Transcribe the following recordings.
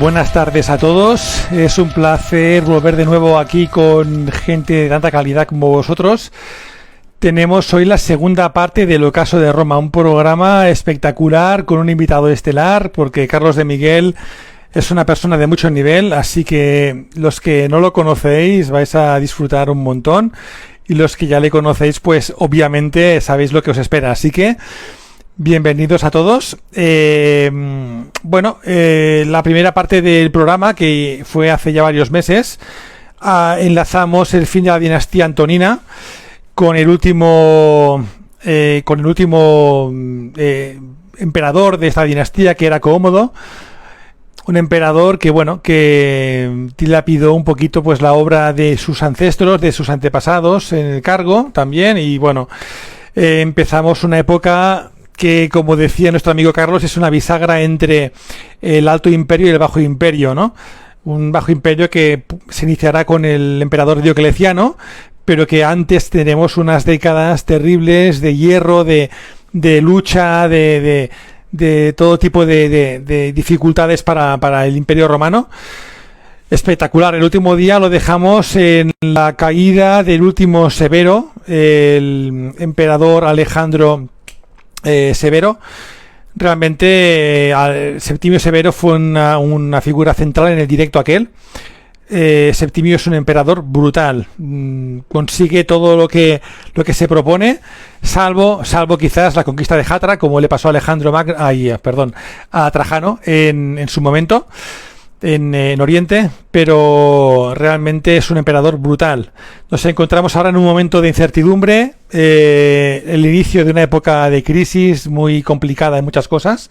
Buenas tardes a todos. Es un placer volver de nuevo aquí con gente de tanta calidad como vosotros. Tenemos hoy la segunda parte del Ocaso de Roma, un programa espectacular con un invitado estelar, porque Carlos de Miguel es una persona de mucho nivel, así que los que no lo conocéis vais a disfrutar un montón, y los que ya le conocéis, pues obviamente sabéis lo que os espera, así que bienvenidos a todos. La primera parte del programa, que fue hace ya varios meses, enlazamos el fin de la dinastía antonina con el último emperador de esta dinastía, que era Comodo, un emperador que dilapidó un poquito pues la obra de sus ancestros, de sus antepasados en el cargo también, y empezamos una época que, como decía nuestro amigo Carlos, es una bisagra entre el Alto Imperio y el Bajo Imperio, ¿no? Un Bajo Imperio que se iniciará con el emperador Diocleciano, pero que antes tenemos unas décadas terribles de hierro, de lucha, de todo tipo de dificultades para el Imperio Romano. Espectacular. El último día lo dejamos en la caída del último Severo, el emperador Alejandro Severo. Realmente Septimio Severo fue una figura central en el directo aquel. Septimio es un emperador brutal, consigue todo lo que se propone, salvo quizás la conquista de Hatra, como le pasó a a Trajano en su momento en Oriente, pero realmente es un emperador brutal. Nos encontramos ahora en un momento de incertidumbre, el inicio de una época de crisis muy complicada en muchas cosas.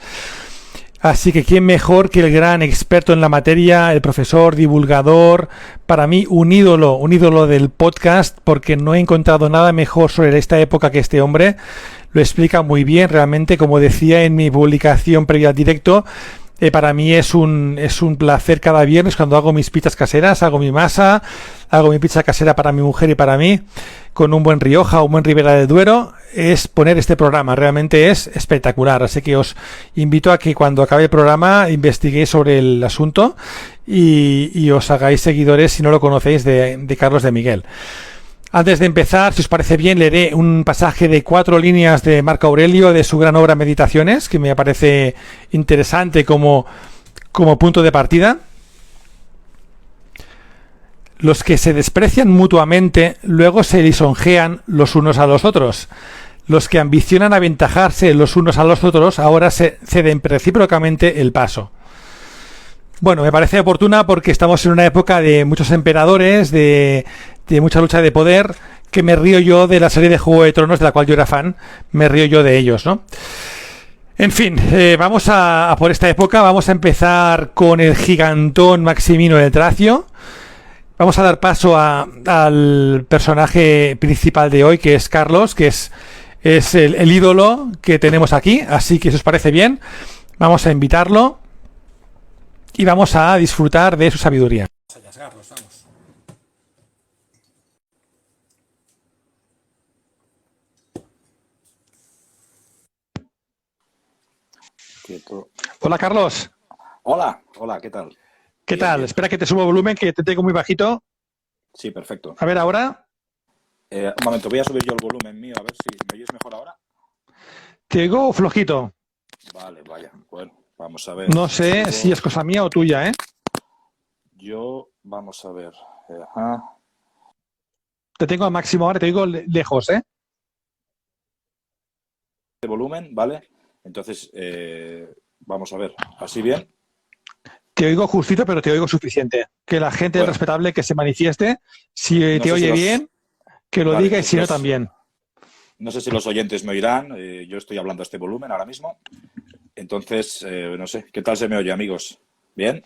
Así que quién mejor que el gran experto en la materia, el profesor, divulgador, para mí un ídolo del podcast, porque no he encontrado nada mejor sobre esta época que este hombre. Lo explica muy bien, realmente, como decía en mi publicación previa al directo. Para mí es un placer cada viernes cuando hago mis pizzas caseras, hago mi masa, hago mi pizza casera para mi mujer y para mí, con un buen Rioja o un buen Ribera del Duero, es poner este programa. Realmente es espectacular. Así que os invito a que cuando acabe el programa investiguéis sobre el asunto y os hagáis seguidores, si no lo conocéis, de Carlos de Miguel. Antes de empezar, si os parece bien, leeré un pasaje de 4 líneas de Marco Aurelio, de su gran obra Meditaciones, que me parece interesante como punto de partida. Los que se desprecian mutuamente luego se lisonjean los unos a los otros. Los que ambicionan aventajarse los unos a los otros ahora se ceden recíprocamente el paso. Bueno, me parece oportuna porque estamos en una época de muchos emperadores, de mucha lucha de poder, que me río yo de la serie de Juego de Tronos, de la cual yo era fan, me río yo de ellos, ¿no? En fin, vamos a por esta época. Vamos a empezar con el gigantón Maximino de Tracio. Vamos a dar paso al personaje principal de hoy, que es Carlos, que es el ídolo que tenemos aquí. Así que si os parece bien, vamos a invitarlo y vamos a disfrutar de su sabiduría. Carlos, vamos. Quieto. Hola, Carlos. Hola, ¿qué tal? ¿Qué tal? Bien. Espera que te subo volumen, que te tengo muy bajito. Sí, perfecto. A ver, ahora. Un momento, voy a subir yo el volumen mío, a ver si me oyes mejor ahora. Te oigo flojito. Vale, vaya, bueno, vamos a ver. No sé si es cosa mía o tuya, ¿eh? Vamos a ver. Te tengo al máximo ahora, te oigo lejos, ¿eh? De volumen, ¿vale? Entonces, vamos a ver, ¿así bien? Te oigo justito, pero te oigo suficiente. Que la gente respetable que se manifieste, si no te oye bien, que lo diga, y si no también. No sé si los oyentes me oirán, yo estoy hablando a este volumen ahora mismo. Entonces, no sé, ¿qué tal se me oye, amigos? ¿Bien?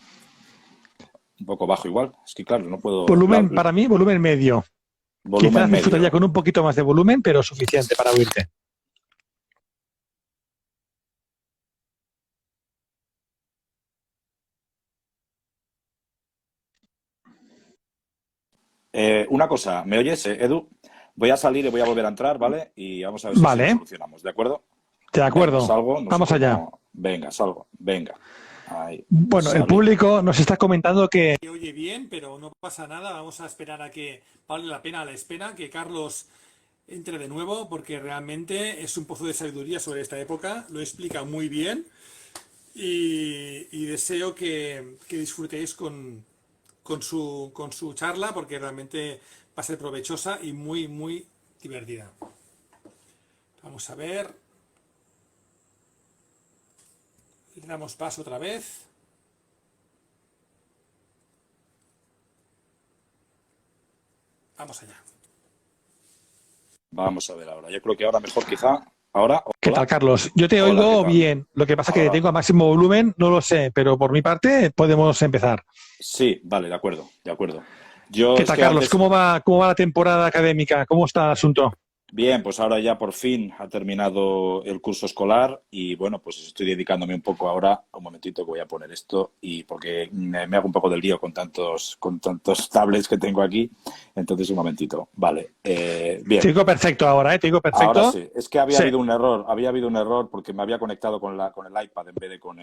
Un poco bajo igual, es que claro, no puedo... Volumen, para mí, volumen medio. Quizás disfrutaría con un poquito más de volumen, pero suficiente para oírte. Una cosa, ¿me oyes, Edu? Voy a salir y voy a volver a entrar, ¿vale? Y vamos a ver si lo solucionamos, ¿de acuerdo? De acuerdo. Venga, salgo, vamos allá. Venga, salgo, venga. Ahí, Bueno, el sale. público nos está comentando que se oye bien, pero no pasa nada. Vamos a esperar a que vale la pena la espera, que Carlos entre de nuevo, porque realmente es un pozo de sabiduría sobre esta época. Lo explica muy bien y deseo que disfrutéis con su charla, porque realmente va a ser provechosa y muy, muy divertida. Vamos a ver. Le damos paso otra vez. Vamos allá. Vamos a ver ahora. Yo creo que ahora mejor quizá. Ahora, ¿Qué tal, hola. Carlos? Yo te Hola, ¿qué oigo tal? bien. Lo que pasa es que te Ahora. tengo a máximo volumen, no lo sé, pero por mi parte podemos empezar. Sí, vale, de acuerdo, de acuerdo. Yo ¿Qué es tal, que Carlos? antes, Cómo va la temporada académica? ¿Cómo está el asunto? bien, pues ahora ya por fin ha terminado el curso escolar y bueno, pues estoy dedicándome un poco ahora, un momentito que voy a poner esto y porque me hago un poco del lío con tantos tablets que tengo aquí, entonces un momentito, vale, Te bien. digo perfecto ahora, ¿eh? Te digo Ahora perfecto. sí, es que había Sí. habido un error porque me había conectado con el iPad en vez de con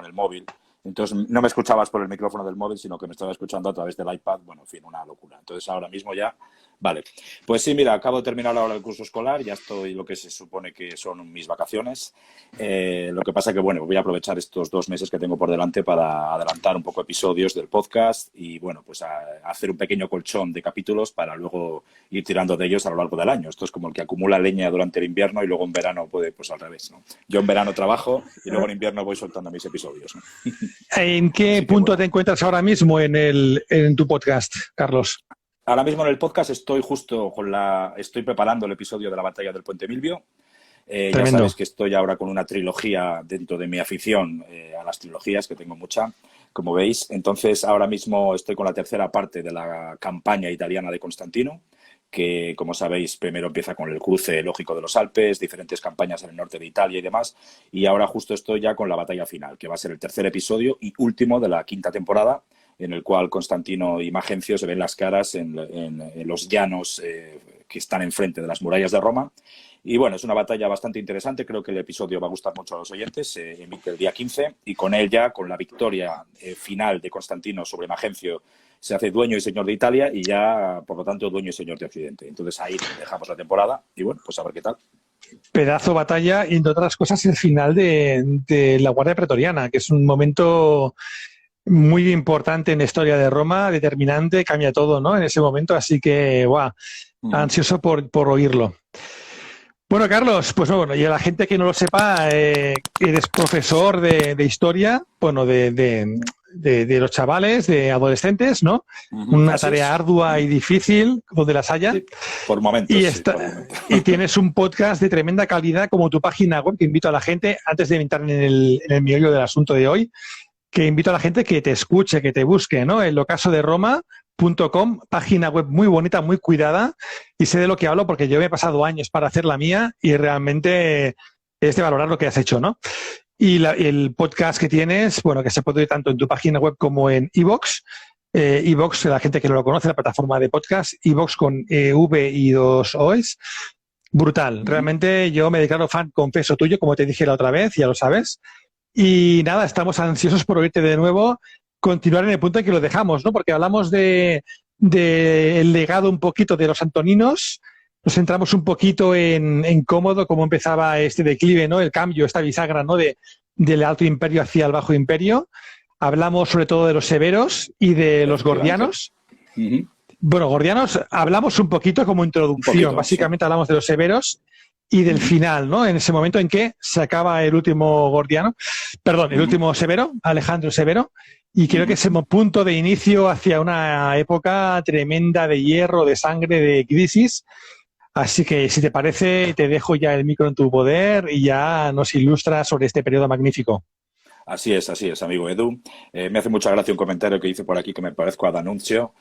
el móvil. Entonces no me escuchabas por el micrófono del móvil, sino que me estaba escuchando a través del iPad. Bueno, en fin, una locura. Entonces ahora mismo ya, vale. Pues sí, mira, acabo de terminar ahora el curso escolar, ya estoy lo que se supone que son mis vacaciones. Lo que pasa que, bueno, voy a aprovechar estos 2 meses que tengo por delante para adelantar un poco episodios del podcast y, bueno, pues a hacer un pequeño colchón de capítulos para luego ir tirando de ellos a lo largo del año. Esto es como el que acumula leña durante el invierno y luego en verano puede, pues al revés, ¿no? Yo en verano trabajo y luego en invierno voy soltando mis episodios, ¿no? ¿En qué Así que punto te bueno. encuentras ahora mismo en tu podcast, Carlos? Ahora mismo en el podcast estoy justo estoy preparando el episodio de la batalla del Puente Milvio. Ya sabes Tremendo. que estoy ahora con una trilogía dentro de mi afición a las trilogías, que tengo mucha, como veis. Entonces, ahora mismo estoy con la tercera parte de la campaña italiana de Constantino, que, como sabéis, primero empieza con el cruce lógico de los Alpes, diferentes campañas en el norte de Italia y demás. Y ahora justo estoy ya con la batalla final, que va a ser el tercer episodio y último de la quinta temporada, en el cual Constantino y Magencio se ven las caras en los llanos que están enfrente de las murallas de Roma. Y bueno, es una batalla bastante interesante. Creo que el episodio va a gustar mucho a los oyentes. Se emite el día 15 y con él ya, con la victoria final de Constantino sobre Magencio, se hace dueño y señor de Italia y ya, por lo tanto, dueño y señor de Occidente. Entonces ahí dejamos la temporada y bueno, pues a ver qué tal. Pedazo batalla y, entre otras cosas, el final de la Guardia Pretoriana, que es un momento muy importante en la historia de Roma, determinante, cambia todo, ¿no? En ese momento, así que, guau, ansioso por oírlo. Bueno, Carlos, pues bueno, y a la gente que no lo sepa, eres profesor de historia, bueno, de los chavales, de adolescentes, ¿no? Una Así tarea es. ardua y difícil, donde las haya. Sí, por momentos, Y, sí, por momentos. y tienes un podcast de tremenda calidad como tu página web, que invito a la gente, antes de entrar en el meollo del asunto de hoy, que invito a la gente que te escuche, que te busque, ¿no? El ocaso de Roma.com, página web muy bonita, muy cuidada, y sé de lo que hablo porque yo me he pasado años para hacer la mía y realmente es de valorar lo que has hecho, ¿no? Y el podcast que tienes, bueno, que se puede oír tanto en tu página web como en iVoox. iVoox, la gente que no lo conoce, la plataforma de podcast, iVoox con V y dos O's. Brutal. Realmente yo me declaro fan, confeso tuyo, como te dije la otra vez, ya lo sabes. Y nada, estamos ansiosos por oírte de nuevo, continuar en el punto en que lo dejamos, ¿no? Porque hablamos de el legado un poquito de los antoninos, nos centramos un poquito en cómodo, cómo empezaba este declive, ¿no? El cambio, esta bisagra, ¿no? Del Alto Imperio hacia el Bajo Imperio. Hablamos sobre todo de los severos y de los Efectivamente. gordianos. Bueno, gordianos, hablamos un poquito como Un introducción. poquito, sí. Básicamente hablamos de los severos y del final, ¿no? En ese momento en que se acaba el último gordiano, perdón, el último severo, Alejandro Severo, y creo que es el punto de inicio hacia una época tremenda de hierro, de sangre, de crisis. Así que, si te parece, te dejo ya el micro en tu poder y ya nos ilustras sobre este periodo magnífico. Así es, amigo Edu. Me hace mucha gracia un comentario que hice por aquí que me parezco a D'Annunzio.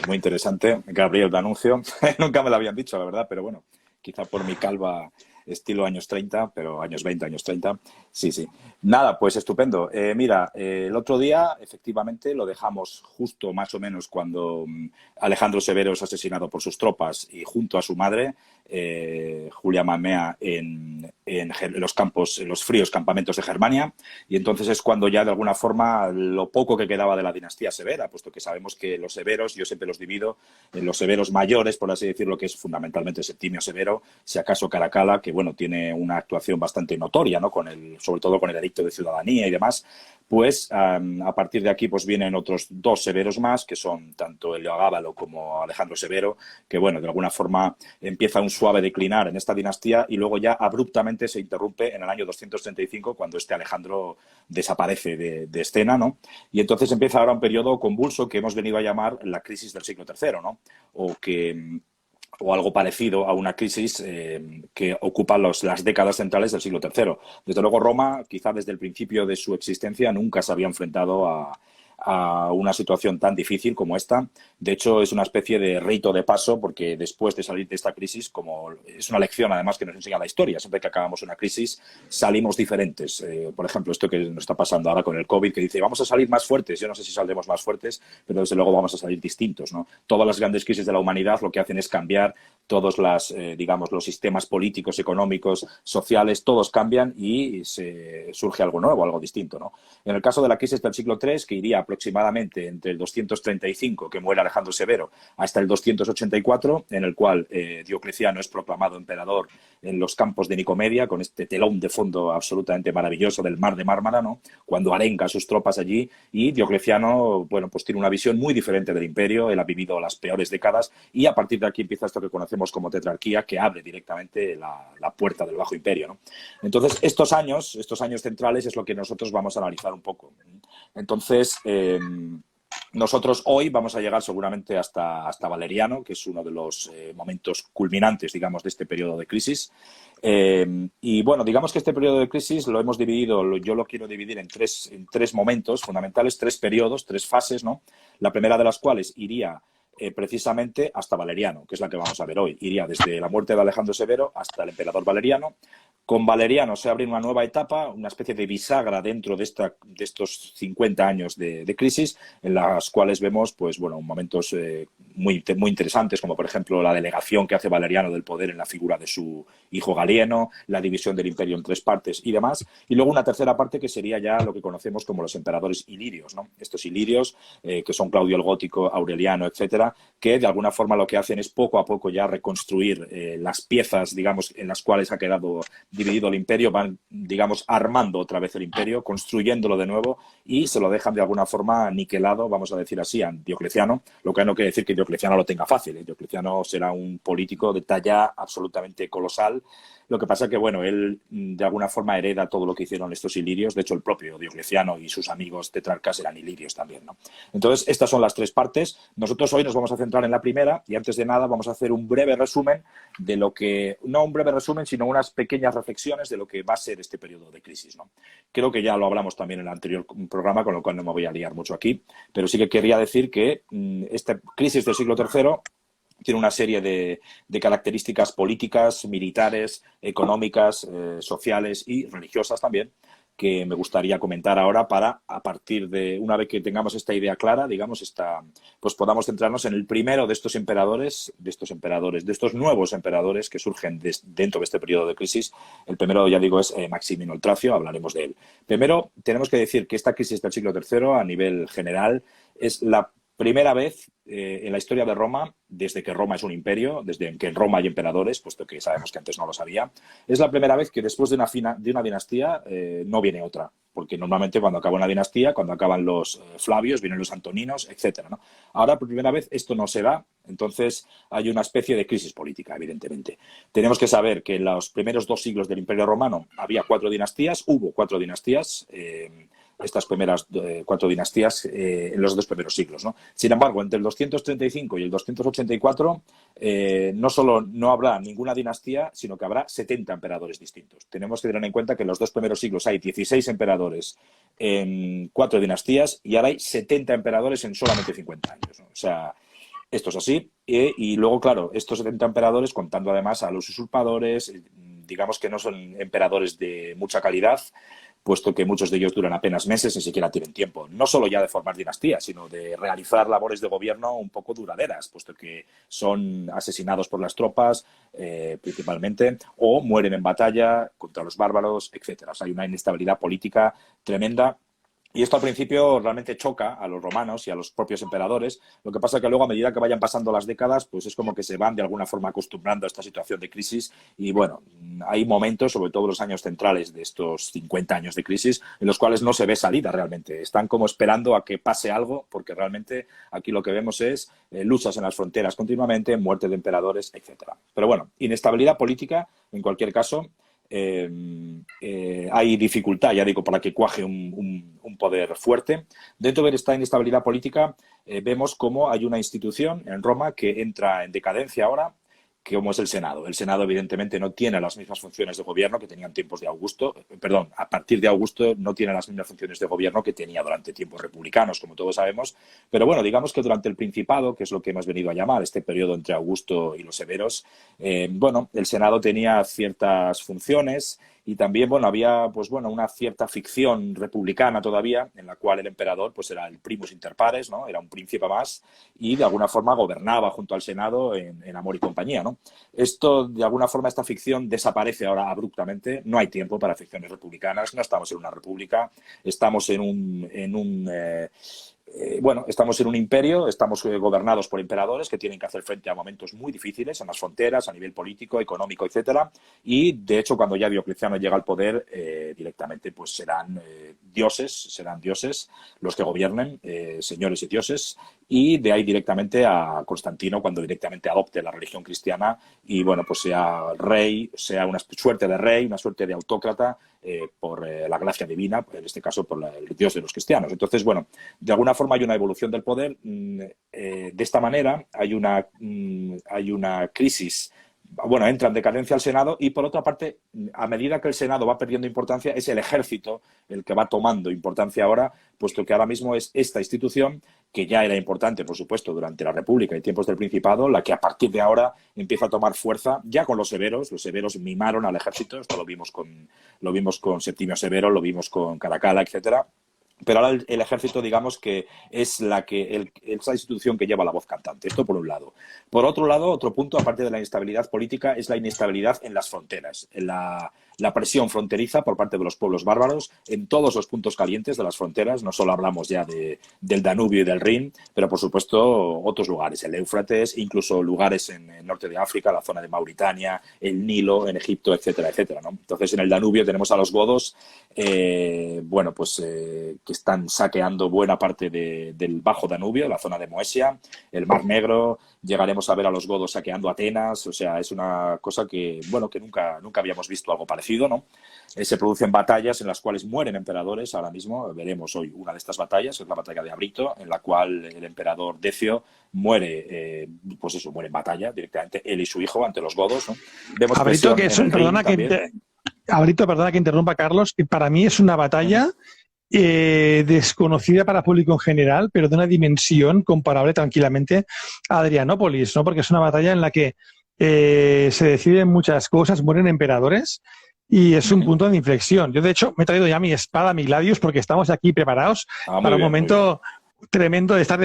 Muy interesante. Gabriel D'Annunzio. Nunca me lo habían dicho, la verdad, pero bueno, quizá por mi calva estilo años 30, pero años 20, años 30. Sí, sí. Nada, pues estupendo. Mira, el otro día, efectivamente, lo dejamos justo más o menos cuando Alejandro Severo es asesinado por sus tropas y junto a su madre, Julia Mamea, en los campos, en los fríos campamentos de Germania. Y entonces es cuando ya, de alguna forma, lo poco que quedaba de la dinastía severa, puesto que sabemos que los severos, yo siempre los divido en los severos mayores, por así decirlo, que es fundamentalmente Septimio Severo, si acaso Caracalla, que bueno, tiene una actuación bastante notoria, ¿no? Sobre todo con el edicto de ciudadanía y demás. Pues a partir de aquí pues vienen otros dos severos más, que son tanto Heliogábalo como Alejandro Severo, que bueno, de alguna forma empieza un suave declinar en esta dinastía y luego ya abruptamente se interrumpe en el año 235, cuando este Alejandro desaparece de escena, ¿no? Y entonces empieza ahora un periodo convulso que hemos venido a llamar la crisis del siglo III, ¿no? O algo parecido a una crisis que ocupa las décadas centrales del siglo III. Desde luego Roma, quizá desde el principio de su existencia, nunca se había enfrentado a una situación tan difícil como esta. De hecho, es una especie de rito de paso, porque después de salir de esta crisis, como es una lección además que nos enseña la historia, siempre que acabamos una crisis salimos diferentes. Por ejemplo, esto que nos está pasando ahora con el COVID, que dice, vamos a salir más fuertes. Yo no sé si saldremos más fuertes, pero desde luego vamos a salir distintos, ¿no? Todas las grandes crisis de la humanidad lo que hacen es cambiar todos digamos, los sistemas políticos, económicos, sociales, todos cambian y surge algo nuevo, algo distinto, ¿no? En el caso de la crisis del siglo III, que iría aproximadamente entre el 235, que muere Alejandro Severo, hasta el 284, en el cual Diocleciano es proclamado emperador en los campos de Nicomedia, con este telón de fondo absolutamente maravilloso del mar de Mármara, ¿no? Cuando arenga a sus tropas allí, y Diocleciano, bueno, pues tiene una visión muy diferente del imperio. Él ha vivido las peores décadas y a partir de aquí empieza esto que conocemos como tetrarquía, que abre directamente la puerta del Bajo Imperio, ¿no? Entonces, estos años centrales es lo que nosotros vamos a analizar un poco. Entonces, nosotros hoy vamos a llegar seguramente hasta Valeriano, que es uno de los momentos culminantes, digamos, de este periodo de crisis. Y bueno, digamos que este periodo de crisis lo hemos dividido, yo lo quiero dividir en tres momentos fundamentales, tres periodos, tres fases, ¿no? La primera de las cuales iría precisamente hasta Valeriano, que es la que vamos a ver hoy. Iría desde la muerte de Alejandro Severo hasta el emperador Valeriano. Con Valeriano se abre una nueva etapa, una especie de bisagra dentro de estos 50 años de crisis, en las cuales vemos pues, bueno, momentos muy interesantes, como por ejemplo la delegación que hace Valeriano del poder en la figura de su hijo Galieno, la división del imperio en tres partes y demás. Y luego una tercera parte que sería ya lo que conocemos como los emperadores ilirios, ¿no? Estos ilirios, que son Claudio el Gótico, Aureliano, etcétera, que de alguna forma lo que hacen es poco a poco ya reconstruir las piezas, digamos, en las cuales ha quedado dividido el imperio, van, digamos, armando otra vez el imperio, construyéndolo de nuevo y se lo dejan de alguna forma niquelado, vamos a decir así, a Diocleciano, lo que no quiere decir que Diocleciano lo tenga fácil, ¿eh? Diocleciano será un político de talla absolutamente colosal. Lo que pasa es que, bueno, él de alguna forma hereda todo lo que hicieron estos ilirios. De hecho, el propio Diocleciano y sus amigos tetrarcas eran ilirios también, ¿no? Entonces, estas son las tres partes. Nosotros hoy nos vamos a centrar en la primera y antes de nada vamos a hacer un breve resumen de lo que, no un breve resumen, sino unas pequeñas reflexiones de lo que va a ser este periodo de crisis, ¿no? Creo que ya lo hablamos también en el anterior programa, con lo cual no me voy a liar mucho aquí, pero sí que quería decir que esta crisis del siglo III tiene una serie de características políticas, militares, económicas, sociales y religiosas también, que me gustaría comentar ahora para, a partir de, una vez que tengamos esta idea clara, digamos, pues podamos centrarnos en el primero de estos emperadores, de estos nuevos emperadores que surgen dentro de este periodo de crisis. El primero, ya digo, es Maximino el Tracio, hablaremos de él. Primero, tenemos que decir que esta crisis del siglo III, a nivel general, es la primera vez en la historia de Roma, desde que Roma es un imperio, desde que en Roma hay emperadores, puesto que sabemos que antes no lo sabía, es la primera vez que después de una dinastía no viene otra. Porque normalmente cuando acaba una dinastía, cuando acaban los Flavios, vienen los Antoninos, etcétera, ¿no? Ahora, por primera vez, esto no se da, entonces hay una especie de crisis política, evidentemente. Tenemos que saber que en los primeros 2 siglos del Imperio Romano había 4 dinastías, hubo 4 dinastías, estas primeras 4 dinastías en los 2 primeros siglos, ¿no? Sin embargo, entre el 235 y el 284 no solo no habrá ninguna dinastía, sino que habrá 70 emperadores distintos. Tenemos que tener en cuenta que en los 2 primeros siglos hay 16 emperadores en 4 dinastías y ahora hay 70 emperadores en solamente 50 años, ¿no? O sea, esto es así. Y luego, claro, estos 70 emperadores, contando además a los usurpadores, digamos que no son emperadores de mucha calidad, puesto que muchos de ellos duran apenas meses, ni siquiera tienen tiempo, no solo ya de formar dinastías, sino de realizar labores de gobierno un poco duraderas, puesto que son asesinados por las tropas, principalmente, o mueren en batalla contra los bárbaros, etcétera. O sea, hay una inestabilidad política tremenda. Y esto al principio realmente choca a los romanos y a los propios emperadores. Lo que pasa es que luego, a medida que vayan pasando las décadas, pues es como que se van de alguna forma acostumbrando a esta situación de crisis. Y bueno, hay momentos, sobre todo los años centrales de estos 50 años de crisis, en los cuales no se ve salida realmente. Están como esperando a que pase algo, porque realmente aquí lo que vemos es luchas en las fronteras continuamente, muerte de emperadores, etcétera. Pero bueno, inestabilidad política, en cualquier caso. Hay dificultad, ya digo, para que cuaje un poder fuerte. Dentro de esta inestabilidad política vemos cómo hay una institución en Roma que entra en decadencia ahora, como es el Senado. El Senado, evidentemente, no tiene las mismas funciones de gobierno que tenían tiempos de Augusto. Perdón, a partir de Augusto no tiene las mismas funciones de gobierno que tenía durante tiempos republicanos, como todos sabemos. Pero bueno, digamos que durante el Principado, que es lo que hemos venido a llamar este periodo entre Augusto y los severos, bueno, el Senado tenía ciertas funciones y también, bueno, había, pues bueno, una cierta ficción republicana todavía, en la cual el emperador, pues era el primus inter pares, ¿no? Era un príncipe más y de alguna forma gobernaba junto al Senado en amor y compañía, ¿no? Esto, de alguna forma, esta ficción desaparece ahora abruptamente. No hay tiempo para ficciones republicanas, no estamos en una república, estamos bueno, estamos en un imperio, estamos gobernados por emperadores que tienen que hacer frente a momentos muy difíciles en las fronteras, a nivel político, económico, etcétera. Y, de hecho, cuando ya Diocleciano llega al poder, directamente pues serán dioses los que gobiernen, señores y dioses. Y de ahí directamente a Constantino, cuando directamente adopte la religión cristiana y, bueno, pues sea rey, sea una suerte de rey, una suerte de autócrata, por la gracia divina, en este caso por el Dios de los cristianos. Entonces, bueno, de alguna forma hay una evolución del poder. De esta manera hay una crisis. Bueno, entra en decadencia el Senado y, por otra parte, a medida que el Senado va perdiendo importancia, es el ejército el que va tomando importancia ahora, puesto que ahora mismo es esta institución, que ya era importante, por supuesto, durante la República y tiempos del Principado, la que a partir de ahora empieza a tomar fuerza, ya con los severos. Los severos mimaron al ejército, esto lo vimos con Septimio Severo, lo vimos con Caracalla, etcétera. Pero ahora el ejército, digamos que es esa institución que lleva la voz cantante. Esto por un lado. Por otro lado, otro punto, aparte de la inestabilidad política, es la inestabilidad en las fronteras, en la presión fronteriza por parte de los pueblos bárbaros en todos los puntos calientes de las fronteras. No solo hablamos ya del Danubio y del Rin, pero por supuesto otros lugares, el Éufrates, incluso lugares en el norte de África, la zona de Mauritania, el Nilo, en Egipto, etcétera, etcétera, ¿no? Entonces, en el Danubio tenemos a los godos, bueno, pues que están saqueando buena parte del Bajo Danubio, la zona de Moesia, el Mar Negro. Llegaremos a ver a los godos saqueando Atenas. O sea, es una cosa que, bueno, que nunca habíamos visto algo parecido, ¿no? Se producen batallas en las cuales mueren emperadores. Ahora mismo veremos hoy una de estas batallas, es la batalla de Abrito, en la cual el emperador Decio muere, pues eso, muere en batalla directamente, él y su hijo, ante los godos, ¿no? Vemos Abrito, que es Abrito, perdona que interrumpa, Carlos, que para mí es una batalla desconocida para público en general, pero de una dimensión comparable tranquilamente a Adrianópolis, ¿no? Porque es una batalla en la que se deciden muchas cosas, mueren emperadores y es un punto de inflexión. Yo, de hecho, me he traído ya mi espada, mi gladius, porque estamos aquí preparados para un momento tremendo de estar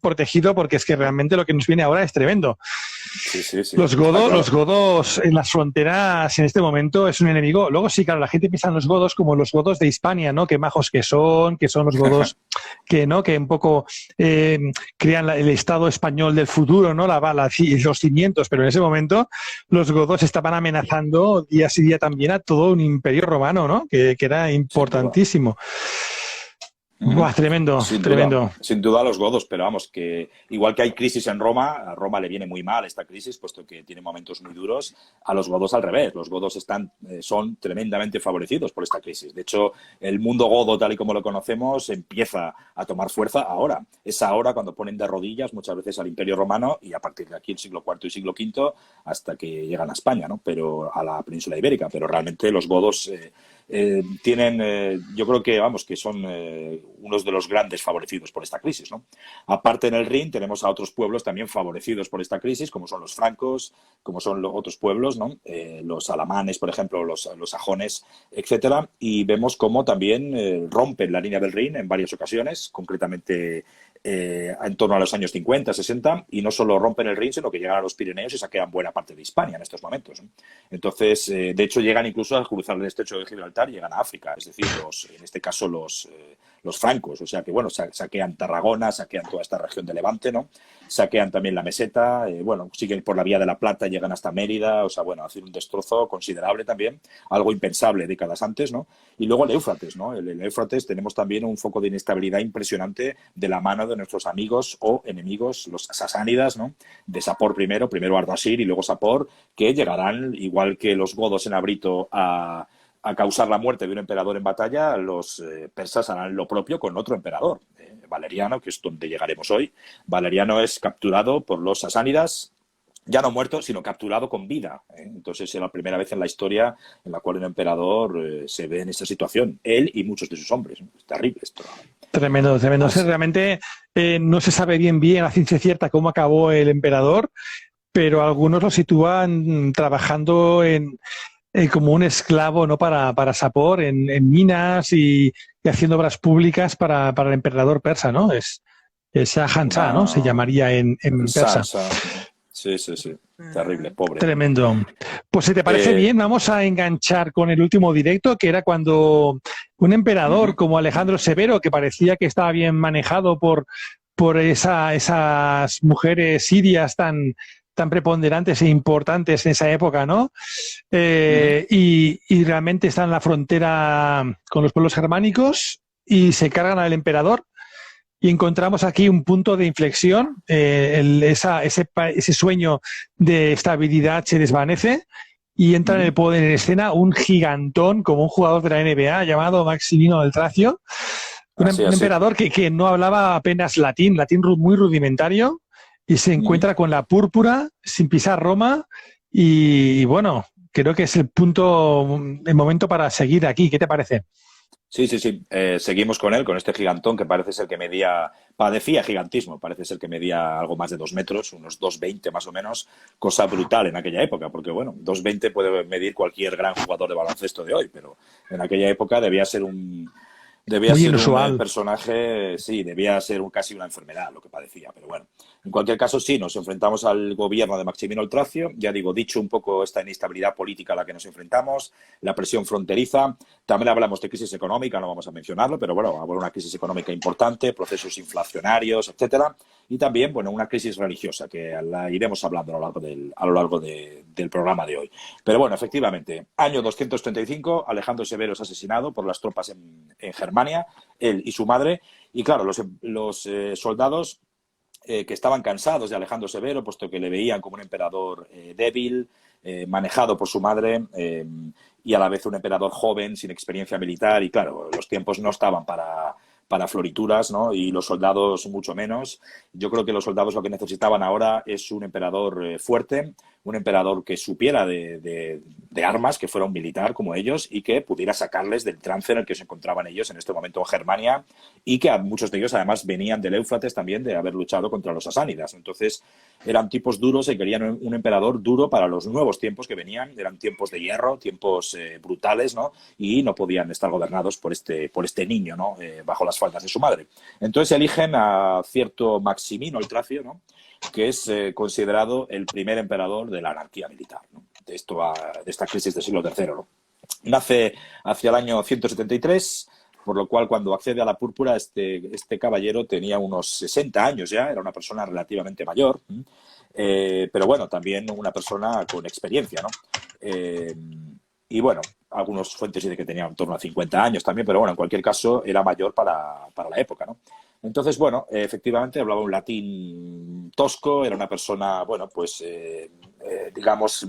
protegido, porque es que realmente lo que nos viene ahora es tremendo. Sí. Los godos en las fronteras en este momento es un enemigo. Luego sí, claro, la gente piensa en los godos como los godos de Hispania, ¿no? Qué majos que son los godos que un poco crean el Estado español del futuro, ¿no? Los cimientos, pero en ese momento los godos estaban amenazando día sí día también a todo un imperio romano, ¿no? Que era importantísimo. Buah, tremendo. Sin duda los godos, pero vamos, que igual que hay crisis en Roma, a Roma le viene muy mal esta crisis, puesto que tiene momentos muy duros. A los godos al revés, los godos son tremendamente favorecidos por esta crisis. De hecho, el mundo godo, tal y como lo conocemos, empieza a tomar fuerza ahora. Es ahora cuando ponen de rodillas muchas veces al Imperio Romano, y a partir de aquí el siglo IV y siglo V, hasta que llegan a España, ¿no? Pero a la península ibérica. Pero realmente los godos tienen, yo creo que, vamos, que son unos de los grandes favorecidos por esta crisis, ¿no? Aparte en el Rin tenemos a otros pueblos también favorecidos por esta crisis, como son los francos, como son los otros pueblos, ¿no? Los alamanes, por ejemplo, los sajones, etcétera, y vemos cómo también rompen la línea del Rin en varias ocasiones, concretamente en torno a los años 50, 60, y no solo rompen el Rin, sino que llegan a los Pirineos y saquean buena parte de Hispania en estos momentos, ¿no? Entonces, de hecho, llegan incluso a cruzar el estrecho de Gibraltar y llegan a África, es decir, en este caso los francos, o sea que, bueno, saquean Tarragona, saquean toda esta región de Levante, ¿no? Saquean también la meseta, bueno, siguen por la vía de la Plata, llegan hasta Mérida, o sea, bueno, hacen un destrozo considerable también, algo impensable décadas antes, ¿no? Y luego el Éufrates, ¿no? El Éufrates tenemos también un foco de inestabilidad impresionante de la mano de nuestros amigos o enemigos, los sasánidas, ¿no? De Sapor primero Ardashir y luego Sapor, que llegarán, igual que los godos en Abrito, a causar la muerte de un emperador en batalla. Los persas harán lo propio con otro emperador, Valeriano, que es donde llegaremos hoy. Valeriano es capturado por los sasánidas, ya no muerto, sino capturado con vida. Entonces es la primera vez en la historia en la cual un emperador se ve en esta situación, él y muchos de sus hombres. Es terrible esto. Tremendo, tremendo. Realmente no se sabe bien a ciencia cierta cómo acabó el emperador, pero algunos lo sitúan trabajando como un esclavo, ¿no? para Sapor en minas y haciendo obras públicas para el emperador persa, ¿no? Es Shah Jahan, ¿no? Se llamaría en persa. Sí. Terrible, pobre. Tremendo. Pues si te parece bien, vamos a enganchar con el último directo, que era cuando un emperador como Alejandro Severo, que parecía que estaba bien manejado por esas mujeres sirias tan preponderantes e importantes en esa época, ¿no? Y realmente están en la frontera con los pueblos germánicos y se cargan al emperador. Y encontramos aquí un punto de inflexión, ese sueño de estabilidad se desvanece y entra en escena un gigantón como un jugador de la NBA llamado Maximino del Tracio, un emperador que no hablaba apenas latín muy rudimentario, y se encuentra con la púrpura sin pisar Roma y bueno, creo que es el momento para seguir aquí. ¿Qué te parece? Sí. Seguimos con él, con este gigantón que parece ser que padecía gigantismo, parece ser que medía algo más de 2 metros, unos 2,20 más o menos, cosa brutal en aquella época, porque bueno, 2,20 puede medir cualquier gran jugador de baloncesto de hoy, pero en aquella época debía ser un personaje, sí, debía ser casi una enfermedad lo que padecía, pero bueno. En cualquier caso, sí, nos enfrentamos al gobierno de Maximino el Tracio, ya digo, dicho un poco esta inestabilidad política a la que nos enfrentamos, la presión fronteriza, también hablamos de crisis económica, no vamos a mencionarlo, pero bueno, habrá una crisis económica importante, procesos inflacionarios, etcétera, y también, bueno, una crisis religiosa, que la iremos hablando a lo largo del programa de hoy. Pero bueno, efectivamente, año 235, Alejandro Severo es asesinado por las tropas en Germania, él y su madre, y claro, los soldados que estaban cansados de Alejandro Severo, puesto que le veían como un emperador débil, manejado por su madre, y a la vez un emperador joven, sin experiencia militar, y claro, los tiempos no estaban para florituras, ¿no? Y los soldados mucho menos. Yo creo que los soldados lo que necesitaban ahora es un emperador fuerte, un emperador que supiera de armas, que fuera un militar como ellos y que pudiera sacarles del trance en el que se encontraban ellos en este momento en Germania, y que muchos de ellos además venían del Éufrates también, de haber luchado contra los sasánidas. Entonces eran tipos duros y querían un emperador duro para los nuevos tiempos que venían. Eran tiempos de hierro, tiempos brutales, ¿no? Y no podían estar gobernados por este niño, ¿no? Bajo las faldas de su madre. Entonces eligen a cierto Maximino el Tracio, ¿no? Que es considerado el primer emperador de la anarquía militar, ¿no? De esta crisis del siglo III, ¿no? Nace hacia el año 173, por lo cual cuando accede a la púrpura este caballero tenía unos 60 años ya, era una persona relativamente mayor, pero bueno, también una persona con experiencia, ¿no? Y bueno, algunas fuentes dicen que tenía en torno a 50 años también, pero bueno, en cualquier caso era mayor para la época, ¿no? Entonces, bueno, efectivamente hablaba un latín tosco, era una persona, bueno, pues digamos,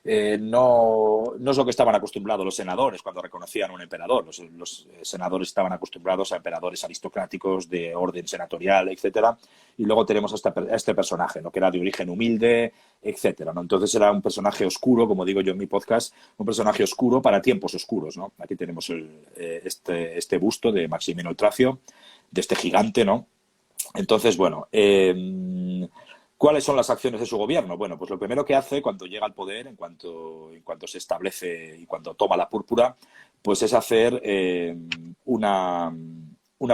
no es lo que estaban acostumbrados los senadores cuando reconocían a un emperador. Los senadores estaban acostumbrados a emperadores aristocráticos de orden senatorial, etcétera. Y luego tenemos a este personaje, ¿no? Que era de origen humilde, etcétera, ¿no? Entonces era un personaje oscuro, como digo yo en mi podcast, un personaje oscuro para tiempos oscuros, ¿no? Aquí tenemos este busto de Maximino el Tracio, de este gigante, ¿no? Entonces, bueno, ¿cuáles son las acciones de su gobierno? Bueno, pues lo primero que hace cuando llega al poder, en cuanto se establece y cuando toma la púrpura, pues es hacer una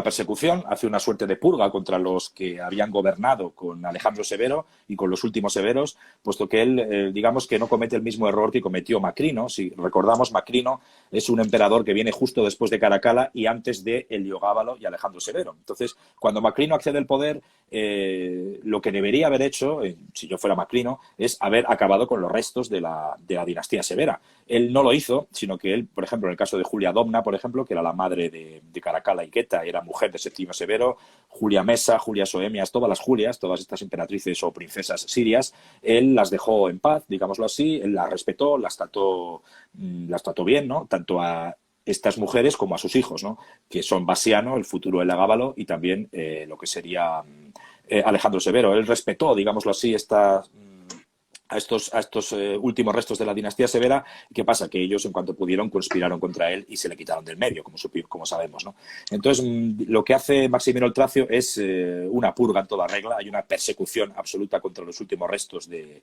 persecución, hace una suerte de purga contra los que habían gobernado con Alejandro Severo y con los últimos severos, puesto que él, digamos que no comete el mismo error que cometió Macrino. Si recordamos, Macrino es un emperador que viene justo después de Caracalla y antes de Heliogábalo y Alejandro Severo. Entonces, cuando Macrino accede al poder, lo que debería haber hecho, si yo fuera Macrino, es haber acabado con los restos de la dinastía Severa. Él no lo hizo, sino que él, por ejemplo, en el caso de Julia Domna, por ejemplo, que era la madre de Caracalla y Queta, era mujer de Septimio Severo, Julia Mesa, Julia Soemias, todas las Julias, todas estas emperatrices o princesas sirias, él las dejó en paz, digámoslo así, él las respetó, las trató bien, ¿no? Tanto a estas mujeres como a sus hijos, ¿no? Que son Basiano, el futuro Heliogábalo, y también lo que sería Alejandro Severo. Él respetó, digámoslo así, a estos últimos restos de la dinastía Severa. ¿Qué pasa? Que ellos, en cuanto pudieron, conspiraron contra él y se le quitaron del medio, como sabemos, ¿no? Entonces, lo que hace Maximino el Tracio es una purga en toda regla. Hay una persecución absoluta contra los últimos restos de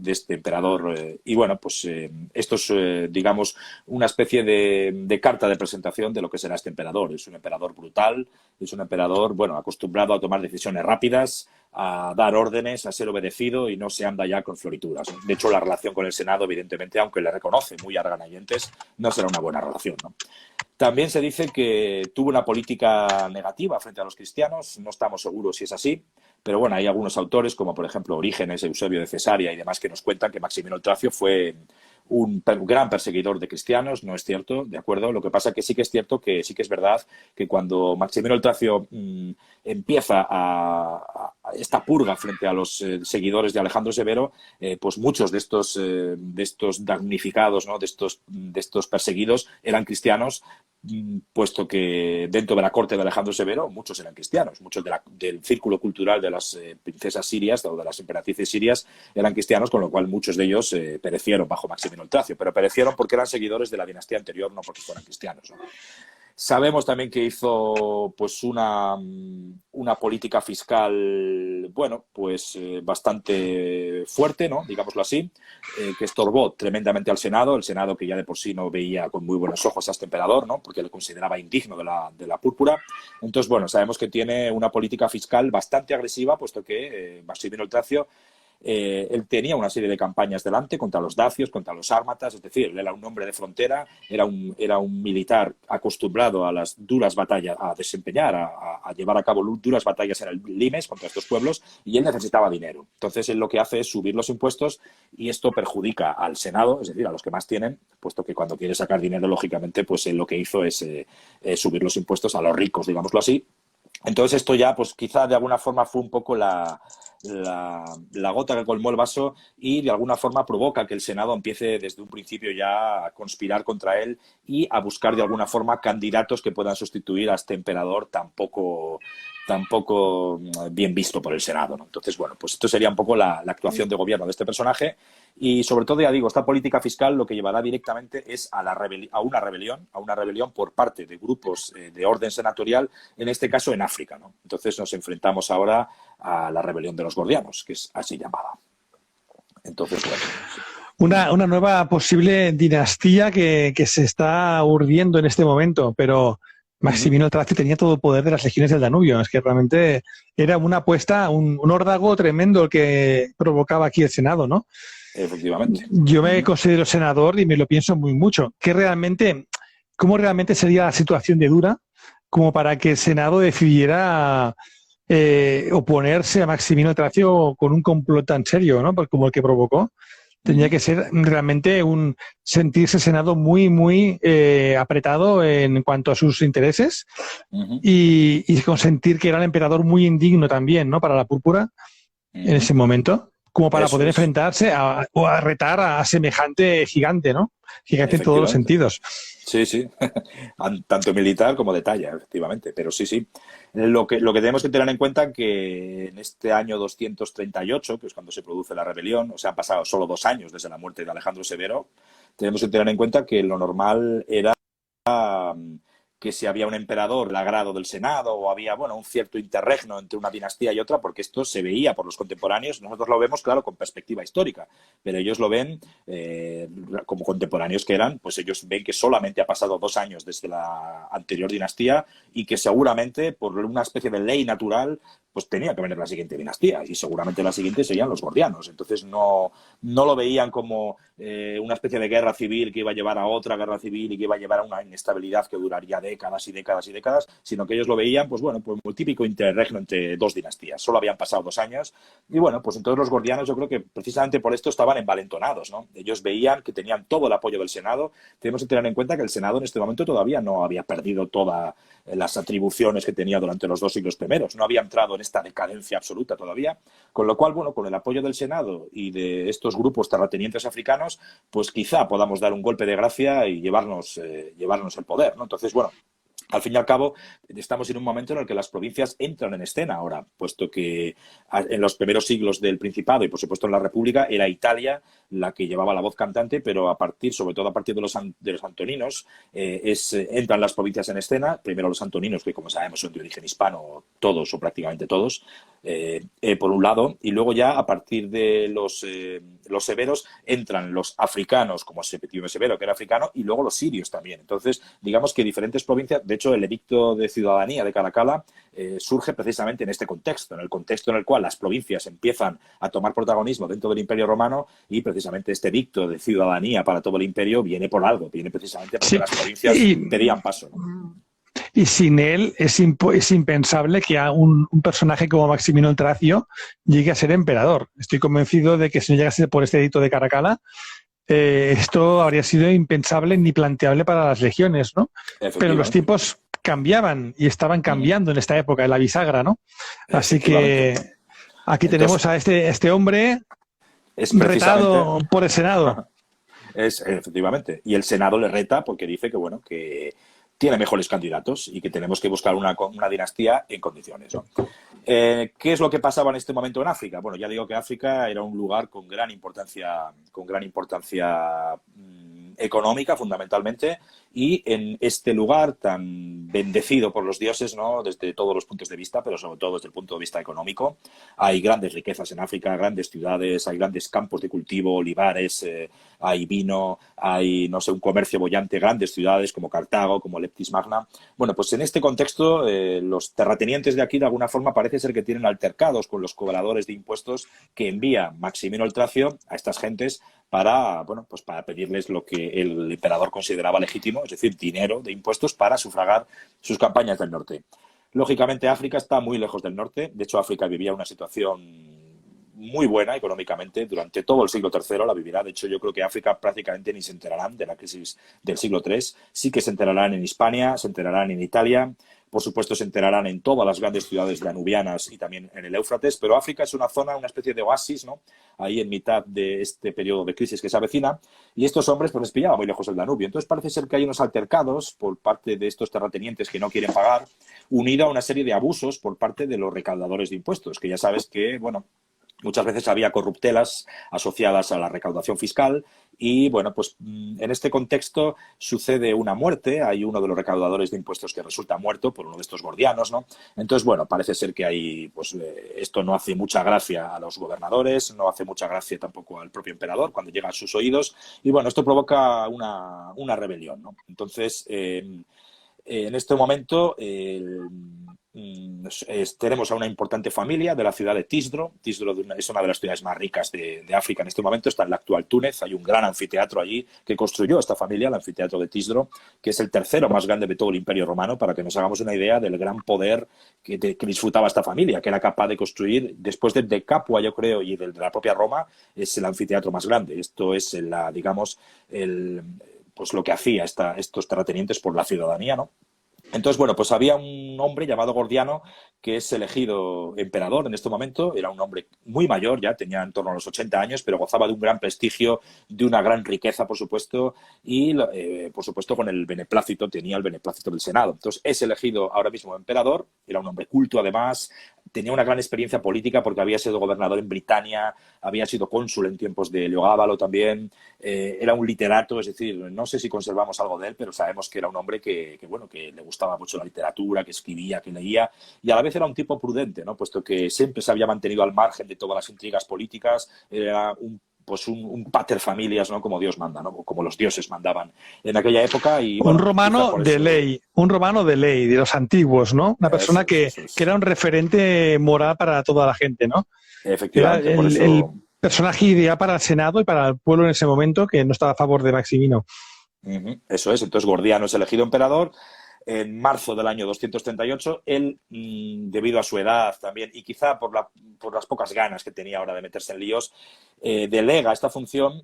este emperador. Y bueno, pues esto es, digamos, una especie de carta de presentación de lo que será este emperador. Es un emperador brutal, es un emperador, bueno, acostumbrado a tomar decisiones rápidas, a dar órdenes, a ser obedecido y no se anda ya con florituras. De hecho, la relación con el Senado, evidentemente, aunque le reconoce muy arganayentes, no será una buena relación, ¿no? También se dice que tuvo una política negativa frente a los cristianos. No estamos seguros si es así, pero bueno, hay algunos autores, como por ejemplo Orígenes, Eusebio de Cesarea y demás, que nos cuentan que Maximino el Tracio fue un gran perseguidor de cristianos. No es cierto, ¿de acuerdo? Lo que pasa que sí que es cierto, que sí que es verdad que cuando Maximino el Tracio empieza a esta purga frente a los seguidores de Alejandro Severo, pues muchos de estos damnificados, ¿no? de estos perseguidos eran cristianos, puesto que dentro de la corte de Alejandro Severo muchos eran cristianos, muchos del círculo cultural de las princesas sirias o de las emperatrices sirias eran cristianos, con lo cual muchos de ellos perecieron bajo Maximino el Tracio, pero perecieron porque eran seguidores de la dinastía anterior, no porque fueran cristianos, ¿no? Sabemos también que hizo pues una política fiscal, bueno, pues bastante fuerte, ¿no? Digámoslo así, que estorbó tremendamente al Senado, el Senado que ya de por sí no veía con muy buenos ojos a este emperador, ¿no? Porque le consideraba indigno de la púrpura. Entonces, bueno, sabemos que tiene una política fiscal bastante agresiva, puesto que Maximino el Tracio él tenía una serie de campañas delante contra los dacios, contra los sármatas, es decir, él era un hombre de frontera, era un militar acostumbrado a las duras batallas, a desempeñar, a llevar a cabo duras batallas en el limes contra estos pueblos, y él necesitaba dinero. Entonces él lo que hace es subir los impuestos, y esto perjudica al Senado, es decir, a los que más tienen, puesto que cuando quiere sacar dinero, lógicamente, pues él lo que hizo es subir los impuestos a los ricos, digámoslo así. Entonces esto ya, pues quizá de alguna forma fue un poco la gota que colmó el vaso, y de alguna forma provoca que el Senado empiece desde un principio ya a conspirar contra él y a buscar de alguna forma candidatos que puedan sustituir a este emperador tan poco bien visto por el Senado, ¿no? Entonces, bueno, pues esto sería un poco la actuación de gobierno de este personaje, y sobre todo, ya digo, esta política fiscal lo que llevará directamente es a una rebelión por parte de grupos de orden senatorial, en este caso en África, ¿no? Entonces nos enfrentamos ahora a la rebelión de los gordianos, que es así llamada. Entonces, bueno, sí. Una nueva posible dinastía que se está urdiendo en este momento, pero Maximino el Tracio tenía todo el poder de las legiones del Danubio. Es que realmente era una apuesta, un órdago tremendo el que provocaba aquí el Senado, ¿no? Efectivamente. Yo me considero senador y me lo pienso muy mucho. ¿Cómo realmente sería la situación de dura como para que el Senado decidiera oponerse a Maximino el Tracio con un complot tan serio, ¿no? Como el que provocó? Tenía que ser realmente sentirse el Senado muy, muy apretado en cuanto a sus intereses, y consentir que era el emperador muy indigno también, ¿no? Para la púrpura en ese momento. como para Eso poder es. enfrentarse o a retar a semejante gigante, ¿no? Gigante en todos los Efectivamente. sentidos. Sí, sí, tanto militar como de talla, efectivamente, pero sí, sí. Lo que tenemos que tener en cuenta que en este año 238, que es cuando se produce la rebelión, o sea, han pasado solo 2 años desde la muerte de Alejandro Severo, tenemos que tener en cuenta que lo normal era que si había un emperador, el agrado del Senado, o había, bueno, un cierto interregno entre una dinastía y otra, porque esto se veía por los contemporáneos. Nosotros lo vemos, claro, con perspectiva histórica, pero ellos lo ven como contemporáneos que eran, pues ellos ven que solamente ha pasado 2 años desde la anterior dinastía y que seguramente, por una especie de ley natural, pues tenía que venir la siguiente dinastía y seguramente la siguiente serían los gordianos. Entonces no lo veían como una especie de guerra civil que iba a llevar a otra guerra civil y que iba a llevar a una inestabilidad que duraría décadas y décadas y décadas, sino que ellos lo veían, pues bueno, pues muy típico interregno entre dos dinastías. Solo habían pasado 2 años y bueno, pues entonces los gordianos yo creo que precisamente por esto estaban envalentonados, ¿no? Ellos veían que tenían todo el apoyo del Senado. Tenemos que tener en cuenta que el Senado en este momento todavía no había perdido todas las atribuciones que tenía durante los 2 siglos primeros. No había entrado en esta decadencia absoluta todavía. Con lo cual, bueno, con el apoyo del Senado y de estos grupos terratenientes africanos, pues quizá podamos dar un golpe de gracia y llevarnos el poder, ¿no? Entonces, bueno, al fin y al cabo, estamos en un momento en el que las provincias entran en escena ahora, puesto que en los primeros siglos del Principado y, por supuesto, en la República, era Italia la que llevaba la voz cantante, pero sobre todo a partir de los antoninos, entran las provincias en escena. Primero los antoninos, que como sabemos son de origen hispano, todos o prácticamente todos, por un lado, y luego ya a partir de los severos entran los africanos, como Septimio Severo, que era africano, y luego los sirios también. Entonces, digamos que diferentes provincias, de hecho, el edicto de ciudadanía de Caracalla surge precisamente en este contexto, en el contexto en el cual las provincias empiezan a tomar protagonismo dentro del Imperio Romano y precisamente este edicto de ciudadanía para todo el imperio viene por algo, viene precisamente porque Sí, las provincias y, pedían paso, ¿no? y sin él es impensable que a un personaje como Maximino el Tracio llegue a ser emperador. Estoy convencido de que si no llegase por este edicto de Caracalla, esto habría sido impensable ni planteable para las legiones, ¿no? Pero los Efectivamente. tiempos cambiaban y estaban cambiando en esta época, en la bisagra, ¿no? Así Efectivamente. que aquí Entonces, tenemos a este hombre es precisamente. retado por el Senado. Es, efectivamente. Y el Senado le reta porque dice que, bueno, que tiene mejores candidatos y que tenemos que buscar una dinastía en condiciones, ¿no? ¿Qué es lo que pasaba en este momento en África? Bueno, ya digo que África era un lugar con gran importancia económica, fundamentalmente, y en este lugar tan bendecido por los dioses, ¿no? Desde todos los puntos de vista, pero sobre todo desde el punto de vista económico, hay grandes riquezas en África, grandes ciudades, hay grandes campos de cultivo, olivares, hay vino, hay, no sé, un comercio bollante, grandes ciudades como Cartago, como Leptis Magna. Bueno, pues en este contexto, los terratenientes de aquí, de alguna forma, parece ser que tienen altercados con los cobradores de impuestos que envía Maximino el Tracio a estas gentes para, bueno, pues para pedirles lo que el emperador consideraba legítimo, es decir, dinero de impuestos para sufragar sus campañas del norte. Lógicamente, África está muy lejos del norte. De hecho, África vivía una situación muy buena económicamente durante todo el siglo III, la vivirá. De hecho, yo creo que África prácticamente ni se enterarán de la crisis del siglo III. Sí que se enterarán en Hispania, se enterarán en Italia, por supuesto se enterarán en todas las grandes ciudades danubianas y también en el Éufrates, pero África es una zona, una especie de oasis, ¿no? Ahí en mitad de este periodo de crisis que se avecina, y estos hombres pues les pillaba muy lejos del Danubio. Entonces parece ser que hay unos altercados por parte de estos terratenientes que no quieren pagar, unido a una serie de abusos por parte de los recaudadores de impuestos, que ya sabes que, bueno, muchas veces había corruptelas asociadas a la recaudación fiscal y, bueno, pues en este contexto sucede una muerte. Hay uno de los recaudadores de impuestos que resulta muerto por uno de estos gordianos, ¿no? Entonces, bueno, parece ser que hay, pues esto no hace mucha gracia a los gobernadores, no hace mucha gracia tampoco al propio emperador cuando llega a sus oídos y, bueno, esto provoca una rebelión, ¿no? Entonces, en este momento tenemos a una importante familia de la ciudad de Tisdro. Tisdro es una de las ciudades más ricas de África en este momento, está en la actual Túnez. Hay un gran anfiteatro allí que construyó esta familia, el anfiteatro de Tisdro, que es el tercero más grande de todo el Imperio Romano, para que nos hagamos una idea del gran poder que disfrutaba esta familia, que era capaz de construir, después de Capua, yo creo, y de la propia Roma, es el anfiteatro más grande. Esto es, digamos, pues lo que hacía estos terratenientes por la ciudadanía, ¿no? Entonces, bueno, pues había un hombre llamado Gordiano que es elegido emperador en este momento. Era un hombre muy mayor, ya tenía en torno a los 80 años, pero gozaba de un gran prestigio, de una gran riqueza, por supuesto, y, por supuesto, con el beneplácito, tenía el beneplácito del Senado. Entonces, es elegido ahora mismo emperador. Era un hombre culto, además, tenía una gran experiencia política porque había sido gobernador en Britania, había sido cónsul en tiempos de Heliogábalo también, era un literato, es decir, no sé si conservamos algo de él, pero sabemos que era un hombre bueno, que le gustaba mucho la literatura, que escribía, que leía, y a la vez era un tipo prudente, ¿no? Puesto que siempre se había mantenido al margen de todas las intrigas políticas, era un pater familias, ¿no? Como Dios manda, ¿no? Como los dioses mandaban en aquella época y, Un bueno, quizá romano por de eso... ley, un romano de ley, de los antiguos, ¿no? Una persona Eso es, que, eso es. que era un referente moral para toda la gente, ¿no? Era Efectivamente, por el eso... personaje ideal para el Senado y para el pueblo en ese momento que no estaba a favor de Maximino. Eso es. Entonces Gordiano es elegido emperador en marzo del año 238. Él, debido a su edad también y quizá por las pocas ganas que tenía ahora de meterse en líos, delega esta función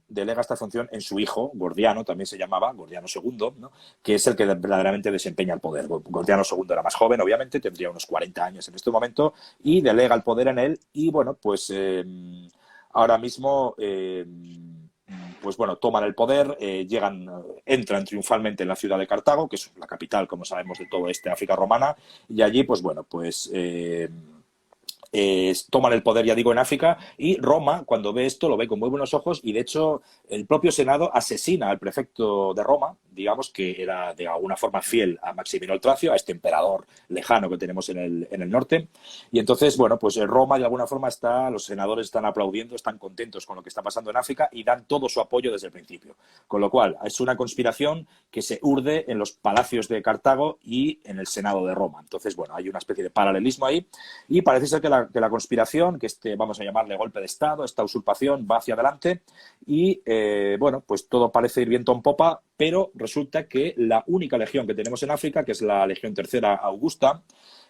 en su hijo, Gordiano, también se llamaba, Gordiano II, ¿no? Que es el que verdaderamente desempeña el poder. Gordiano II era más joven, obviamente, tendría unos 40 años en este momento, y delega el poder en él y, bueno, pues ahora mismo... pues bueno, toman el poder, entran triunfalmente en la ciudad de Cartago, que es la capital, como sabemos, de todo este África romana, y allí, pues bueno, pues toman el poder, ya digo, en África, y Roma, cuando ve esto, lo ve con muy buenos ojos, y de hecho el propio Senado asesina al prefecto de Roma, digamos, que era de alguna forma fiel a Maximino el Tracio, a este emperador lejano que tenemos en el norte, y entonces, bueno, pues Roma de alguna forma los senadores están aplaudiendo, están contentos con lo que está pasando en África y dan todo su apoyo desde el principio. Con lo cual, es una conspiración que se urde en los palacios de Cartago y en el Senado de Roma. Entonces, bueno, hay una especie de paralelismo ahí, y parece ser que la conspiración, que vamos a llamarle golpe de Estado, esta usurpación, va hacia adelante y, bueno, pues todo parece ir viento en popa, pero resulta que la única legión que tenemos en África, que es la Legión Tercera Augusta,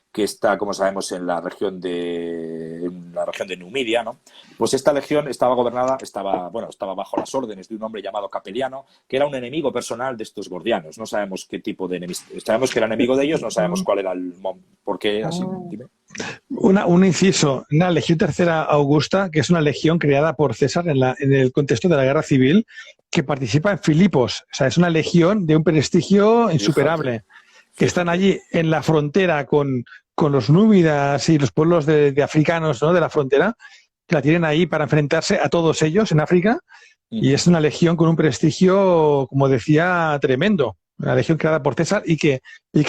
que está, como sabemos, en la región de Numidia, ¿no? Pues esta legión estaba bajo las órdenes de un hombre llamado Capeliano, que era un enemigo personal de estos gordianos. No sabemos qué tipo de enemistad. Sabemos que era enemigo de ellos, no sabemos cuál era por qué, así, dime. Un inciso, una Legión Tercera Augusta, que es una legión creada por César en el contexto de la Guerra Civil, que participa en Filipos. O sea, es una legión de un prestigio insuperable, que están allí en la frontera con los númidas y los pueblos de africanos, ¿no?, de la frontera, que la tienen ahí para enfrentarse a todos ellos en África, y es una legión con un prestigio, como decía, tremendo. Una legión creada por César y que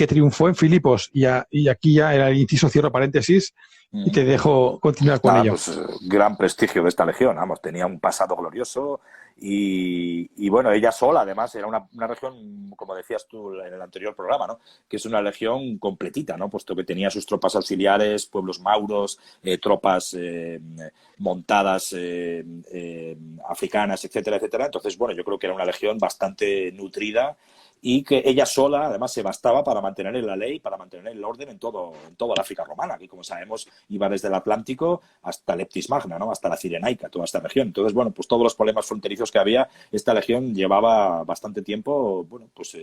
triunfó en Filipos. Y aquí ya era el inciso, cierro paréntesis, y te dejo continuar con ello. Pues gran prestigio de esta legión, vamos, tenía un pasado glorioso y bueno, ella sola además era una región, como decías tú en el anterior programa, ¿no?, que es una legión completita, ¿no?, puesto que tenía sus tropas auxiliares, pueblos mauros, tropas montadas africanas, etcétera, etcétera. Entonces, bueno, yo creo que era una legión bastante nutrida y que ella sola, además, se bastaba para mantener la ley, para mantener el orden en toda la África romana, que, como sabemos, iba desde el Atlántico hasta Leptis Magna, ¿no?, hasta la Cirenaica, toda esta región. Entonces, bueno, pues todos los problemas fronterizos que había, esta legión llevaba bastante tiempo, bueno, pues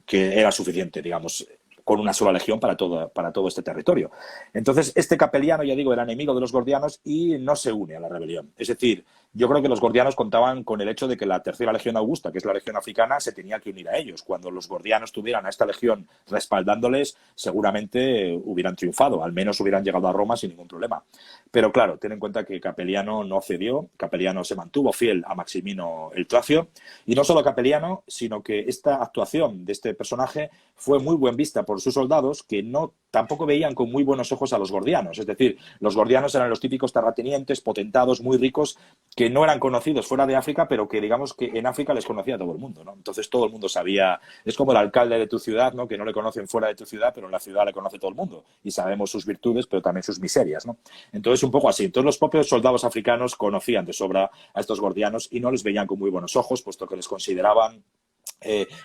que era suficiente, digamos, con una sola legión para todo este territorio. Entonces, este Capeliano, ya digo, era enemigo de los gordianos y no se une a la rebelión. Es decir, yo creo que los gordianos contaban con el hecho de que la tercera legión augusta, que es la legión africana, se tenía que unir a ellos. Cuando los gordianos tuvieran a esta legión respaldándoles, seguramente hubieran triunfado, al menos hubieran llegado a Roma sin ningún problema. Pero claro, ten en cuenta que Capeliano no cedió, Capeliano se mantuvo fiel a Maximino el Tracio, y no solo Capeliano, sino que esta actuación de este personaje fue muy bien vista por sus soldados, que tampoco veían con muy buenos ojos a los gordianos. Es decir, los gordianos eran los típicos terratenientes, potentados, muy ricos, que no eran conocidos fuera de África, pero que digamos que en África les conocía todo el mundo, ¿no? Entonces todo el mundo sabía, es como el alcalde de tu ciudad, ¿no?, que no le conocen fuera de tu ciudad, pero en la ciudad le conoce todo el mundo, y sabemos sus virtudes, pero también sus miserias, ¿no? Entonces un poco así. Entonces los propios soldados africanos conocían de sobra a estos gordianos y no les veían con muy buenos ojos, puesto que les consideraban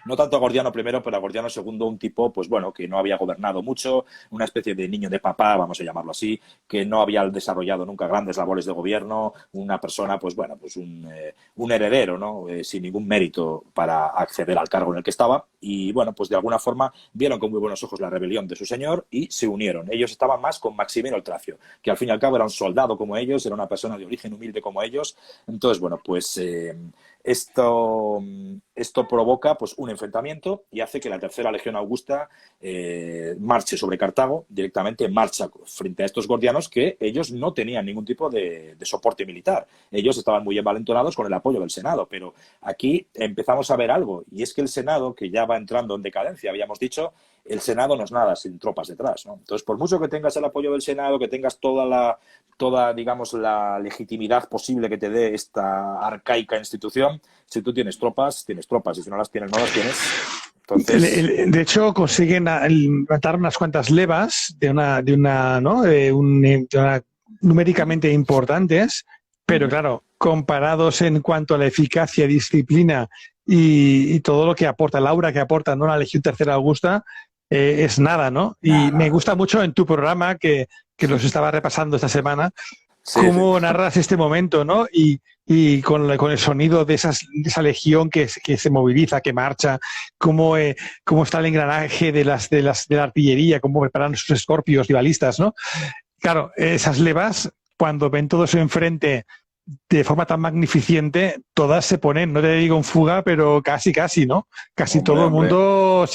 no tanto a Gordiano primero, pero a Gordiano segundo, un tipo, pues bueno, que no había gobernado mucho, una especie de niño de papá, vamos a llamarlo así, que no había desarrollado nunca grandes labores de gobierno, una persona, pues bueno, pues un heredero, ¿no? Sin ningún mérito para acceder al cargo en el que estaba. Y bueno, pues de alguna forma vieron con muy buenos ojos la rebelión de su señor y se unieron. Ellos estaban más con Maximino el Tracio, que al fin y al cabo era un soldado como ellos, era una persona de origen humilde como ellos. Entonces, bueno, pues esto provoca pues, un enfrentamiento y hace que la Tercera Legión Augusta marche sobre Cartago, directamente marcha frente a estos gordianos que ellos no tenían ningún tipo de soporte militar. Ellos estaban muy envalentonados con el apoyo del Senado, pero aquí empezamos a ver algo, y es que el Senado, que ya va entrando en decadencia, habíamos dicho, el Senado no es nada sin tropas detrás, ¿no? Entonces, por mucho que tengas el apoyo del Senado, que tengas toda, digamos, la legitimidad posible que te dé esta arcaica institución, si tú tienes tropas, y si no las tienes, no las tienes. Entonces, De hecho, consiguen matar unas cuantas levas ¿no? Numéricamente importantes, pero claro, comparados en cuanto a la eficacia, disciplina y todo lo que aporta, el aura que aporta, ¿no?, la Legión Tercera Augusta, es nada, ¿no? Y me gusta mucho en tu programa, que los estaba repasando esta semana, sí, cómo narras este momento, ¿no? Y con el sonido de esa legión que se moviliza, que marcha, cómo está el engranaje de la artillería, cómo preparan sus escorpios y balistas, ¿no? Claro, esas levas, cuando ven todo eso enfrente de forma tan magnificente, todas se ponen, no te digo en fuga, pero casi, ¿no? Casi hombre, todo el hombre, mundo,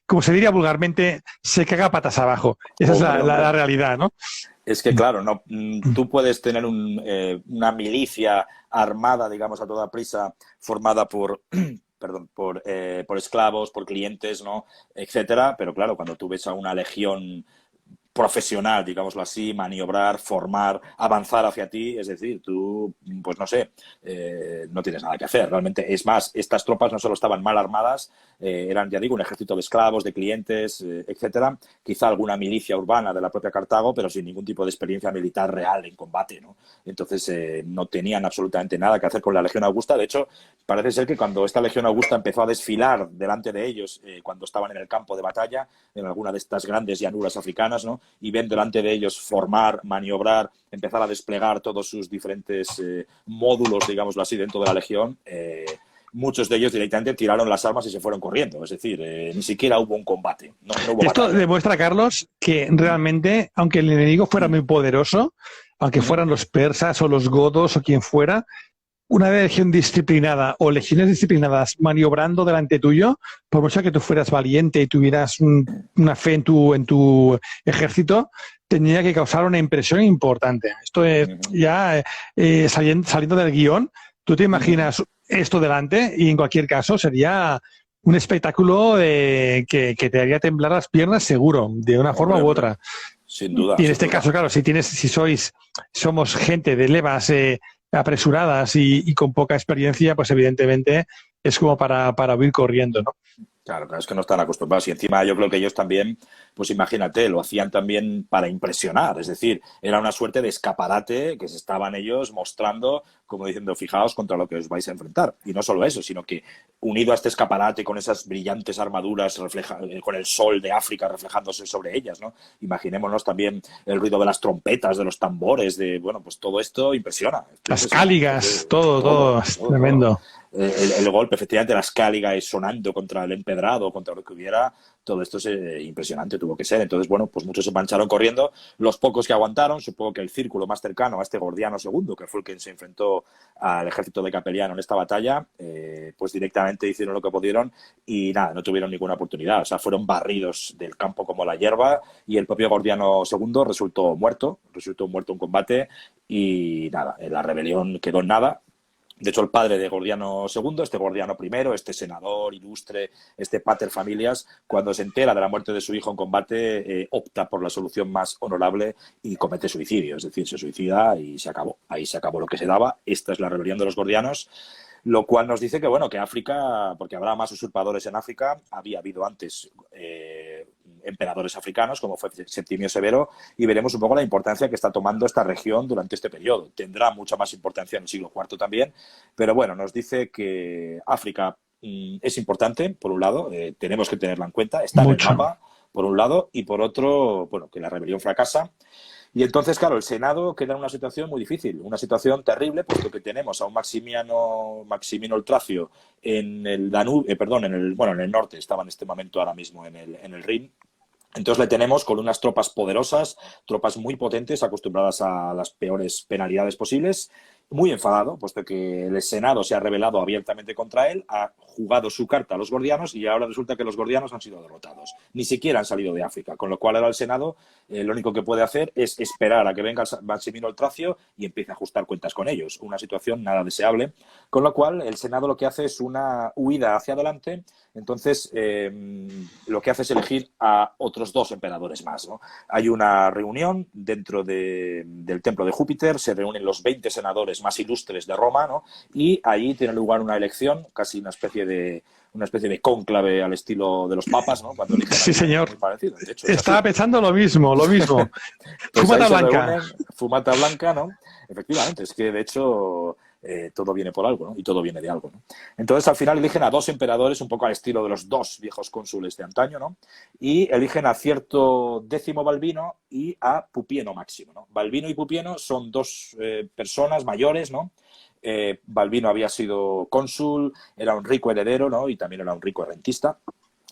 como se diría vulgarmente, se caga patas abajo. Esa es hombre, la hombre. realidad, ¿no? Es que, claro, no, tú puedes tener una milicia armada, digamos, a toda prisa, formada por, perdón, por esclavos, por clientes, ¿no? Etcétera. Pero claro, cuando tú ves a una legión profesional, digámoslo así, maniobrar, formar, avanzar hacia ti, es decir, tú, pues no sé, no tienes nada que hacer. Realmente, es más, estas tropas no solo estaban mal armadas, eran, ya digo, un ejército de esclavos, de clientes, etcétera, quizá alguna milicia urbana de la propia Cartago, pero sin ningún tipo de experiencia militar real en combate, ¿no? Entonces, no tenían absolutamente nada que hacer con la Legión Augusta. De hecho, parece ser que cuando esta Legión Augusta empezó a desfilar delante de ellos, cuando estaban en el campo de batalla, en alguna de estas grandes llanuras africanas, ¿no?, y ven delante de ellos formar, maniobrar, empezar a desplegar todos sus diferentes módulos, digámoslo así, dentro de la Legión, muchos de ellos directamente tiraron las armas y se fueron corriendo. Es decir, ni siquiera hubo un combate, no hubo Esto batalla. demuestra, Carlos, que realmente, aunque el enemigo fuera muy poderoso, aunque fueran los persas o los godos o quien fuera, una legión disciplinada o legiones disciplinadas maniobrando delante tuyo, por mucho que tú fueras valiente y tuvieras una fe en tu ejército, tenía que causar una impresión importante. Esto es ya saliendo del guión, tú te imaginas esto delante y en cualquier caso sería un espectáculo que te haría temblar las piernas seguro, de una forma Hombre, u hombre, otra. sin duda, Y en sin este duda. caso, claro, somos gente de levas apresuradas y con poca experiencia, pues evidentemente es como para huir corriendo, ¿no? Claro, claro, es que no están acostumbrados. Y encima yo creo que ellos también, pues imagínate, lo hacían también para impresionar. Es decir, era una suerte de escaparate que se estaban ellos mostrando, como diciendo, fijaos contra lo que os vais a enfrentar. Y no solo eso, sino que unido a este escaparate con esas brillantes armaduras, con el sol de África reflejándose sobre ellas, ¿no? Imaginémonos también el ruido de las trompetas, de los tambores, bueno, pues todo esto impresiona. Esto Las impresiona. cáligas, todo, Todo, es todo, todo. tremendo. El golpe, efectivamente, las cáligas sonando contra el empedrado, contra lo que hubiera, todo esto es impresionante, tuvo que ser. Entonces, bueno, pues muchos se mancharon corriendo. Los pocos que aguantaron, supongo que el círculo más cercano a este Gordiano II, que fue el que se enfrentó al ejército de Capeliano en esta batalla, pues directamente hicieron lo que pudieron y nada, no tuvieron ninguna oportunidad. O sea, fueron barridos del campo como la hierba y el propio Gordiano II resultó muerto en combate y nada, la rebelión quedó en nada. De hecho, el padre de Gordiano II, este Gordiano I, este senador ilustre, este pater familias, cuando se entera de la muerte de su hijo en combate, opta por la solución más honorable y comete suicidio. Es decir, se suicida y se acabó. Ahí se acabó lo que se daba. Esta es la rebelión de los gordianos, lo cual nos dice que, bueno, que África, porque habrá más usurpadores en África, había habido antes emperadores africanos, como fue Septimio Severo, y veremos un poco la importancia que está tomando esta región durante este periodo. Tendrá mucha más importancia en el siglo IV también, pero bueno, nos dice que África es importante, por un lado, tenemos que tenerla en cuenta, está en el Mucho. mapa, por un lado, y por otro, bueno, que la rebelión fracasa. Y entonces, claro, el Senado queda en una situación muy difícil, una situación terrible, puesto que tenemos a un Maximino el Tracio en el Danubio, perdón, en el norte, estaba en este momento ahora mismo en el Rin. Entonces le tenemos con unas tropas poderosas, tropas muy potentes, acostumbradas a las peores penalidades posibles, muy enfadado, puesto que el Senado se ha rebelado abiertamente contra él, ha jugado su carta a los gordianos y ahora resulta que los gordianos han sido derrotados. Ni siquiera han salido de África, con lo cual ahora el Senado lo único que puede hacer es esperar a que venga Maximino el Tracio y empiece a ajustar cuentas con ellos. Una situación nada deseable, con lo cual el Senado lo que hace es una huida hacia adelante. Entonces, lo que hace es elegir a otros 2 emperadores más, ¿no? Hay una reunión dentro del templo de Júpiter, se reúnen los 20 senadores más ilustres de Roma, ¿no? Y allí tiene lugar una elección, casi una especie de cónclave al estilo de los papas, ¿no? Cuando eligen Sí, a alguien señor. muy parecido. De hecho, es así. Estaba pensando lo mismo, lo mismo. Pues ahí Fumata se blanca. reúnen, fumata blanca, ¿no? Efectivamente, es que de hecho todo viene por algo, ¿no? Y todo viene de algo, ¿no? Entonces al final eligen a 2 emperadores, un poco al estilo de los 2 viejos cónsules de antaño, ¿no? Y eligen a cierto Décimo Balbino y a Pupieno Máximo, ¿no? Balbino y Pupieno son 2 personas mayores, ¿no? Balbino había sido cónsul, era un rico heredero, ¿no? Y también era un rico rentista.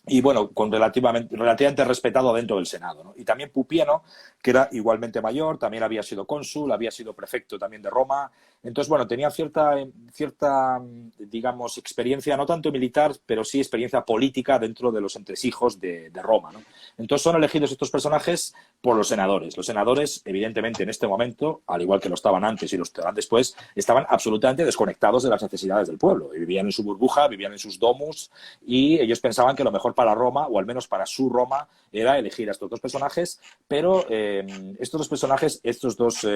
Y bueno, relativamente respetado dentro del Senado, ¿no? Y también Pupieno, que era igualmente mayor, también había sido cónsul, había sido prefecto también de Roma. Entonces, bueno, tenía cierta, digamos, experiencia, no tanto militar, pero sí experiencia política dentro de los entresijos de Roma, ¿no? Entonces son elegidos estos personajes por los senadores. Los senadores, evidentemente, en este momento, al igual que lo estaban antes y lo estaban después, estaban absolutamente desconectados de las necesidades del pueblo. Vivían en su burbuja, vivían en sus domus, y ellos pensaban que lo mejor para Roma, o al menos para su Roma, era elegir a estos 2 personajes, pero estos 2 personajes, estos 2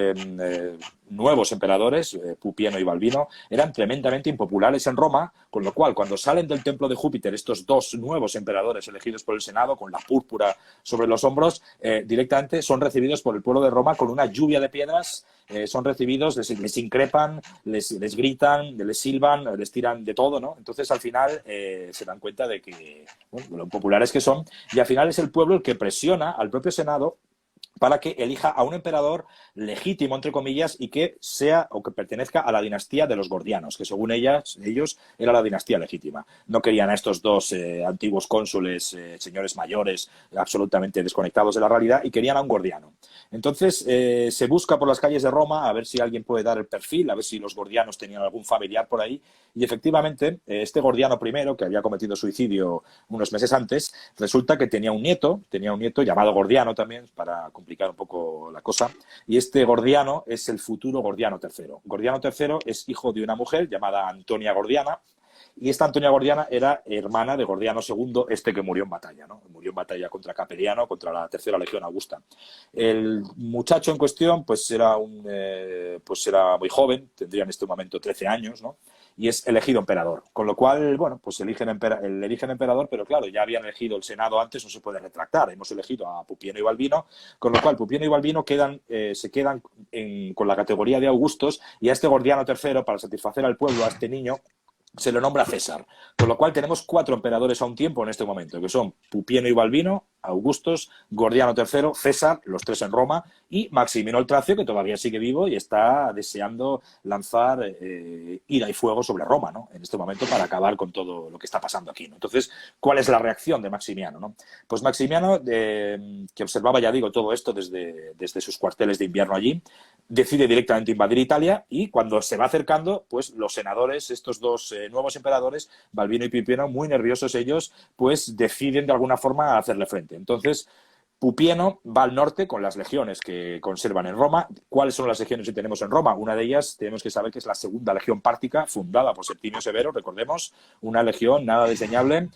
nuevos emperadores, Pupieno y Balbino, eran tremendamente impopulares en Roma, con lo cual cuando salen del templo de Júpiter estos 2 nuevos emperadores elegidos por el Senado, con la púrpura sobre los hombros, directamente son recibidos por el pueblo de Roma con una lluvia de piedras. Son recibidos, les increpan, les gritan, les silban, les tiran de todo, ¿no? Entonces, al final, se dan cuenta de que, bueno, lo populares que son, y al final es el pueblo el que presiona al propio Senado para que elija a un emperador legítimo, entre comillas, y que sea o que pertenezca a la dinastía de los gordianos, que según ellos era la dinastía legítima. No querían a estos 2 antiguos cónsules, señores mayores, absolutamente desconectados de la realidad, y querían a un gordiano. Entonces se busca por las calles de Roma a ver si alguien puede dar el perfil, a ver si los gordianos tenían algún familiar por ahí, y efectivamente este gordiano primero, que había cometido suicidio unos meses antes, resulta que tenía un nieto llamado Gordiano también, para complicar un poco la cosa, y este Gordiano es el futuro Gordiano III. Gordiano III es hijo de una mujer llamada Antonia Gordiana, y esta Antonia Gordiana era hermana de Gordiano II, este que murió en batalla, ¿no? Murió en batalla contra Capeliano, contra la Tercera Legión Augusta. El muchacho en cuestión, pues era muy joven, tendría en este momento 13 años, ¿no? Y es elegido emperador. Con lo cual, bueno, pues eligen emperador, pero claro, ya habían elegido el Senado antes, no se puede retractar. Hemos elegido a Pupieno y Balbino, con lo cual Pupieno y Balbino se quedan con la categoría de Augustos, y a este Gordiano III, para satisfacer al pueblo, a este niño, se lo nombra César. Con lo cual tenemos 4 emperadores a un tiempo en este momento, que son Pupieno y Balbino, Augustos, Gordiano III, César, los 3 en Roma, y Maximino el Tracio, que todavía sigue vivo y está deseando lanzar ira y fuego sobre Roma, ¿no? En este momento, para acabar con todo lo que está pasando aquí, ¿no? Entonces, ¿cuál es la reacción de Maximiano, ¿no? Pues Maximiano, que observaba, ya digo, todo esto desde sus cuarteles de invierno allí, decide directamente invadir Italia, y cuando se va acercando, pues los senadores, estos 2 nuevos emperadores, Balbino y Pupieno, muy nerviosos ellos, pues deciden de alguna forma hacerle frente. Entonces, Pupieno va al norte con las legiones que conservan en Roma. ¿Cuáles son las legiones que tenemos en Roma? Una de ellas tenemos que saber que es la segunda legión pártica, fundada por Septimio Severo, recordemos, una legión nada desdeñable.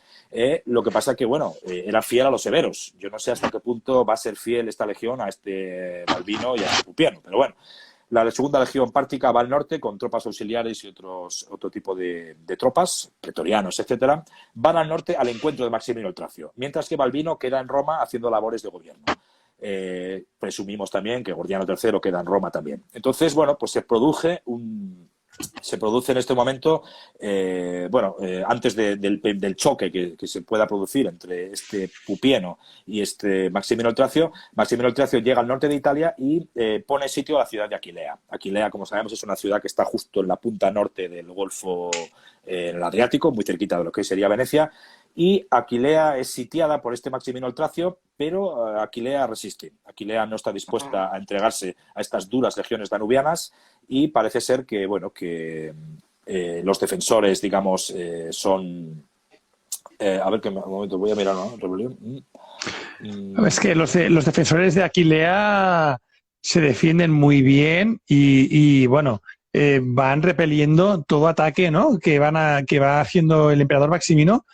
Lo que pasa que, bueno, era fiel a los severos. Yo no sé hasta qué punto va a ser fiel esta legión a este Balbino y a este Pupieno, pero bueno. La segunda legión pártica va al norte con tropas auxiliares y otro tipo de tropas, pretorianos, etcétera. Van al norte al encuentro de Maximino el Tracio, mientras que Balbino queda en Roma haciendo labores de gobierno. Presumimos también que Gordiano III queda en Roma también. Entonces, bueno, pues se produce se produce en este momento, antes del choque que se pueda producir entre este Pupieno y este Maximino el Tracio llega al norte de Italia y pone sitio a la ciudad de Aquilea. Aquilea, como sabemos, es una ciudad que está justo en la punta norte del Golfo, en el Adriático, muy cerquita de lo que sería Venecia, y Aquilea es sitiada por este Maximino el Tracio, pero Aquilea resiste. Aquilea no está dispuesta a entregarse a estas duras legiones danubianas y parece ser que, los defensores, digamos, son... a ver, un momento, voy a mirar, ¿no? Rebelión. Es que los defensores de Aquilea se defienden muy bien y van repeliendo todo ataque, ¿no? Que va haciendo el emperador Maximino.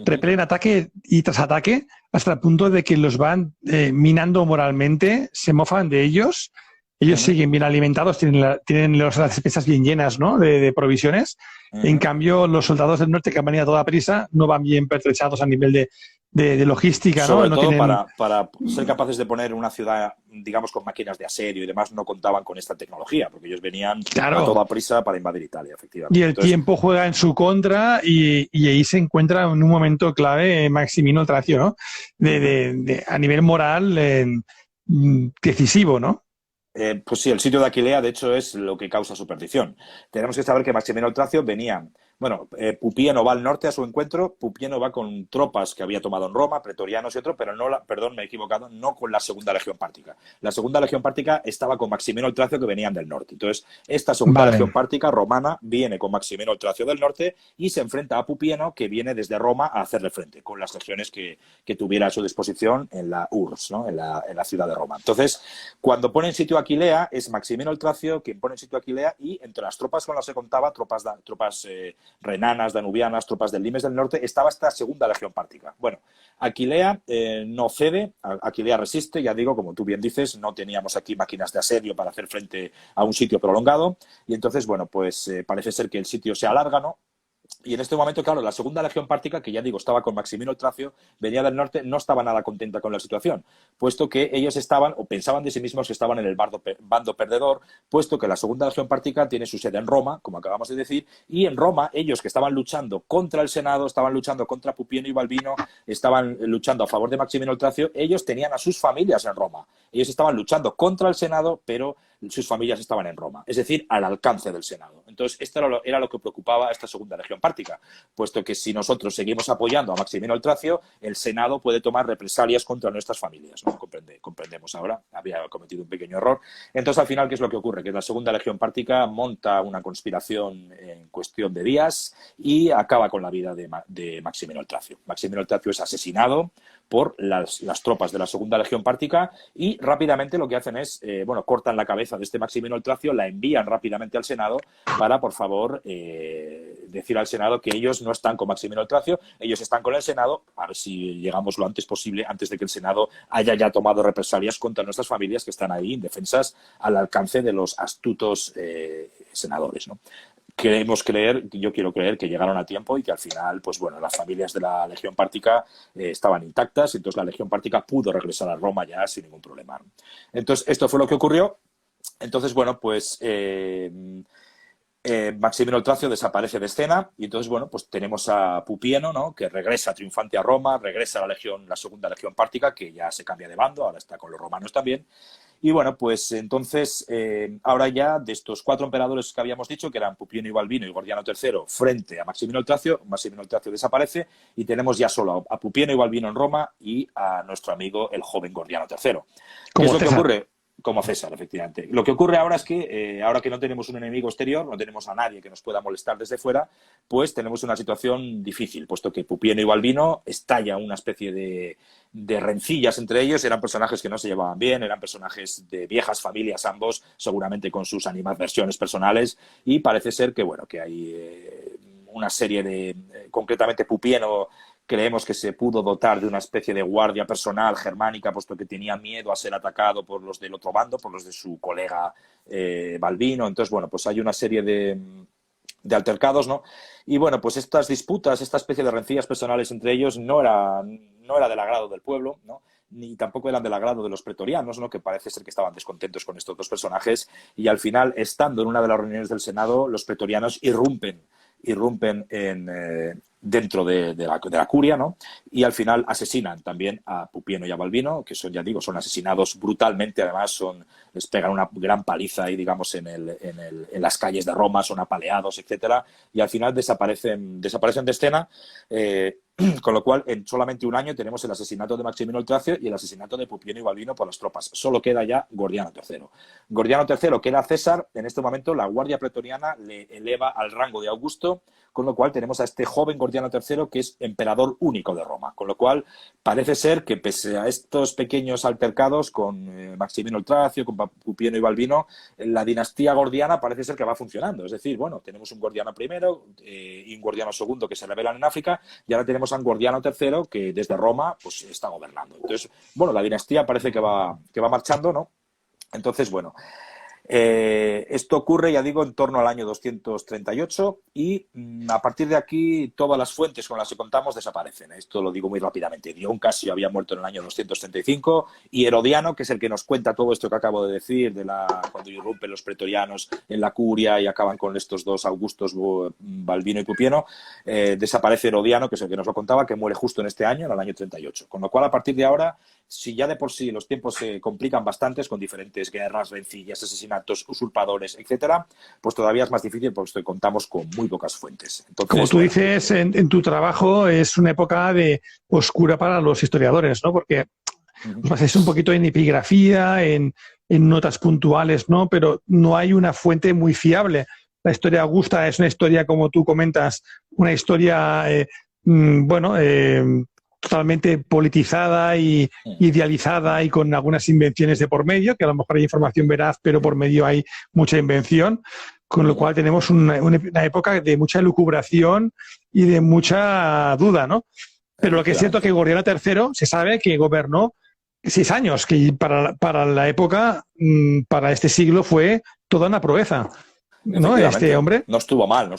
Repelen ataque y tras ataque hasta el punto de que los van minando moralmente, se mofan de ellos. Ellos siguen bien alimentados, tienen las despensas bien llenas, ¿no? de provisiones. En cambio, los soldados del norte que han venido a toda prisa no van bien pertrechados a nivel de logística, ¿no? Sobre No todo tienen... para ser capaces de poner una ciudad, digamos, con máquinas de asedio y demás, no contaban con esta tecnología, porque ellos venían a toda prisa para invadir Italia, efectivamente. Y el tiempo juega en su contra y ahí se encuentra en un momento clave Maximino el Tracio, ¿no? A nivel moral decisivo, ¿no? Pues sí, el sitio de Aquilea, de hecho, es lo que causa su perdición. Tenemos que saber que Maximino el Tracio venía... Pupieno va al norte a su encuentro. Pupieno va con tropas que había tomado en Roma, pretorianos y otro, pero me he equivocado, no con la segunda legión pártica. La segunda legión pártica estaba con Maximino el Tracio, que venían del norte. Entonces, esta segunda legión pártica romana viene con Maximino el Tracio del norte y se enfrenta a Pupieno, que viene desde Roma a hacerle frente, con las legiones que tuviera a su disposición en la URSS, ¿no? en la ciudad de Roma. Entonces, cuando pone en sitio a Aquilea, es Maximino el Tracio quien pone en sitio a Aquilea, y entre las tropas con las que contaba, tropas renanas, danubianas, tropas del Limes del norte, estaba esta segunda legión pártica. Bueno, Aquilea no cede, Aquilea resiste, ya digo, como tú bien dices, no teníamos aquí máquinas de asedio para hacer frente a un sitio prolongado, y entonces, parece ser que el sitio se alarga, ¿no? Y en este momento, claro, la segunda legión pártica, que ya digo, estaba con Maximino el Tracio, venía del norte, no estaba nada contenta con la situación, puesto que ellos estaban, o pensaban de sí mismos que estaban en el bando perdedor, puesto que la segunda legión pártica tiene su sede en Roma, como acabamos de decir, y en Roma ellos, que estaban luchando contra el Senado, estaban luchando contra Pupieno y Balbino, estaban luchando a favor de Maximino el Tracio, ellos tenían a sus familias en Roma. Ellos estaban luchando contra el Senado, pero sus familias estaban en Roma, es decir, al alcance del Senado. Entonces, esto era lo que preocupaba a esta segunda legión pártica, puesto que si nosotros seguimos apoyando a Maximino el Tracio, el Senado puede tomar represalias contra nuestras familias, ¿no? Comprendemos ahora, había cometido un pequeño error. Entonces, al final, ¿qué es lo que ocurre? Que la segunda legión pártica monta una conspiración en cuestión de días y acaba con la vida de Maximino el Tracio. Maximino el Tracio es asesinado por las tropas de la segunda legión pártica y rápidamente lo que hacen es, cortan la cabeza de este Maximino el Tracio, la envían rápidamente al Senado para, por favor, decir al Senado que ellos no están con Maximino el Tracio, ellos están con el Senado, a ver si llegamos lo antes posible, antes de que el Senado haya ya tomado represalias contra nuestras familias que están ahí indefensas al alcance de los astutos senadores, ¿no? Yo quiero creer que llegaron a tiempo y que al final, las familias de la Legión Pártica estaban intactas, y entonces la Legión Pártica pudo regresar a Roma ya sin ningún problema. Entonces, esto fue lo que ocurrió. Entonces, Maximino el Tracio desaparece de escena y entonces, tenemos a Pupieno, ¿no? Que regresa triunfante a Roma, regresa a la segunda Legión Pártica, que ya se cambia de bando, ahora está con los romanos también. Y entonces, ahora ya de estos 4 emperadores que habíamos dicho, que eran Pupieno y Balbino y Gordiano III, frente a Maximino el Tracio desaparece y tenemos ya solo a Pupieno y Balbino en Roma y a nuestro amigo el joven Gordiano III. ¿Qué es lo que ocurre? Como César, efectivamente. Lo que ocurre ahora es que, ahora que no tenemos un enemigo exterior, no tenemos a nadie que nos pueda molestar desde fuera, pues tenemos una situación difícil, puesto que Pupieno y Balbino estalla una especie de rencillas entre ellos, eran personajes que no se llevaban bien, eran personajes de viejas familias ambos, seguramente con sus animadversiones personales, y parece ser que, que hay una serie concretamente Pupieno, creemos que se pudo dotar de una especie de guardia personal germánica, puesto que tenía miedo a ser atacado por los del otro bando, por los de su colega Balbino. Entonces, hay una serie de altercados, ¿no? Y estas disputas, esta especie de rencillas personales entre ellos no era del agrado del pueblo, ¿no? ni tampoco eran del agrado de los pretorianos, ¿no? Que parece ser que estaban descontentos con estos dos personajes, y al final, estando en una de las reuniones del Senado, los pretorianos irrumpen dentro de la curia, ¿no? Y al final asesinan también a Pupieno y a Balbino, que son, ya digo, son asesinados brutalmente, además les pegan una gran paliza ahí, digamos, en las calles de Roma, son apaleados, etcétera, y al final desaparecen de escena. Con lo cual, en solamente un año tenemos el asesinato de Maximino el Tracio y el asesinato de Pupieno y Balbino por las tropas. Solo queda ya Gordiano III. Gordiano III, que era César, en este momento la Guardia Pretoriana le eleva al rango de Augusto, con lo cual tenemos a este joven Gordiano III que es emperador único de Roma. Con lo cual, parece ser que pese a estos pequeños altercados con Maximino el Tracio, con Pupieno y Balbino, la dinastía gordiana parece ser que va funcionando. Es decir, bueno, tenemos un Gordiano I y un Gordiano II que se rebelan en África, y ahora tenemos a un Gordiano III que desde Roma pues está gobernando. Entonces, bueno, la dinastía parece que va marchando, ¿no? Entonces, bueno, esto ocurre, ya digo, en torno al año 238 y a partir de aquí todas las fuentes con las que contamos desaparecen. Esto lo digo muy rápidamente. Dion Casio había muerto en el año 235 y Herodiano, que es el que nos cuenta todo esto que acabo de decir, cuando irrumpen los pretorianos en la curia y acaban con estos dos Augustos, Balbino y Pupieno, desaparece Herodiano, que es el que nos lo contaba, que muere justo en este año, en el año 38. Con lo cual, a partir de ahora, si ya de por sí los tiempos se complican bastantes con diferentes guerras, rencillas, asesinatos, usurpadores, etcétera, pues todavía es más difícil porque contamos con muy pocas fuentes. Entonces, como tú dices en tu trabajo, es una época oscura para los historiadores, ¿no? Porque es un poquito en epigrafía, en notas puntuales, ¿no? Pero no hay una fuente muy fiable. La historia Augusta es una historia, como tú comentas, una historia, totalmente politizada y idealizada y con algunas invenciones de por medio, que a lo mejor hay información veraz, pero por medio hay mucha invención, con lo cual tenemos una época de mucha lucubración y de mucha duda, ¿no? Pero lo que es cierto es que Gordiano III se sabe que gobernó 6 años, que para la época, para este siglo, fue toda una proeza. ¿No? Este hombre. No estuvo mal.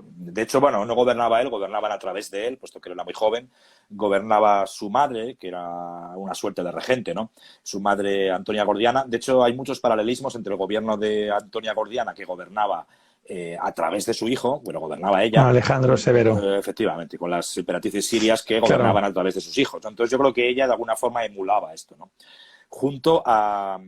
De hecho, bueno, no gobernaba él, gobernaban a través de él, puesto que era muy joven. Gobernaba su madre, que era una suerte de regente, ¿no? Su madre, Antonia Gordiana. De hecho, hay muchos paralelismos entre el gobierno de Antonia Gordiana, que gobernaba a través de su hijo, bueno, gobernaba ella. Alejandro Severo. Efectivamente, con las emperatrices sirias que gobernaban a través de sus hijos, ¿no? Entonces, yo creo que ella de alguna forma emulaba esto, ¿no? Junto a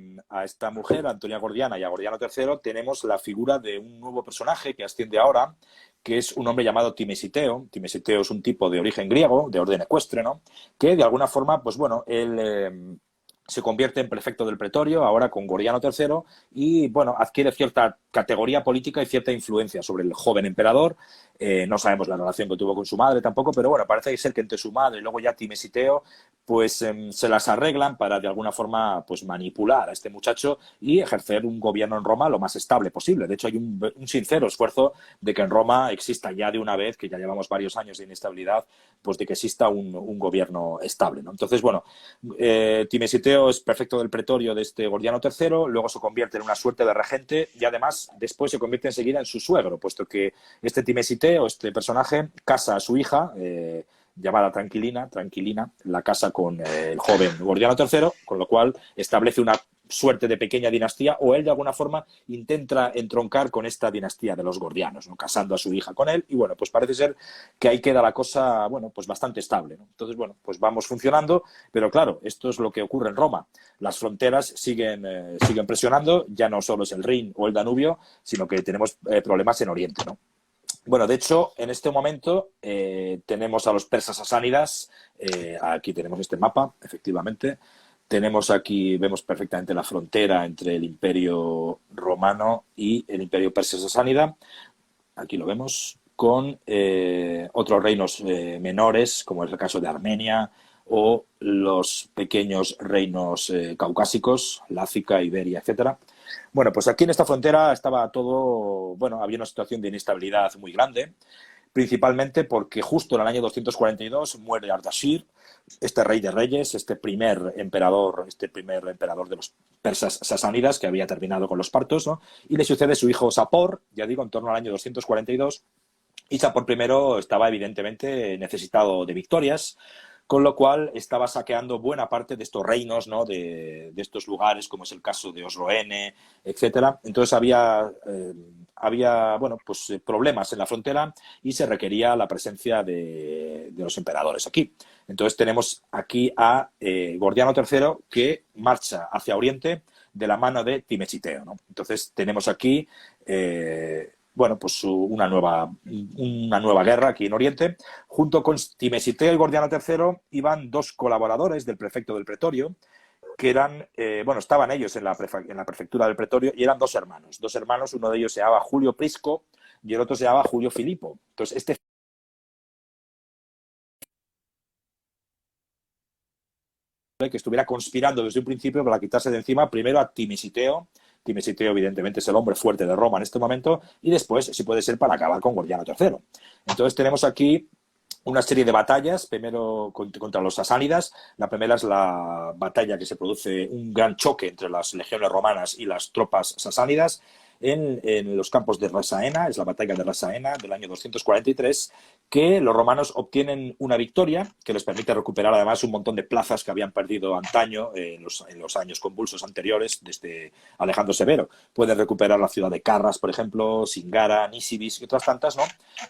esta mujer, Antonia Gordiana, y a Gordiano III, tenemos la figura de un nuevo personaje que asciende ahora, que es un hombre llamado Timesiteo. Timesiteo es un tipo de origen griego, de orden ecuestre, ¿no? Que de alguna forma, pues bueno, él se convierte en prefecto del pretorio, ahora con Gordiano III, y bueno, adquiere cierta categoría política y cierta influencia sobre el joven emperador. No sabemos la relación que tuvo con su madre tampoco, pero bueno, parece ser que entre su madre y luego ya Timesiteo pues se las arreglan para de alguna forma pues manipular a este muchacho y ejercer un gobierno en Roma lo más estable posible. De hecho, hay un sincero esfuerzo de que en Roma exista ya de una vez, que ya llevamos varios años de inestabilidad, pues de que exista un gobierno estable, ¿no? Entonces, bueno, Timesiteo es prefecto del pretorio de este Gordiano III, luego se convierte en una suerte de regente y además después se convierte enseguida en su suegro, puesto que este Timesiteo, este personaje, casa a su hija, llamada Tranquilina, la casa con el joven Gordiano III, con lo cual establece una suerte de pequeña dinastía, o él de alguna forma intenta entroncar con esta dinastía de los gordianos, ¿no? Casando a su hija con él, y bueno, pues parece ser que ahí queda la cosa, bueno, pues bastante estable, ¿no? Entonces, bueno, pues vamos funcionando, pero claro, esto es lo que ocurre en Roma. Las fronteras siguen presionando, ya no solo es el Rin o el Danubio, sino que tenemos problemas en Oriente, ¿no? Bueno, de hecho, en este momento tenemos a los persas sasánidas. Aquí tenemos este mapa, efectivamente. Tenemos aquí, vemos perfectamente la frontera entre el Imperio Romano y el Imperio Persa Sasánida. Aquí lo vemos, con otros reinos menores, como es el caso de Armenia, o los pequeños reinos caucásicos, Lácica, Iberia, etcétera. Bueno, pues aquí en esta frontera estaba todo, bueno, había una situación de inestabilidad muy grande, principalmente porque justo en el año 242 muere Ardashir, este rey de reyes, este primer emperador de los persas sasánidas que había terminado con los partos, ¿no? Y le sucede su hijo Sapor, ya digo, en torno al año 242, y Sapor I estaba evidentemente necesitado de victorias. con lo cual estaba saqueando buena parte de estos reinos, ¿no? De estos lugares, como es el caso de Osroene, etcétera. Entonces había bueno, pues, problemas en la frontera y se requería la presencia de los emperadores aquí. Entonces tenemos aquí a Gordiano III que marcha hacia Oriente de la mano de Timesiteo, ¿no? Entonces tenemos aquí bueno, pues una nueva guerra aquí en Oriente. Junto con Timesiteo y Gordiano III iban dos colaboradores del prefecto del Pretorio, que eran, bueno, estaban ellos en la prefectura del Pretorio y eran dos hermanos, uno de ellos se llamaba Julio Prisco y el otro se llamaba Julio Filipo. Entonces, que estuviera conspirando desde un principio para quitarse de encima primero a Timesiteo. Timesiteo, evidentemente, es el hombre fuerte de Roma en este momento, y después, si puede ser, para acabar con Gordiano III. Entonces tenemos aquí una serie de batallas, primero contra los sasánidas. La primera es la batalla que se produce, un gran choque entre las legiones romanas y las tropas sasánidas en los campos de Rasaena, es la batalla de Rasaena del año 243, que los romanos obtienen una victoria que les permite recuperar además un montón de plazas que habían perdido antaño en los años convulsos anteriores, desde Alejandro Severo. Pueden recuperar la ciudad de Carras, por ejemplo, Singara, Nisibis y otras tantas, ¿no?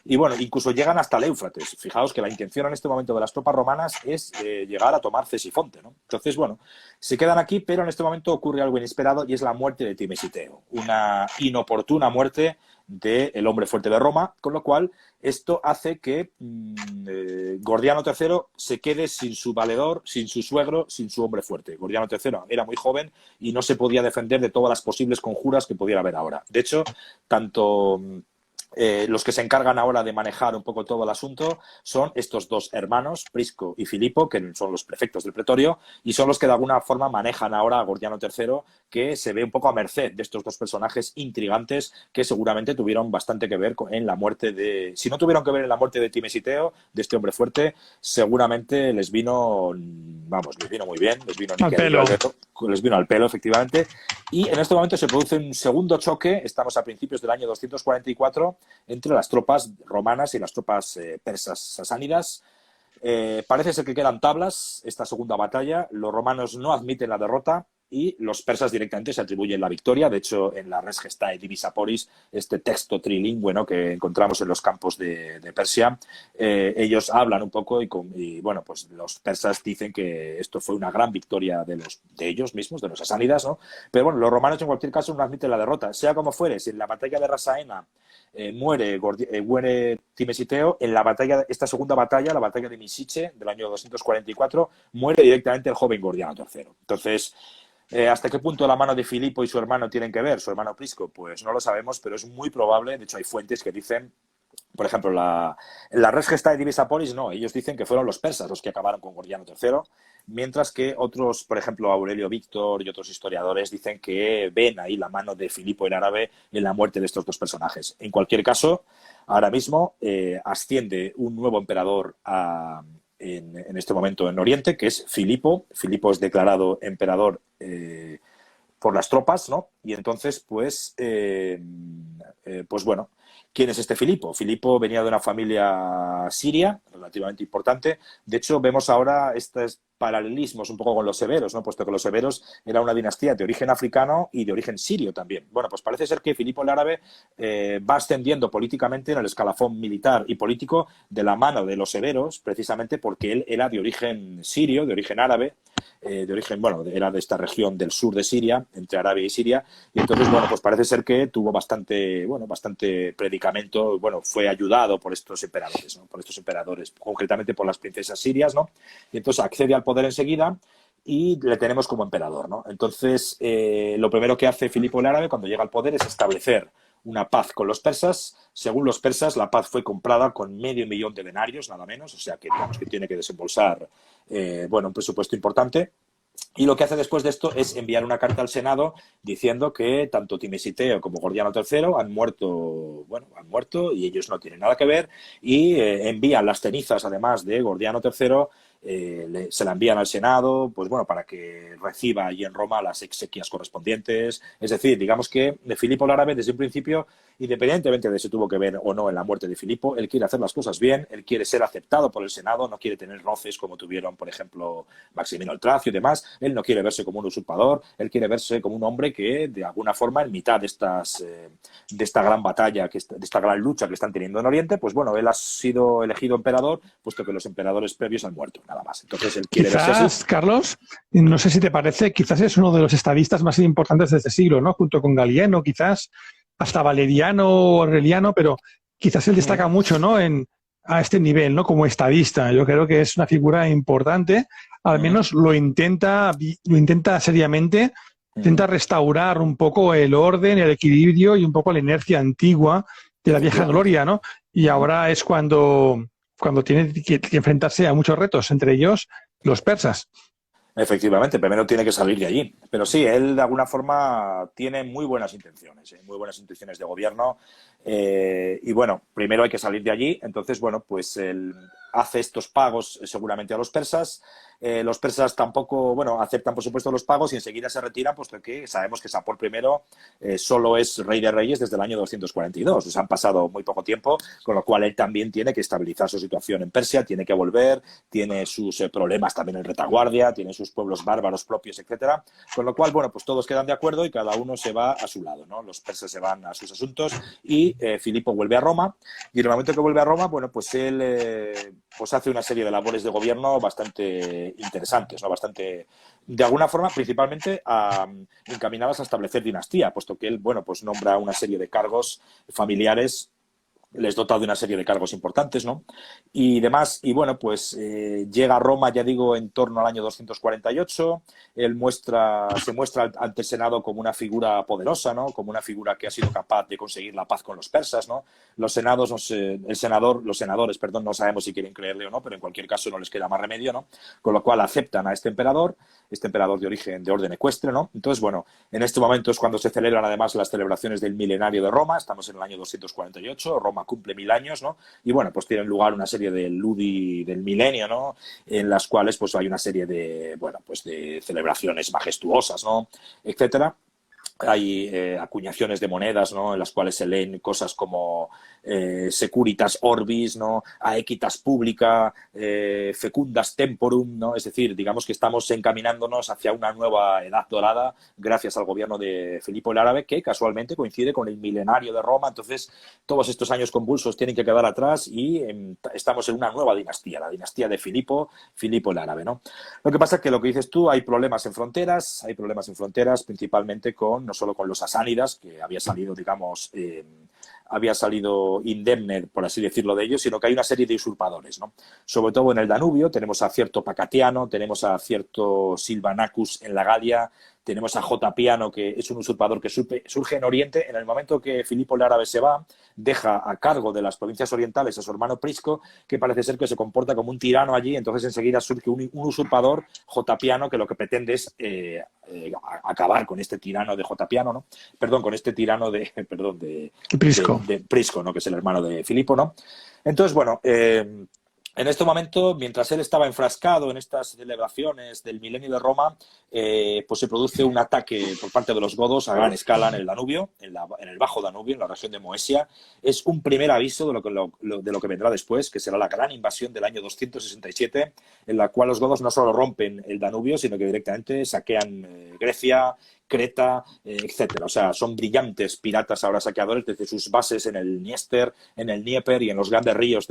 Y bueno, incluso llegan hasta el Éufrates. Fijaos que la intención en este momento de las tropas romanas es llegar a tomar Cesifonte, ¿no? Entonces, bueno, se quedan aquí, pero en este momento ocurre algo inesperado y es la muerte de Timesiteo. Una inoportuna muerte del hombre fuerte de Roma, con lo cual esto hace que Gordiano III se quede sin su valedor, sin su suegro, sin su hombre fuerte. Gordiano III era muy joven y no se podía defender de todas las posibles conjuras que pudiera haber ahora. De hecho, tanto los que se encargan ahora de manejar un poco todo el asunto son estos dos hermanos, Prisco y Filipo, que son los prefectos del Pretorio, y son los que de alguna forma manejan ahora a Gordiano III, que se ve un poco a merced de estos dos personajes intrigantes que seguramente tuvieron bastante que ver en la muerte de... Si no tuvieron que ver en la muerte de Timesiteo, de este hombre fuerte, seguramente les vino, vamos, les vino muy bien, les vino al pelo. Les vino al pelo, efectivamente. Y en este momento se produce un segundo choque, estamos a principios del año 244, entre las tropas romanas y las tropas persas sasánidas. Parece ser que quedan tablas esta segunda batalla. Los romanos no admiten la derrota y los persas directamente se atribuyen la victoria. De hecho, en la Res Gestae Divisa Polis, este texto trilingüe, ¿no?, que encontramos en los campos de Persia, ellos hablan un poco y, bueno, pues los persas dicen que esto fue una gran victoria de ellos mismos, de los sasánidas, ¿no? Pero bueno, los romanos en cualquier caso no admiten la derrota. Sea como fuere, si en la batalla de Rasaena muere Timesiteo, en esta segunda batalla, la batalla de Misiche del año 244, muere directamente el joven Gordiano III. Entonces, ¿hasta qué punto la mano de Filipo y su hermano tienen que ver, su hermano Prisco? Pues no lo sabemos, pero es muy probable. De hecho, hay fuentes que dicen, por ejemplo, la Res Gestae Divisa Polis, no, ellos dicen que fueron los persas los que acabaron con Gordiano III, mientras que otros, por ejemplo, Aurelio Víctor y otros historiadores dicen que ven ahí la mano de Filipo el Árabe en la muerte de estos dos personajes. En cualquier caso, ahora mismo asciende un nuevo emperador en este momento en Oriente, que es Filipo. Filipo es declarado emperador por las tropas, ¿no? Y entonces, pues bueno, ¿quién es este Filipo? Filipo venía de una familia siria relativamente importante. De hecho, vemos ahora estos paralelismos un poco con los severos, ¿no? Puesto que los severos era una dinastía de origen africano y de origen sirio también. Bueno, pues parece ser que Filipo el Árabe va ascendiendo políticamente en el escalafón militar y político de la mano de los severos, precisamente porque él era de origen sirio, de origen árabe, de origen, bueno, era de esta región del sur de Siria, entre Arabia y Siria, y entonces, bueno, pues parece ser que tuvo bastante predicamento, bueno, fue ayudado por estos emperadores, ¿no? Por estos emperadores, concretamente por las princesas sirias, ¿no? Y entonces accede al poder enseguida y le tenemos como emperador, ¿no? Entonces, lo primero que hace Filipo el Árabe cuando llega al poder es establecer una paz con los persas. Según los persas, la paz fue comprada con $500,000 denarios, nada menos, o sea que digamos que tiene que desembolsar, bueno, un presupuesto importante. Y lo que hace después de esto es enviar una carta al Senado diciendo que tanto Timesiteo como Gordiano III han muerto, bueno, han muerto y ellos no tienen nada que ver, y envían las cenizas, además de Gordiano III, se la envían al Senado, pues bueno, para que reciba allí en Roma las exequias correspondientes. Es decir, digamos que de Filipo el Árabe, desde un principio, independientemente de si tuvo que ver o no en la muerte de Filipo, él quiere hacer las cosas bien, él quiere ser aceptado por el Senado, no quiere tener roces como tuvieron, por ejemplo, Maximino el Tracio y demás. Él no quiere verse como un usurpador, él quiere verse como un hombre que, de alguna forma, en mitad de esta gran batalla, de esta gran lucha que están teniendo en Oriente, pues bueno, él ha sido elegido emperador, puesto que los emperadores previos han muerto, nada más. Entonces él quiere verse así. Quizás, Carlos, no sé si te parece, quizás es uno de los estadistas más importantes de este siglo, ¿no? Junto con Galieno, quizás hasta Valeriano o Aureliano, pero quizás él destaca mucho, ¿no? A este nivel, ¿no? Como estadista. Yo creo que es una figura importante, al menos lo intenta seriamente, intenta restaurar un poco el orden, el equilibrio y un poco la inercia antigua de la vieja gloria, ¿no? Y ahora es cuando tiene que enfrentarse a muchos retos, entre ellos los persas. Efectivamente, primero tiene que salir de allí. Pero sí, él de alguna forma tiene muy buenas intenciones de gobierno. Y bueno, primero hay que salir de allí. Entonces, bueno, pues él hace estos pagos seguramente a los persas. Los persas tampoco, bueno, aceptan por supuesto los pagos y enseguida se retiran, puesto que sabemos que Sapor I solo es rey de reyes desde el año 242. O sea, han pasado muy poco tiempo, con lo cual él también tiene que estabilizar su situación en Persia, tiene que volver, tiene sus problemas también en retaguardia, tiene sus pueblos bárbaros propios, etcétera. Con lo cual, bueno, pues todos quedan de acuerdo y cada uno se va a su lado, ¿no? Los persas se van a sus asuntos y Filipo vuelve a Roma, y en el momento que vuelve a Roma, bueno, pues él pues hace una serie de labores de gobierno bastante interesantes, ¿no? Bastante, de alguna forma, principalmente encaminadas a establecer dinastía, puesto que él, bueno, pues nombra una serie de cargos familiares, les dota de una serie de cargos importantes, ¿no? Y demás, y bueno, pues llega a Roma, ya digo, en torno al año 248, él se muestra ante el Senado como una figura poderosa, ¿no? Como una figura que ha sido capaz de conseguir la paz con los persas, ¿no? Los senadores, perdón, no sabemos si quieren creerle o no, pero en cualquier caso no les queda más remedio, ¿no? Con lo cual aceptan a este emperador de origen, de orden ecuestre, ¿no? Entonces, bueno, en este momento es cuando se celebran además las celebraciones del milenario de Roma, estamos en el año 248, Roma cumple 1000 años, ¿no? Y bueno, pues tienen lugar una serie de ludi del milenio, ¿no? En las cuales pues hay una serie de, bueno, pues de celebraciones majestuosas, ¿no? Etcétera. Hay acuñaciones de monedas, ¿no? En las cuales se leen cosas como securitas orbis, ¿no? Aequitas publica, fecundas temporum, ¿no? Es decir, digamos que estamos encaminándonos hacia una nueva edad dorada gracias al gobierno de Filipo el Árabe, que casualmente coincide con el milenario de Roma. Entonces, todos estos años convulsos tienen que quedar atrás y estamos en una nueva dinastía, la dinastía de Filipo el Árabe, ¿no? Lo que pasa es que lo que dices tú, hay problemas en fronteras, principalmente no solo con los asánidas, que había salido, digamos, había salido indemne, por así decirlo, de ellos, sino que hay una serie de usurpadores, ¿no? Sobre todo en el Danubio, tenemos a cierto Pacatiano, tenemos a cierto Silvanacus en la Galia, tenemos a Jotapiano, que es un usurpador que surge en Oriente. En el momento que Filipo el Árabe se va, deja a cargo de las provincias orientales a su hermano Prisco, que parece ser que se comporta como un tirano allí. Entonces enseguida surge un usurpador, Jotapiano, que lo que pretende es acabar con este tirano de Jotapiano, ¿no? Perdón, con este tirano de Prisco. de Prisco, ¿no? Que es el hermano de Filipo, ¿no? Entonces, bueno, en este momento, mientras él estaba enfrascado en estas celebraciones del milenio de Roma, pues se produce un ataque por parte de los godos a gran escala en el Danubio, en el Bajo Danubio, en la región de Moesia. Es un primer aviso de lo que vendrá después, que será la gran invasión del año 267, en la cual los godos no solo rompen el Danubio, sino que directamente saquean Grecia, Creta, etcétera. O sea, son brillantes piratas ahora saqueadores desde sus bases en el Dniester, en el Dnieper y en los grandes ríos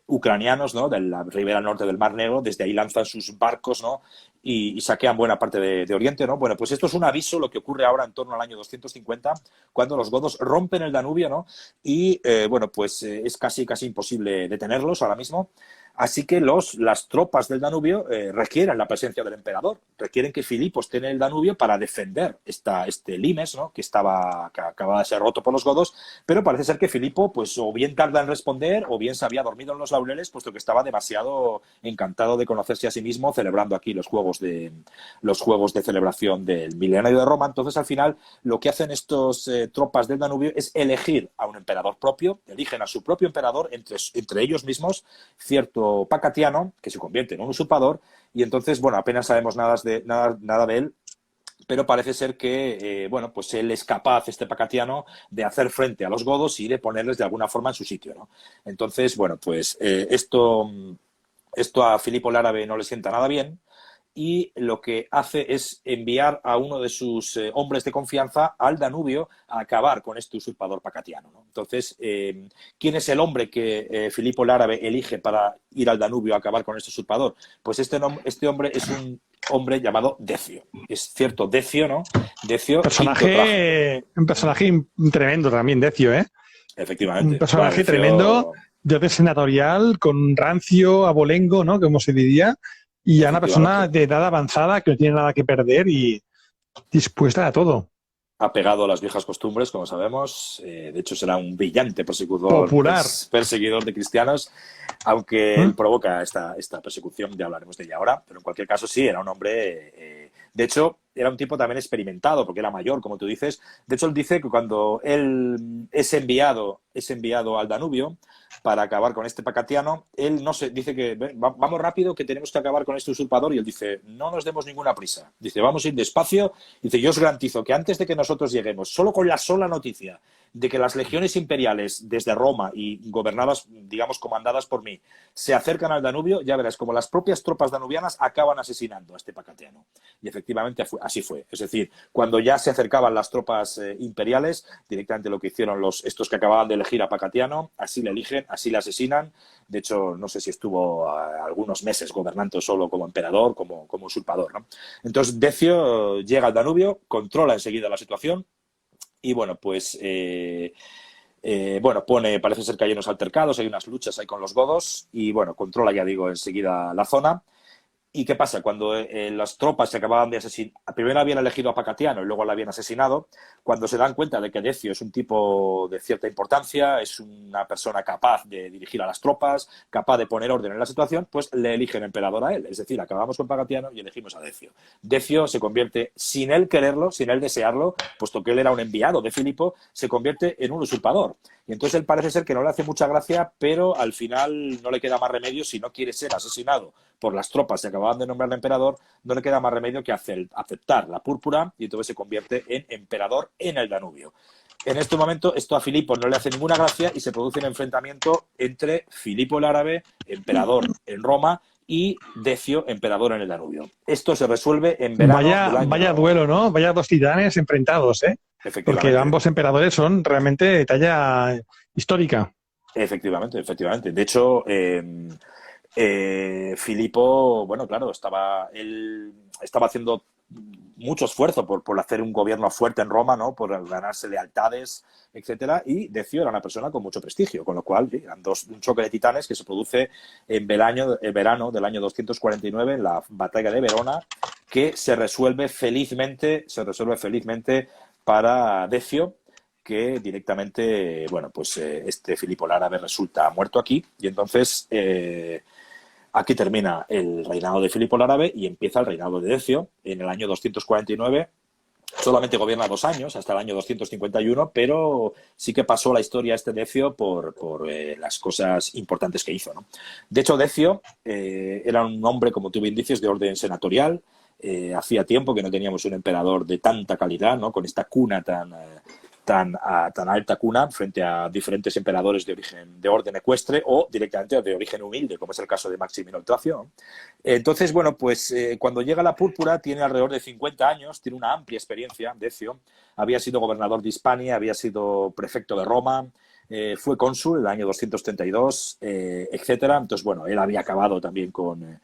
ucranianos, ¿no? De la ribera norte del Mar Negro. Desde ahí lanzan sus barcos, ¿no? Y saquean buena parte de Oriente, ¿no? Bueno, pues esto es un aviso, lo que ocurre ahora en torno al año 250, cuando los godos rompen el Danubio, ¿no? Y, bueno, pues es casi imposible detenerlos ahora mismo. Así que las tropas del Danubio requieren la presencia del emperador, requieren que Filipo esté en el Danubio para defender este limes, ¿no? que acababa de ser roto por los godos, pero parece ser que Filipo pues o bien tarda en responder o bien se había dormido en los laureles, puesto que estaba demasiado encantado de conocerse a sí mismo celebrando aquí los juegos de celebración del milenario de Roma. Entonces, al final, lo que hacen estos tropas del Danubio es elegir a un emperador propio, eligen a su propio emperador entre ellos mismos, cierto Pacatiano, que se convierte en un usurpador, y entonces, bueno, apenas sabemos nada de él, pero parece ser que, pues él es capaz, este Pacatiano, de hacer frente a los godos y de ponerles de alguna forma en su sitio, ¿no? Entonces, bueno, pues esto a Filipo el Árabe no le sienta nada bien, y lo que hace es enviar a uno de sus hombres de confianza al Danubio a acabar con este usurpador pacatiano, ¿no? Entonces, ¿quién es el hombre que Filipo el Árabe elige para ir al Danubio a acabar con este usurpador? Pues este hombre es un hombre llamado Decio. Es cierto, Decio, ¿no? Decio, Un personaje tremendo también, Decio, ¿eh? Efectivamente. Un personaje tremendo, de orden senatorial, con rancio, abolengo, ¿no? Como se diría. Y a una persona de edad avanzada que no tiene nada que perder y dispuesta a todo. Apegado a las viejas costumbres, como sabemos. De hecho, será un brillante perseguidor de cristianos, aunque él provoca esta persecución, ya hablaremos de ella ahora. Pero en cualquier caso, sí, era un hombre... de hecho, era un tipo también experimentado, porque era mayor, como tú dices. De hecho, él dice que cuando él es enviado al Danubio para acabar con este pacatiano, él dice que vamos rápido, que tenemos que acabar con este usurpador, y él dice, no nos demos ninguna prisa. Dice, vamos a ir despacio. Dice, yo os garantizo que antes de que nosotros lleguemos, solo con la sola noticia de que las legiones imperiales desde Roma y gobernadas, digamos, comandadas por mí, se acercan al Danubio, ya verás como las propias tropas danubianas acaban asesinando a este pacatiano. Y efectivamente así fue. Es decir, cuando ya se acercaban las tropas imperiales, directamente lo que hicieron estos que acababan de elegir a Pacatiano, así le eligen, así le asesinan. De hecho, no sé si estuvo algunos meses gobernando solo como emperador, como usurpador, ¿no? Entonces, Decio llega al Danubio, controla enseguida la situación y, bueno, pues... parece ser que hay unos altercados, hay unas luchas ahí con los godos y, bueno, controla, ya digo, enseguida la zona. ¿Y qué pasa? Cuando las tropas se acababan de asesinar, primero habían elegido a Pacatiano y luego la habían asesinado, cuando se dan cuenta de que Decio es un tipo de cierta importancia, es una persona capaz de dirigir a las tropas, capaz de poner orden en la situación, pues le eligen emperador a él. Es decir, acabamos con Pacatiano y elegimos a Decio. Decio se convierte, sin él quererlo, sin él desearlo, puesto que él era un enviado de Filipo, se convierte en un usurpador. Y entonces él parece ser que no le hace mucha gracia, pero al final no le queda más remedio, si no quiere ser asesinado por las tropas que acababan de nombrar de emperador, no le queda más remedio que aceptar la púrpura, y entonces se convierte en emperador en el Danubio. En este momento esto a Filipo no le hace ninguna gracia y se produce un enfrentamiento entre Filipo el Árabe, emperador en Roma, y Decio, emperador en el Danubio. Esto se resuelve en verano. Vaya duelo, ¿no? Vaya dos titanes enfrentados, ¿eh? Porque ambos emperadores son realmente de talla histórica. Efectivamente. De hecho, Filipo, bueno, claro, él estaba haciendo mucho esfuerzo por hacer un gobierno fuerte en Roma, ¿no? Por ganarse lealtades, etcétera, y Decio era una persona con mucho prestigio, con lo cual eran un choque de titanes que se produce en verano del año 249, en la batalla de Verona, que se resuelve felizmente para Decio, que directamente, bueno, pues este Filipo el Árabe resulta muerto aquí, y entonces aquí termina el reinado de Filipo el Árabe y empieza el reinado de Decio en el año 249. Solamente gobierna 2 años, hasta el año 251, pero sí que pasó la historia este Decio por las cosas importantes que hizo, ¿no? De hecho, Decio era un hombre, como tú bien dices, de orden senatorial. Hacía tiempo que no teníamos un emperador de tanta calidad, ¿no? Con esta cuna tan alta cuna frente a diferentes emperadores de orden ecuestre o directamente de origen humilde, como es el caso de Maximino el Tracio. Entonces, bueno, pues cuando llega la púrpura tiene alrededor de 50 años, tiene una amplia experiencia. Decio había sido gobernador de Hispania, había sido prefecto de Roma, fue cónsul en el año 232, etcétera. Entonces, bueno, él había acabado también con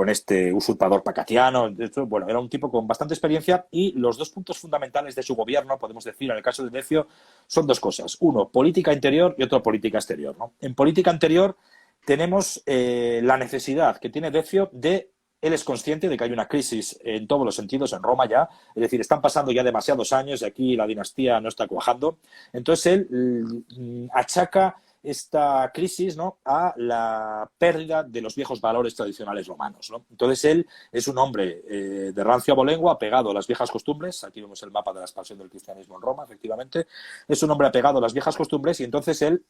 este usurpador pacatiano. Bueno, era un tipo con bastante experiencia, y los 2 puntos fundamentales de su gobierno, podemos decir, en el caso de Decio, son 2 cosas. Uno, política interior, y otro, política exterior, ¿no? En política interior, tenemos la necesidad que tiene Decio de... Él es consciente de que hay una crisis en todos los sentidos en Roma ya, es decir, están pasando ya demasiados años y aquí la dinastía no está cuajando. Entonces él achaca esta crisis, ¿no?, a la pérdida de los viejos valores tradicionales romanos, ¿no? Entonces él es un hombre de rancio abolengo, apegado a las viejas costumbres. Aquí vemos el mapa de la expansión del cristianismo en Roma, efectivamente. Es un hombre apegado a las viejas costumbres y entonces él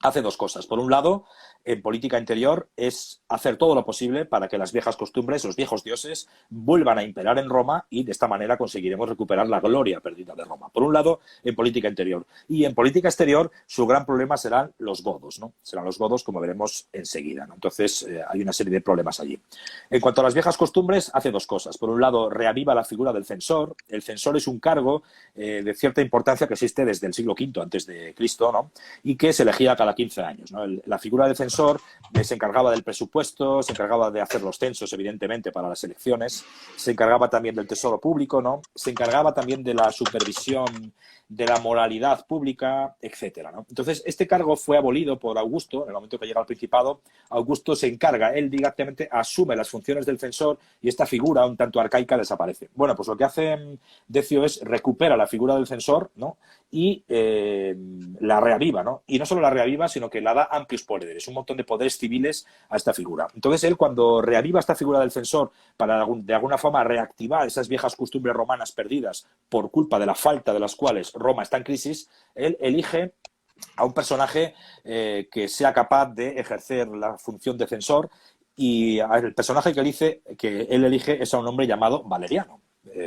hace dos cosas. Por un lado, en política interior, es hacer todo lo posible para que las viejas costumbres, los viejos dioses, vuelvan a imperar en Roma y de esta manera conseguiremos recuperar la gloria perdida de Roma. Por un lado, en política interior. Y en política exterior, su gran problema serán los godos, ¿no? Serán los godos, como veremos enseguida, ¿no? Entonces, hay una serie de problemas allí. En cuanto a las viejas costumbres, hace dos cosas. Por un lado, reaviva la figura del censor. El censor es un cargo de cierta importancia que existe desde el siglo V antes de Cristo, ¿no?, y que se elegía cada 15 años, ¿no? La figura del censor se encargaba del presupuesto, se encargaba de hacer los censos, evidentemente, para las elecciones, se encargaba también del tesoro público, ¿no?, se encargaba también de la supervisión de la moralidad pública, etcétera, ¿no? Entonces, este cargo fue abolido por Augusto. En el momento que llega al Principado, Augusto se encarga, él directamente asume las funciones del censor y esta figura un tanto arcaica desaparece. Bueno, pues lo que hace Decio es recupera la figura del censor, ¿no?, y la reaviva, ¿no? Y no solo la reaviva, sino que la da amplios poderes, un montón de poderes civiles a esta figura. Entonces él, cuando reaviva esta figura del censor para de alguna forma reactivar esas viejas costumbres romanas perdidas por culpa de la falta de las cuales Roma está en crisis, él elige a un personaje que sea capaz de ejercer la función de censor, y el personaje que él elige es a un hombre llamado Valeriano.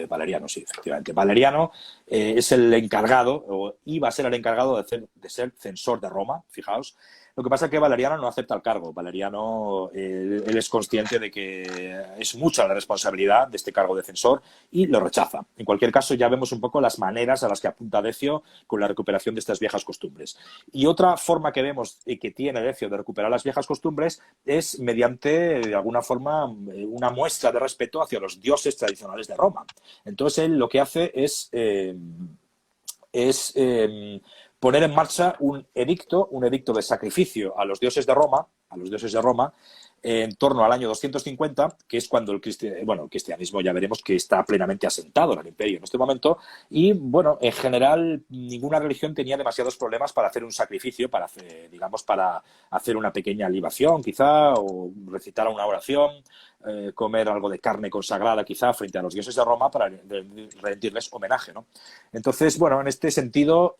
Valeriano, sí, efectivamente. Valeriano es el encargado, o iba a ser el encargado de ser censor de Roma, fijaos. Lo que pasa es que Valeriano no acepta el cargo. Valeriano, él es consciente de que es mucha la responsabilidad de este cargo de censor y lo rechaza. En cualquier caso, ya vemos un poco las maneras a las que apunta Decio con la recuperación de estas viejas costumbres. Y otra forma que vemos y que tiene Decio de recuperar las viejas costumbres es mediante, de alguna forma, una muestra de respeto hacia los dioses tradicionales de Roma. Entonces, él lo que hace es poner en marcha un edicto de sacrificio a los dioses de Roma, en torno al año 250, que es cuando el cristianismo ya veremos que está plenamente asentado en el imperio en este momento. Y, bueno, en general, ninguna religión tenía demasiados problemas para hacer un sacrificio, para hacer una pequeña libación, quizá, o recitar una oración, comer algo de carne consagrada, quizá, frente a los dioses de Roma para rendirles homenaje, ¿no? Entonces, bueno, en este sentido,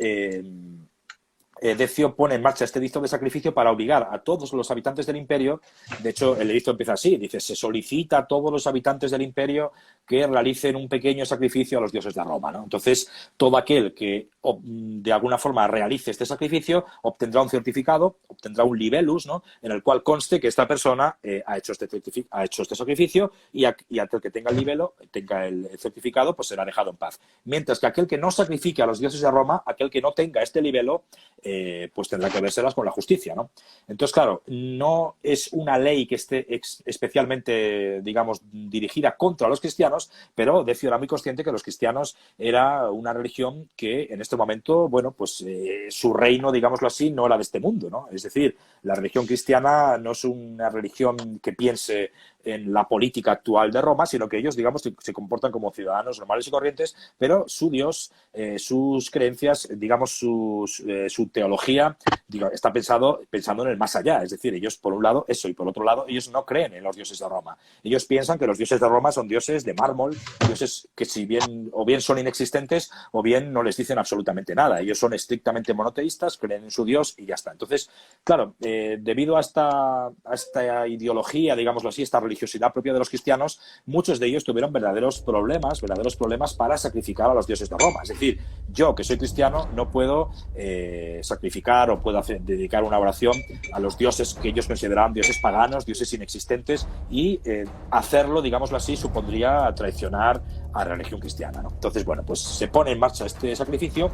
Decio pone en marcha este edicto de sacrificio para obligar a todos los habitantes del imperio. De hecho, el edicto empieza así, dice: se solicita a todos los habitantes del imperio que realicen un pequeño sacrificio a los dioses de Roma, ¿no? Entonces, todo aquel que de alguna forma realice este sacrificio obtendrá un certificado, obtendrá un libellus, ¿no?, en el cual conste que esta persona ha hecho este sacrificio, y aquel que tenga el libelo, tenga el certificado, pues será dejado en paz. Mientras que aquel que no sacrifique a los dioses de Roma, aquel que no tenga este libelo, pues tendrá que vérselas con la justicia, ¿no? Entonces, claro, no es una ley que esté especialmente, digamos, dirigida contra los cristianos, pero Decio era muy consciente que los cristianos era una religión que en este momento, bueno, pues su reino, digámoslo así, no era de este mundo, ¿no? Es decir, la religión cristiana no es una religión que piense en la política actual de Roma, sino que ellos, digamos, se comportan como ciudadanos normales y corrientes, pero su Dios, sus creencias, digamos, su teología, está pensando en el más allá. Es decir, ellos, por un lado, eso, y por otro lado, ellos no creen en los dioses de Roma. Ellos piensan que los dioses de Roma son dioses de mármol, dioses que o bien son inexistentes o bien no les dicen absolutamente nada. Ellos son estrictamente monoteístas, creen en su Dios y ya está. Entonces, claro, debido a esta ideología, digámoslo así, esta religiosidad propia de los cristianos, muchos de ellos tuvieron verdaderos problemas para sacrificar a los dioses de Roma. Es decir, yo, que soy cristiano, no puedo sacrificar o puedo dedicar una oración a los dioses que ellos consideraban dioses paganos, dioses inexistentes, y hacerlo, digámoslo así, supondría traicionar a la religión cristiana, ¿no? Entonces, bueno, pues se pone en marcha este sacrificio.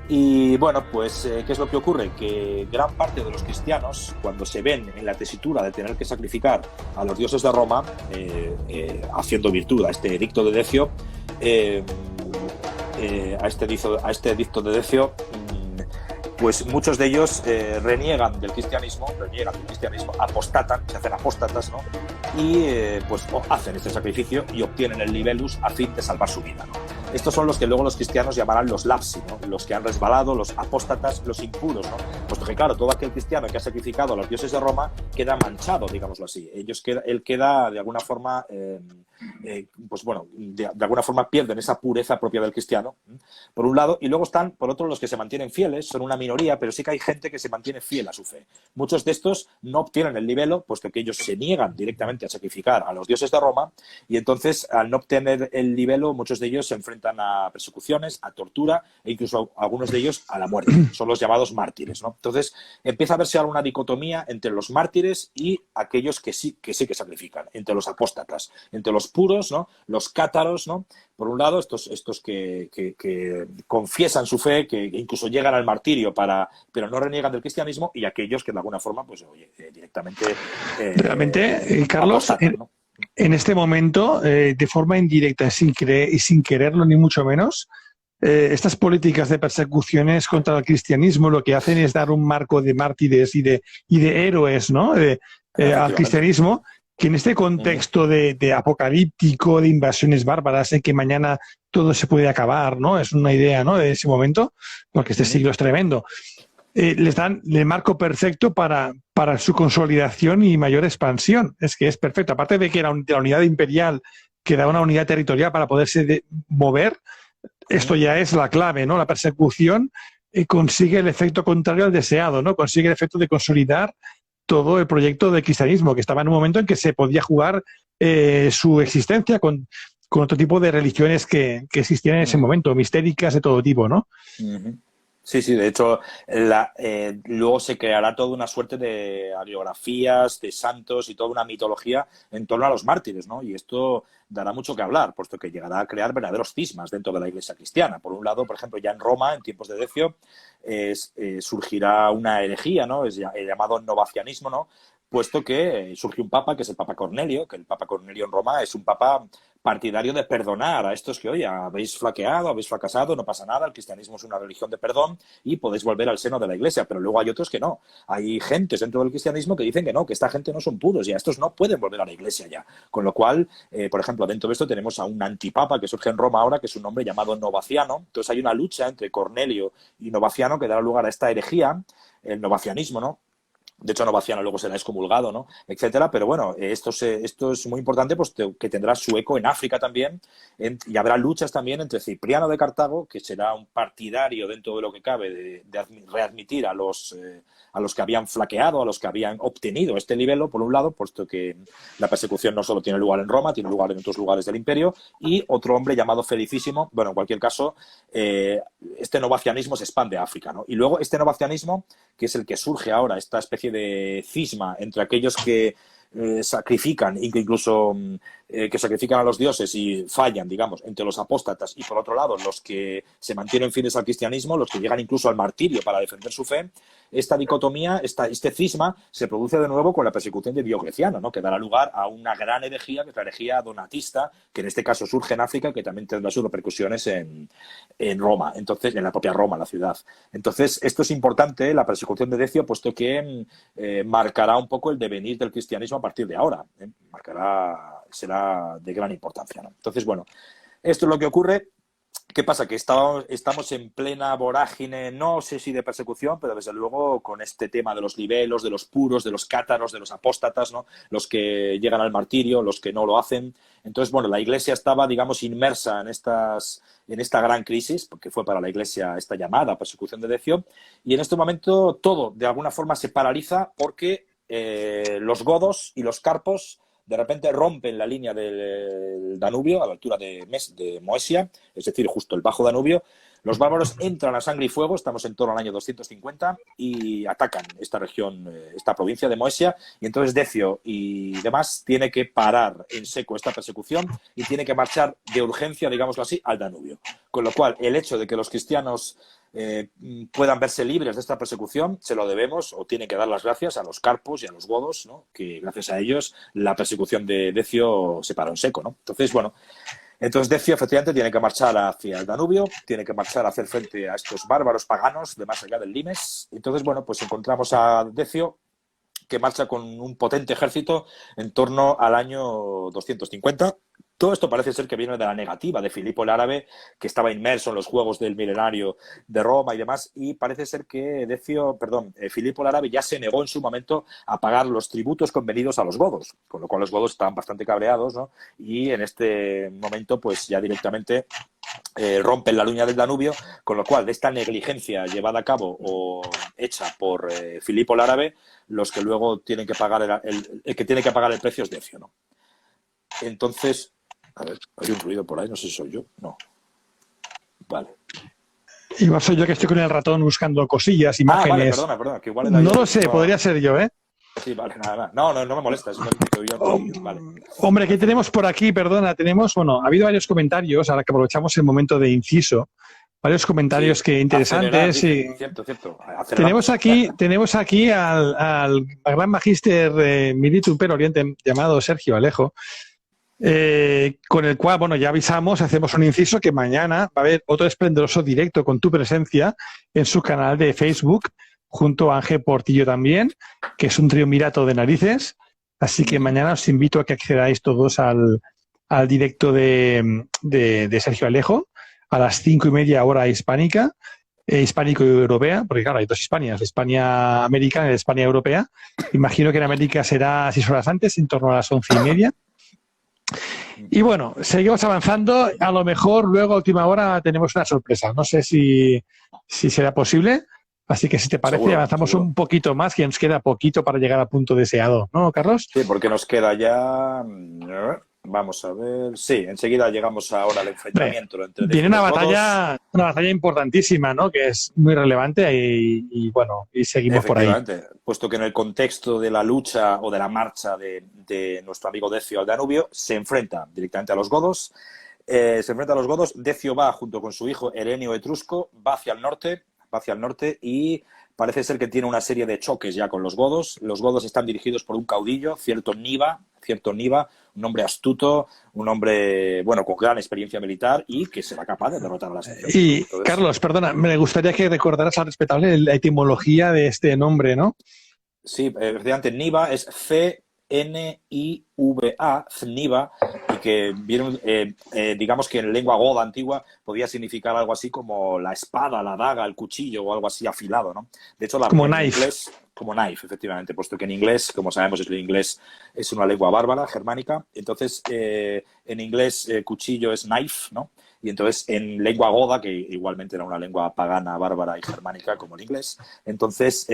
Y bueno, pues ¿qué es lo que ocurre? Que gran parte de los cristianos, cuando se ven en la tesitura de tener que sacrificar a los dioses de Roma, haciendo virtud a este edicto de Decio, a este edicto de Decio, pues muchos de ellos reniegan del cristianismo, apostatan, se hacen apóstatas, ¿no? Y pues hacen este sacrificio y obtienen el libellus a fin de salvar su vida, ¿no? Estos son los que luego los cristianos llamarán los lapsi, ¿no? Los que han resbalado, los apóstatas, los impuros, ¿no? Puesto que, claro, todo aquel cristiano que ha sacrificado a los dioses de Roma queda manchado, digámoslo así. Él queda, de alguna forma, pues bueno, de alguna forma pierden esa pureza propia del cristiano, por un lado, y luego están, por otro, los que se mantienen fieles, son una minoría, pero sí que hay gente que se mantiene fiel a su fe. Muchos de estos no obtienen el libelo, puesto que ellos se niegan directamente a sacrificar a los dioses de Roma, y entonces, al no obtener el libelo, muchos de ellos se enfrentan a persecuciones, a tortura e incluso algunos de ellos a la muerte. Son los llamados mártires, ¿no? Entonces empieza a verse ahora una dicotomía entre los mártires y aquellos que sí que sacrifican, entre los apóstatas, entre los puros, ¿no? Los cátaros, ¿no? Por un lado, estos que confiesan su fe, que incluso llegan al martirio pero no reniegan del cristianismo, y aquellos que de alguna forma, pues oye, directamente Realmente, Carlos, apostatan, ¿no? en este momento, de forma indirecta y sin quererlo ni mucho menos, estas políticas de persecuciones contra el cristianismo lo que hacen es dar un marco de mártires y de héroes, ¿no? Al cristianismo, que en este contexto de apocalíptico, de invasiones bárbaras, en que mañana todo se puede acabar, ¿no? Es una idea, ¿no? De ese momento, porque este siglo es tremendo. Les dan el marco perfecto para su consolidación y mayor expansión. Es que es perfecto. Aparte de que era de la unidad imperial, que da una unidad territorial para poderse mover, esto ya es la clave, ¿no? La persecución consigue el efecto contrario al deseado, ¿no? Consigue el efecto de consolidar todo el proyecto del cristianismo, que estaba en un momento en que se podía jugar su existencia con otro tipo de religiones que existían en ese momento, mistéricas de todo tipo, ¿no? Sí, sí, de hecho, luego se creará toda una suerte de hagiografías, de santos y toda una mitología en torno a los mártires, ¿no? Y esto dará mucho que hablar, puesto que llegará a crear verdaderos cismas dentro de la Iglesia cristiana. Por un lado, por ejemplo, ya en Roma, en tiempos de Decio, surgirá una herejía, ¿no? Es el llamado novacianismo, ¿no? Puesto que surge un papa, que es el Papa Cornelio, que el Papa Cornelio en Roma es un papa partidario de perdonar a estos que, oye, habéis flaqueado, habéis fracasado, no pasa nada, el cristianismo es una religión de perdón y podéis volver al seno de la Iglesia, pero luego hay otros que no. Hay gentes dentro del cristianismo que dicen que no, que esta gente no son puros y a estos no pueden volver a la Iglesia ya. Con lo cual, por ejemplo, dentro de esto tenemos a un antipapa que surge en Roma ahora, que es un hombre llamado Novaciano. Entonces hay una lucha entre Cornelio y Novaciano que dará lugar a esta herejía, el novacianismo, ¿no? De hecho, Novaciano luego será excomulgado, ¿no? Etcétera. Pero bueno, esto es muy importante, pues que tendrá su eco en África también, y habrá luchas también entre Cipriano de Cartago, que será un partidario dentro de lo que cabe de readmitir a los que habían flaqueado, a los que habían obtenido este libelo, por un lado, puesto que la persecución no solo tiene lugar en Roma, tiene lugar en otros lugares del imperio, y otro hombre llamado Felicísimo. Bueno, en cualquier caso, este novacianismo se expande a África, ¿no? Y luego este novacianismo, que es el que surge ahora, esta especie de cisma entre aquellos que sacrifican, incluso que sacrifican a los dioses y fallan, digamos, entre los apóstatas, y por otro lado los que se mantienen fieles al cristianismo, los que llegan incluso al martirio para defender su fe. Esta dicotomía, este cisma, se produce de nuevo con la persecución de Diocleciano, ¿no? Que dará lugar a una gran herejía, que es la herejía donatista, que en este caso surge en África, que también tendrá sus repercusiones en Roma, entonces, en la propia Roma, la ciudad. Entonces, esto es importante, la persecución de Decio, puesto que marcará un poco el devenir del cristianismo a partir de ahora. Será de gran importancia, ¿no? Entonces, bueno, esto es lo que ocurre. ¿Qué pasa? Que estamos en plena vorágine, no sé si de persecución, pero desde luego con este tema de los libelos, de los puros, de los cátaros, de los apóstatas, ¿no? Los que llegan al martirio, los que no lo hacen. Entonces, bueno, la Iglesia estaba, digamos, inmersa en esta gran crisis, porque fue para la Iglesia esta llamada persecución de Decio, y en este momento todo, de alguna forma, se paraliza porque los godos y los carpos de repente rompen la línea del Danubio a la altura de Moesia, es decir, justo el Bajo Danubio. Los bárbaros entran a sangre y fuego, estamos en torno al año 250, y atacan esta región, esta provincia de Moesia, y entonces Decio y demás tiene que parar en seco esta persecución y tiene que marchar de urgencia, digámoslo así, al Danubio. Con lo cual, el hecho de que los cristianos puedan verse libres de esta persecución, se lo debemos, o tienen que dar las gracias a los carpos y a los godos, ¿no? Que gracias a ellos la persecución de Decio se paró en seco, ¿no? Entonces, bueno, Entonces Decio efectivamente tiene que marchar hacia el Danubio, tiene que marchar a hacer frente a estos bárbaros paganos de más allá del Limes. Entonces, bueno, pues encontramos a Decio que marcha con un potente ejército en torno al año 250. Todo esto parece ser que viene de la negativa de Filipo el Árabe, que estaba inmerso en los juegos del milenario de Roma y demás, y parece ser que Filipo el Árabe ya se negó en su momento a pagar los tributos convenidos a los godos, con lo cual los godos estaban bastante cabreados, ¿no? Y en este momento, pues ya directamente rompen la línea del Danubio, con lo cual de esta negligencia llevada a cabo o hecha por Filipo el Árabe, los que luego tienen que pagar el que tiene que pagar el precio es Decio, ¿no? Entonces, a ver, hay un ruido por ahí, no sé si soy yo. No. Vale. Igual soy yo que estoy con el ratón buscando cosillas, imágenes. Vale, perdona, que igual era no yo, lo sé, podría ser yo, ¿eh? Sí, vale, nada. No me molesta, es un yo. Vale. Hombre, ¿qué tenemos por aquí? Perdona, ha habido varios comentarios, ahora que aprovechamos el momento de inciso, varios comentarios que interesantes. Cierto. Tenemos aquí al gran magíster Militum Oriente llamado Sergio Alejo, con el cual, bueno, ya avisamos, hacemos un inciso que mañana va a haber otro esplendoroso directo con tu presencia en su canal de Facebook, junto a Ángel Portillo también, que es un triunvirato de narices. Así que mañana os invito a que accedáis todos al directo de Sergio Alejo a las 5:30 hora hispánica, hispánico y europea, porque claro, hay dos Hispanias, la España americana y la España europea. Imagino que en América será 6 horas antes, en torno a las 11:30. Y bueno, seguimos avanzando. A lo mejor luego a última hora tenemos una sorpresa. No sé si será posible. Así que si te parece, seguro. Un poquito más, que nos queda poquito para llegar al punto deseado, ¿no, Carlos? Sí, porque nos queda ya... Vamos a ver... Sí, enseguida llegamos ahora al enfrentamiento. Viene una batalla importantísima, ¿no? Que es muy relevante y bueno, y seguimos por ahí. Puesto que en el contexto de la lucha o de la marcha de nuestro amigo Decio al Danubio, se enfrenta directamente a los godos. Decio va junto con su hijo Herenio Etrusco, va hacia el norte y parece ser que tiene una serie de choques ya con los godos. Los godos están dirigidos por un caudillo, cierto Niva, un hombre astuto, un hombre, bueno, con gran experiencia militar y que será capaz de derrotar a las naciones. Y, entonces, Carlos, perdona, me gustaría que recordaras al respetable la etimología de este nombre, ¿no? Sí, efectivamente, Niva es C-N-I-V-A, Cniva, y que viene, digamos que en lengua goda antigua podía significar algo así como la espada, la daga, el cuchillo o algo así afilado, ¿no? De hecho, como knife. Inglés, como knife, efectivamente, puesto que en inglés, como sabemos, el inglés es una lengua bárbara, germánica. Entonces, en inglés, cuchillo es knife, ¿no? Y entonces, en lengua goda, que igualmente era una lengua pagana, bárbara y germánica, como el inglés, entonces,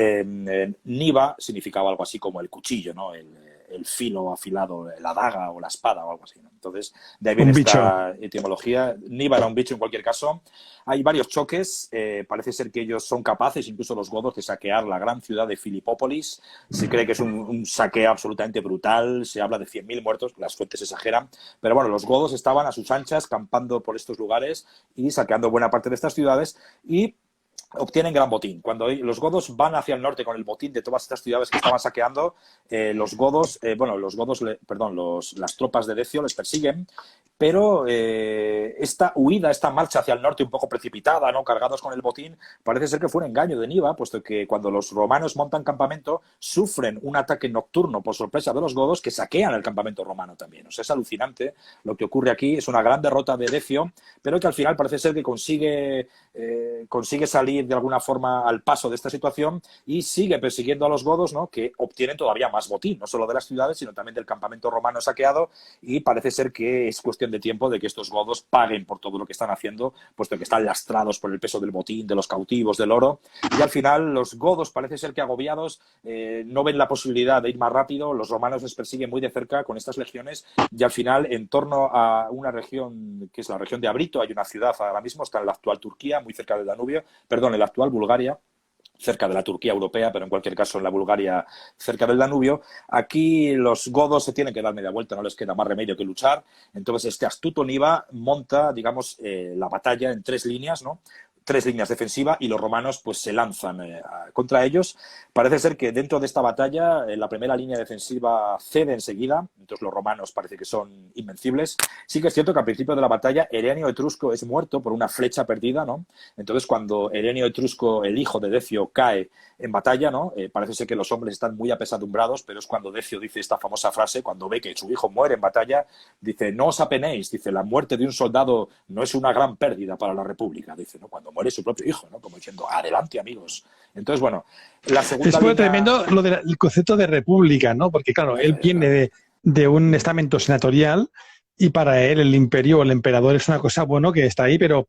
niva significaba algo así como el cuchillo, ¿no? El filo afilado, la daga o la espada o algo así, ¿no? Entonces, de ahí viene esta etimología. Niva era un bicho en cualquier caso. Hay varios choques. Parece ser que ellos son capaces, incluso los godos, de saquear la gran ciudad de Filipópolis. Se cree que es un saqueo absolutamente brutal. Se habla de 100.000 muertos. Las fuentes exageran. Pero bueno, los godos estaban a sus anchas, campando por estos lugares y saqueando buena parte de estas ciudades y obtienen gran botín. Cuando los godos van hacia el norte con el botín de todas estas ciudades que estaban saqueando, las tropas de Decio les persiguen, pero esta huida, esta marcha hacia el norte un poco precipitada, ¿no? Cargados con el botín, parece ser que fue un engaño de Niva, puesto que cuando los romanos montan campamento, sufren un ataque nocturno por sorpresa de los godos que saquean el campamento romano también. O sea, es alucinante lo que ocurre aquí. Es una gran derrota de Decio, pero que al final parece ser que consigue salir de alguna forma al paso de esta situación y sigue persiguiendo a los godos, ¿no? Que obtienen todavía más botín, no solo de las ciudades, sino también del campamento romano saqueado, y parece ser que es cuestión de tiempo de que estos godos paguen por todo lo que están haciendo, puesto que están lastrados por el peso del botín, de los cautivos, del oro, y al final los godos parece ser que agobiados no ven la posibilidad de ir más rápido. Los romanos les persiguen muy de cerca con estas legiones y al final, en torno a una región que es la región de Abrito, hay una ciudad ahora mismo, está en la actual Turquía, muy cerca del Danubio, perdón, en la actual Bulgaria, cerca de la Turquía europea, pero en cualquier caso en la Bulgaria cerca del Danubio. Aquí los godos se tienen que dar media vuelta, no les queda más remedio que luchar. Entonces este astuto Niva monta, digamos, la batalla en 3 líneas, ¿no? tres líneas defensivas y los romanos pues se lanzan contra ellos. Parece ser que dentro de esta batalla la primera línea defensiva cede enseguida, entonces los romanos parece que son invencibles. Sí que es cierto que al principio de la batalla Herenio Etrusco es muerto por una flecha perdida, ¿no? Entonces cuando Herenio Etrusco, el hijo de Decio, cae en batalla, ¿no? Parece ser que los hombres están muy apesadumbrados, pero es cuando Decio dice esta famosa frase, cuando ve que su hijo muere en batalla, dice, no os apenéis, dice, la muerte de un soldado no es una gran pérdida para la República, dice, ¿no? Cuando muere su propio hijo, ¿no? Como diciendo, adelante, amigos. Entonces, bueno, la segunda Después línea... tremendo lo del concepto de república, ¿no? Porque, claro, él viene de un estamento senatorial y para él el imperio o el emperador es una cosa, bueno, que está ahí, pero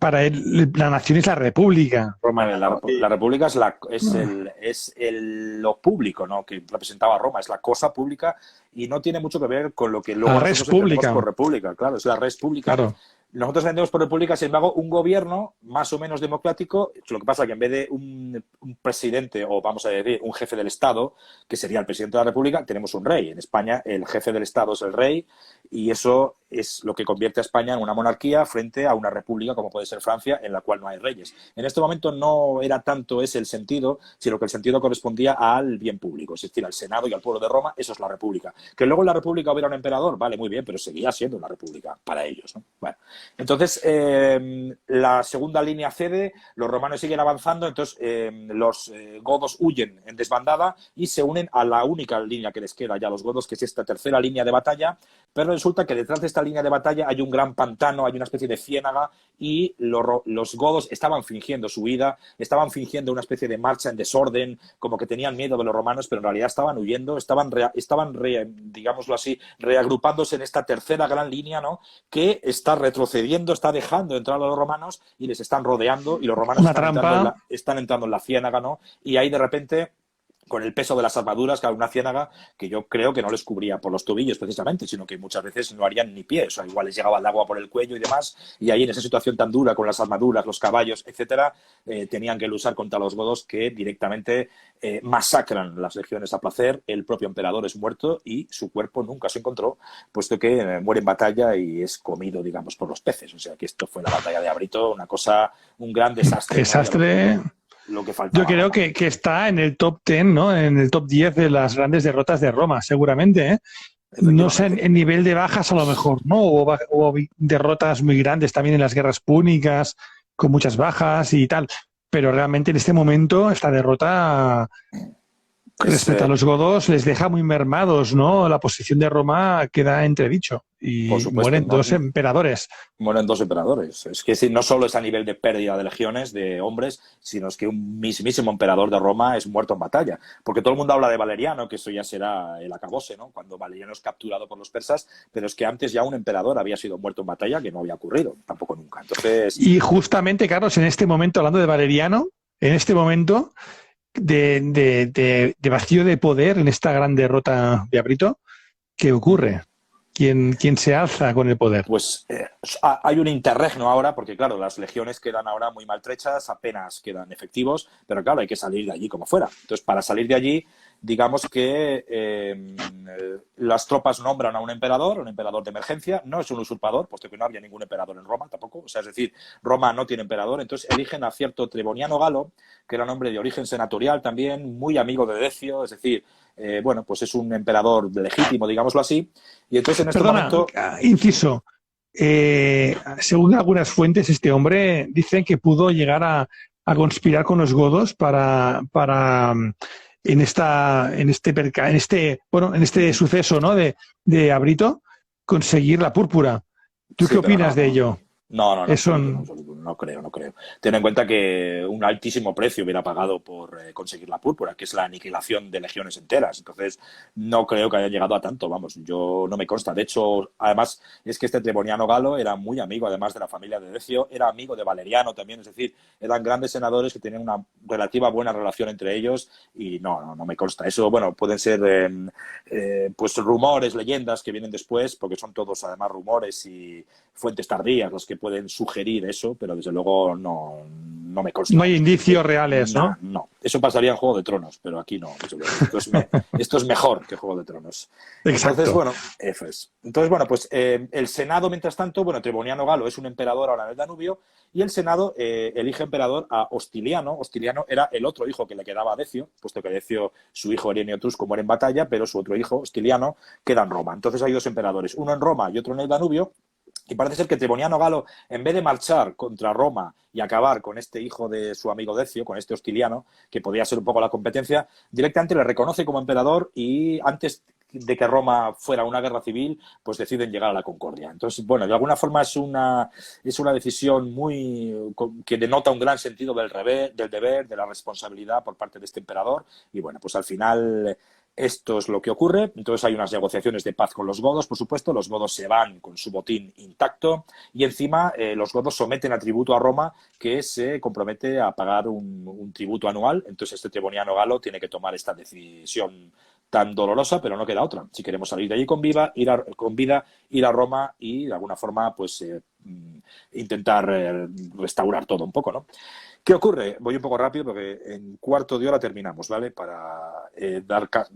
para él la nación es la república romana, ¿no? La república es lo público, ¿no? Que representaba a Roma, es la cosa pública y no tiene mucho que ver con lo que luego La nosotros res entendemos pública. por república, claro, es la res pública. Claro. Nosotros entendemos por república, sin embargo, un gobierno más o menos democrático. Lo que pasa es que en vez de un presidente o vamos a decir un jefe del Estado, que sería el presidente de la República, tenemos un rey. En España el jefe del Estado es el rey y eso es lo que convierte a España en una monarquía frente a una república como puede ser Francia, en la cual no hay reyes. En este momento no era tanto ese el sentido, sino que el sentido correspondía al bien público, es decir, al Senado y al pueblo de Roma. Eso es la república. Que luego en la república hubiera un emperador, vale, muy bien, pero seguía siendo una república para ellos, ¿no? Bueno, entonces la segunda línea cede, los romanos siguen avanzando, entonces los godos huyen en desbandada y se unen a la única línea que les queda ya a los godos, que es esta tercera línea de batalla, pero resulta que detrás de esta línea de batalla hay un gran pantano, hay una especie de ciénaga y los godos estaban fingiendo su huida, estaban fingiendo una especie de marcha en desorden, como que tenían miedo de los romanos, pero en realidad estaban huyendo, digámoslo así, reagrupándose en esta tercera gran línea, ¿no? Que está retrocediendo, está dejando entrar a los romanos y les están rodeando y los romanos están entrando en la ciénaga, ¿no? Y ahí de repente, con el peso de las armaduras, que una ciénaga que yo creo que no les cubría por los tobillos precisamente, sino que muchas veces no harían ni pie, o sea, igual les llegaba el agua por el cuello y demás, y ahí en esa situación tan dura con las armaduras, los caballos, etcétera, tenían que luchar contra los godos que directamente masacran las legiones a placer. El propio emperador es muerto y su cuerpo nunca se encontró, puesto que muere en batalla y es comido, digamos, por los peces. O sea, que esto fue la batalla de Abrito, una cosa, un gran desastre. Desastre. ¿No? Lo que faltaba. Yo creo que está en el top 10, ¿no? En el top 10 de las grandes derrotas de Roma, seguramente, ¿eh? No sé, en nivel de bajas a lo mejor, ¿no? Hubo derrotas muy grandes también en las guerras púnicas, con muchas bajas y tal. Pero realmente en este momento, esta derrota respecto a los godos les deja muy mermados, ¿no? La posición de Roma queda entredicho y por supuesto, mueren dos emperadores. Mueren dos emperadores. Es que no solo es a nivel de pérdida de legiones, de hombres, sino es que un mismísimo emperador de Roma es muerto en batalla. Porque todo el mundo habla de Valeriano, que eso ya será el acabose, ¿no? Cuando Valeriano es capturado por los persas, pero es que antes ya un emperador había sido muerto en batalla, que no había ocurrido, tampoco nunca. Entonces... Y justamente, Carlos, en este momento, hablando de Valeriano, en este momento de vacío de poder en esta gran derrota de Abrito, ¿qué ocurre? ¿Quién se alza con el poder? Pues hay un interregno ahora, porque claro, las legiones quedan ahora muy maltrechas, apenas quedan efectivos, pero claro, hay que salir de allí como fuera. Entonces, para salir de allí, digamos que las tropas nombran a un emperador de emergencia, no es un usurpador, puesto que no había ningún emperador en Roma tampoco, o sea, es decir, Roma no tiene emperador, entonces eligen a cierto Treboniano Galo, que era un hombre de origen senatorial también, muy amigo de Decio, es decir, bueno, pues es un emperador legítimo, digámoslo así, y entonces en este momento... Inciso, según algunas fuentes, este hombre dicen que pudo llegar a conspirar con los godos para en este suceso, ¿no? de Abrito, conseguir la púrpura. ¿Tú qué opinas de ello? No, no creo. Ten en cuenta que un altísimo precio hubiera pagado por conseguir la púrpura, que es la aniquilación de legiones enteras. Entonces, no creo que haya llegado a tanto, vamos, yo no me consta. De hecho, además, es que este Treboniano Galo era muy amigo, además de la familia de Decio, era amigo de Valeriano también, es decir, eran grandes senadores que tenían una relativa buena relación entre ellos y no me consta. Eso, bueno, pueden ser pues rumores, leyendas que vienen después, porque son todos además rumores y fuentes tardías los que pueden sugerir eso, pero desde luego no no me consta. No hay indicios reales, ¿no? No, eso pasaría en Juego de Tronos, pero aquí no. Esto es mejor que Juego de Tronos. Exacto. Entonces, bueno, eso es. Entonces, bueno, pues el Senado, mientras tanto, bueno, Triboniano Galo es un emperador ahora en el Danubio, y el Senado elige emperador a Hostiliano. Hostiliano era el otro hijo que le quedaba a Decio, puesto que Decio, su hijo Herenio Etrusco, muere en batalla, pero su otro hijo, Hostiliano, queda en Roma. Entonces hay dos emperadores, uno en Roma y otro en el Danubio. Y parece ser que Triboniano Galo, en vez de marchar contra Roma y acabar con este hijo de su amigo Decio, con este Hostiliano, que podía ser un poco la competencia, directamente le reconoce como emperador, y antes de que Roma fuera una guerra civil, pues deciden llegar a la concordia. Entonces, bueno, de alguna forma es una decisión que denota un gran sentido del deber, de la responsabilidad por parte de este emperador. Y bueno, pues al final esto es lo que ocurre. Entonces hay unas negociaciones de paz con los godos, por supuesto. Los godos se van con su botín intacto, y encima los godos someten a tributo a Roma, que se compromete a pagar un tributo anual. Entonces este Triboniano Galo tiene que tomar esta decisión tan dolorosa, pero no queda otra. Si queremos salir de allí con vida, ir a Roma y de alguna forma pues intentar restaurar todo un poco, ¿no? ¿Qué ocurre? Voy un poco rápido porque en cuarto de hora terminamos, ¿vale? Para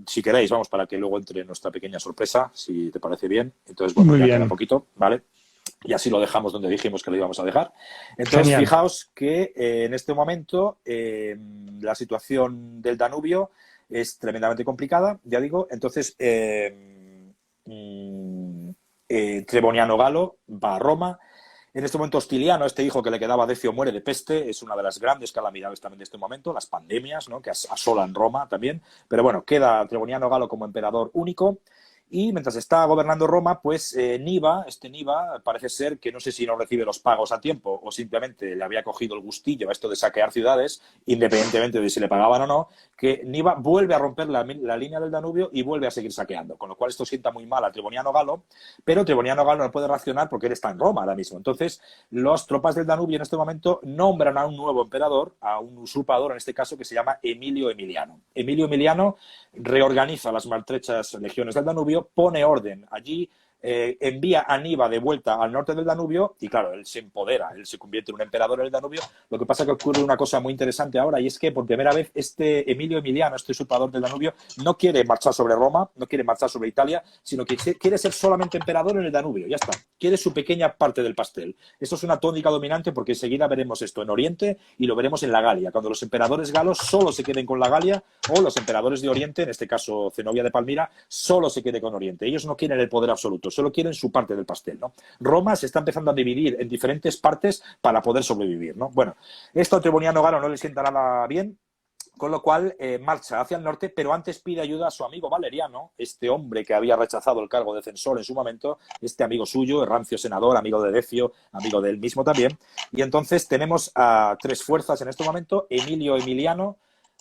si queréis, vamos, para que luego entre nuestra pequeña sorpresa, si te parece bien. Entonces, bueno, Muy ya bien. queda poquito, ¿vale? Y así lo dejamos donde dijimos que lo íbamos a dejar. Entonces, Genial. Fijaos que en este momento la situación del Danubio es tremendamente complicada, ya digo. Entonces, Triboniano Galo va a Roma. En este momento Hostiliano, este hijo que le quedaba a Decio, muere de peste. Es una de las grandes calamidades también de este momento, las pandemias, ¿no?, que asolan Roma también. Pero bueno, queda Triboniano Galo como emperador único. Y mientras está gobernando Roma, pues Niva parece ser que no sé si no recibe los pagos a tiempo o simplemente le había cogido el gustillo a esto de saquear ciudades, independientemente de si le pagaban o no, que Niva vuelve a romper la línea del Danubio y vuelve a seguir saqueando. Con lo cual esto sienta muy mal a Triboniano Galo, pero Triboniano Galo no puede reaccionar porque él está en Roma ahora mismo. Entonces, las tropas del Danubio en este momento nombran a un nuevo emperador, a un usurpador en este caso, que se llama Emilio Emiliano. Emilio Emiliano reorganiza las maltrechas legiones del Danubio, pone orden allí, envía a Niva de vuelta al norte del Danubio y claro, él se empodera, él se convierte en un emperador en el Danubio. Lo que pasa es que ocurre una cosa muy interesante ahora, y es que por primera vez este Emilio Emiliano, este usurpador del Danubio, no quiere marchar sobre Roma, no quiere marchar sobre Italia, sino que quiere ser solamente emperador en el Danubio, ya está. Quiere su pequeña parte del pastel. Esto es una tónica dominante porque enseguida veremos esto en Oriente y lo veremos en la Galia, cuando los emperadores galos solo se queden con la Galia, o los emperadores de Oriente, en este caso Zenobia de Palmira, solo se quede con Oriente. Ellos no quieren el poder absoluto, solo quieren su parte del pastel, ¿no? Roma se está empezando a dividir en diferentes partes para poder sobrevivir, ¿no? Bueno, esto a Triboniano Galo no le sienta nada bien, con lo cual marcha hacia el norte, pero antes pide ayuda a su amigo Valeriano, este hombre que había rechazado el cargo de censor en su momento, este amigo suyo, rancio senador, amigo de Decio, amigo de él mismo también. Y entonces tenemos a tres fuerzas en este momento: Emilio Emiliano,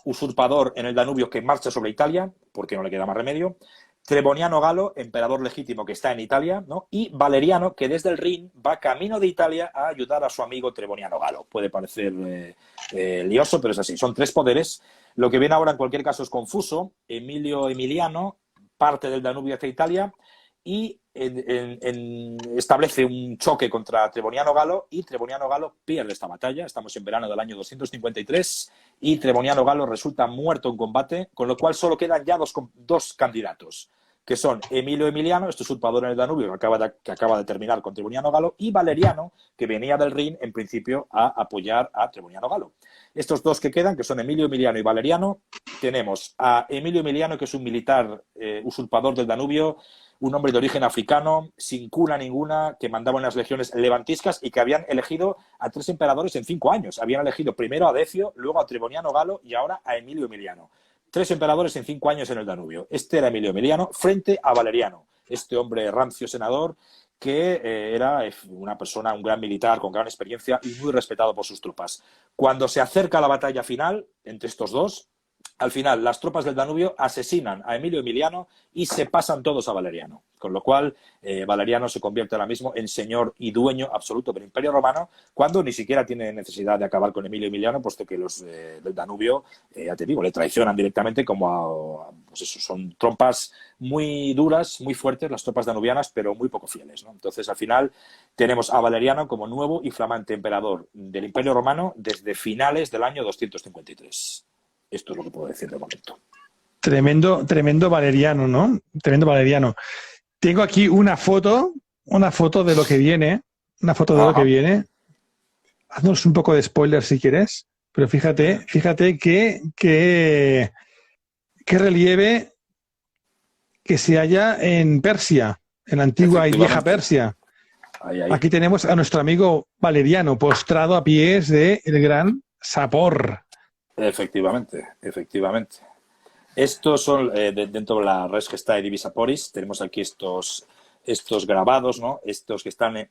usurpador en el Danubio, que marcha sobre Italia, porque no le queda más remedio; Triboniano Galo, emperador legítimo que está en Italia, ¿no?, y Valeriano, que desde el Rin va camino de Italia a ayudar a su amigo Triboniano Galo. Puede parecer lioso, pero es así. Son tres poderes. Lo que viene ahora en cualquier caso es confuso. Emilio Emiliano parte del Danubio hacia Italia y establece un choque contra Triboniano Galo, y Triboniano Galo pierde esta batalla. Estamos en verano del año 253 y Triboniano Galo resulta muerto en combate, con lo cual solo quedan ya dos candidatos, que son Emilio Emiliano, este usurpador en el Danubio que acaba de terminar con Triboniano Galo, y Valeriano, que venía del Rin en principio a apoyar a Triboniano Galo. Estos dos que quedan, que son Emilio Emiliano y Valeriano, tenemos a Emilio Emiliano, que es un militar usurpador del Danubio, un hombre de origen africano, sin cuna ninguna, que mandaba en las legiones levantiscas y que habían elegido a tres emperadores en 5 años. Habían elegido primero a Decio, luego a Triboniano Galo y ahora a Emilio Emiliano. 3 emperadores en 5 años en el Danubio. Este era Emilio Emiliano frente a Valeriano, este hombre rancio senador que era una persona, un gran militar con gran experiencia y muy respetado por sus tropas. Cuando se acerca la batalla final entre estos dos, al final, las tropas del Danubio asesinan a Emilio Emiliano y se pasan todos a Valeriano. Con lo cual, Valeriano se convierte ahora mismo en señor y dueño absoluto del Imperio Romano, cuando ni siquiera tiene necesidad de acabar con Emilio Emiliano, puesto que los del Danubio, ya te digo, le traicionan directamente pues eso, son tropas muy duras, muy fuertes, las tropas danubianas, pero muy poco fieles, ¿no? Entonces, al final, tenemos a Valeriano como nuevo y flamante emperador del Imperio Romano desde finales del año 253. Esto es lo que puedo decir de momento. Tremendo Valeriano, ¿no? Tremendo Valeriano. Tengo aquí una foto de lo que viene, Haznos un poco de spoiler si quieres, pero fíjate qué relieve que se halla en Persia, en la antigua y vieja Persia. Ahí. Aquí tenemos a nuestro amigo Valeriano postrado a pies del gran Sapor. Efectivamente. Estos son, dentro de la Res Gestae Divisa Poris, tenemos aquí estos grabados, ¿no? Estos que están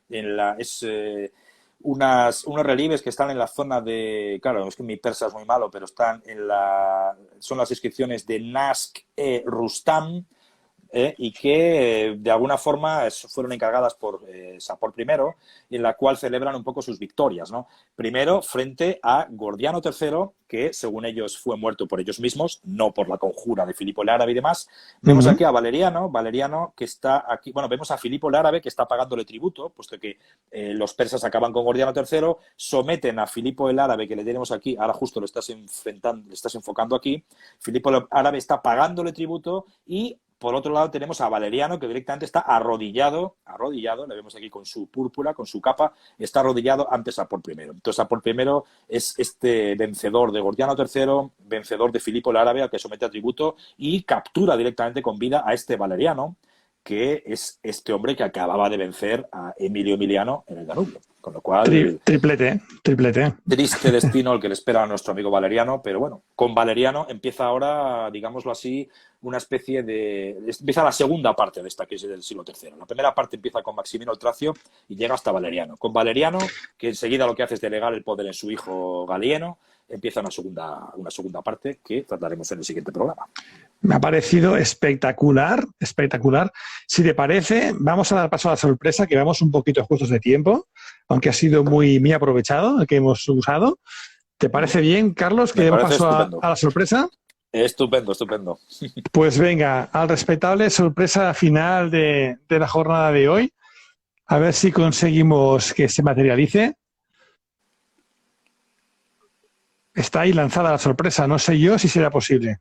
unos relieves que están en la zona de... Claro, es que mi persa es muy malo, pero son las inscripciones de Nask-e-Rustam, y que de alguna forma fueron encargadas por Sapor I, en la cual celebran un poco sus victorias, ¿no? Primero, frente a Gordiano III, que según ellos fue muerto por ellos mismos, no por la conjura de Filipo el Árabe y demás. Vemos aquí a Valeriano que está aquí, bueno, vemos a Filipo el Árabe que está pagándole tributo, puesto que los persas acaban con Gordiano III, someten a Filipo el Árabe, que le tenemos aquí, ahora justo lo estás enfocando aquí. Filipo el Árabe está pagándole tributo y por otro lado tenemos a Valeriano, que directamente está arrodillado, le vemos aquí con su púrpura, con su capa, está arrodillado ante Sapor I. Entonces Sapor I es este vencedor de Gordiano III, vencedor de Filipo el Árabe, al que somete a tributo y captura directamente con vida a este Valeriano, que es este hombre que acababa de vencer a Emilio Emiliano en el Danubio. Con lo cual... Triplete. Triste destino el que le espera a nuestro amigo Valeriano, pero bueno, con Valeriano empieza ahora, digámoslo así, una especie de... Empieza la segunda parte de esta crisis del siglo III. La primera parte empieza con Maximino el Tracio y llega hasta Valeriano. Con Valeriano, que enseguida lo que hace es delegar el poder en su hijo Galieno, empieza una segunda parte que trataremos en el siguiente programa. Me ha parecido espectacular. Si te parece, vamos a dar paso a la sorpresa, que vamos un poquito justos de tiempo, aunque ha sido muy aprovechado el que hemos usado. ¿Te parece bien, Carlos, que demos paso a la sorpresa? Estupendo. Pues venga, al respetable sorpresa final de la jornada de hoy. A ver si conseguimos que se materialice. Está ahí lanzada la sorpresa, no sé yo si será posible.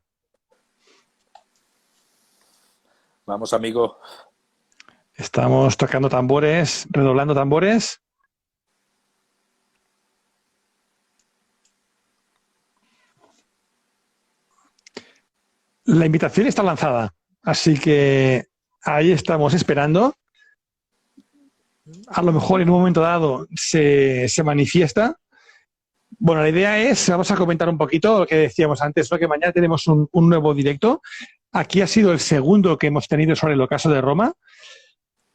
Vamos, amigo. Estamos tocando tambores, redoblando tambores. La invitación está lanzada, así que ahí estamos esperando. A lo mejor en un momento dado se manifiesta. Bueno, la idea es, vamos a comentar un poquito lo que decíamos antes, ¿no? Que mañana tenemos un nuevo directo. Aquí ha sido el segundo que hemos tenido sobre el ocaso de Roma.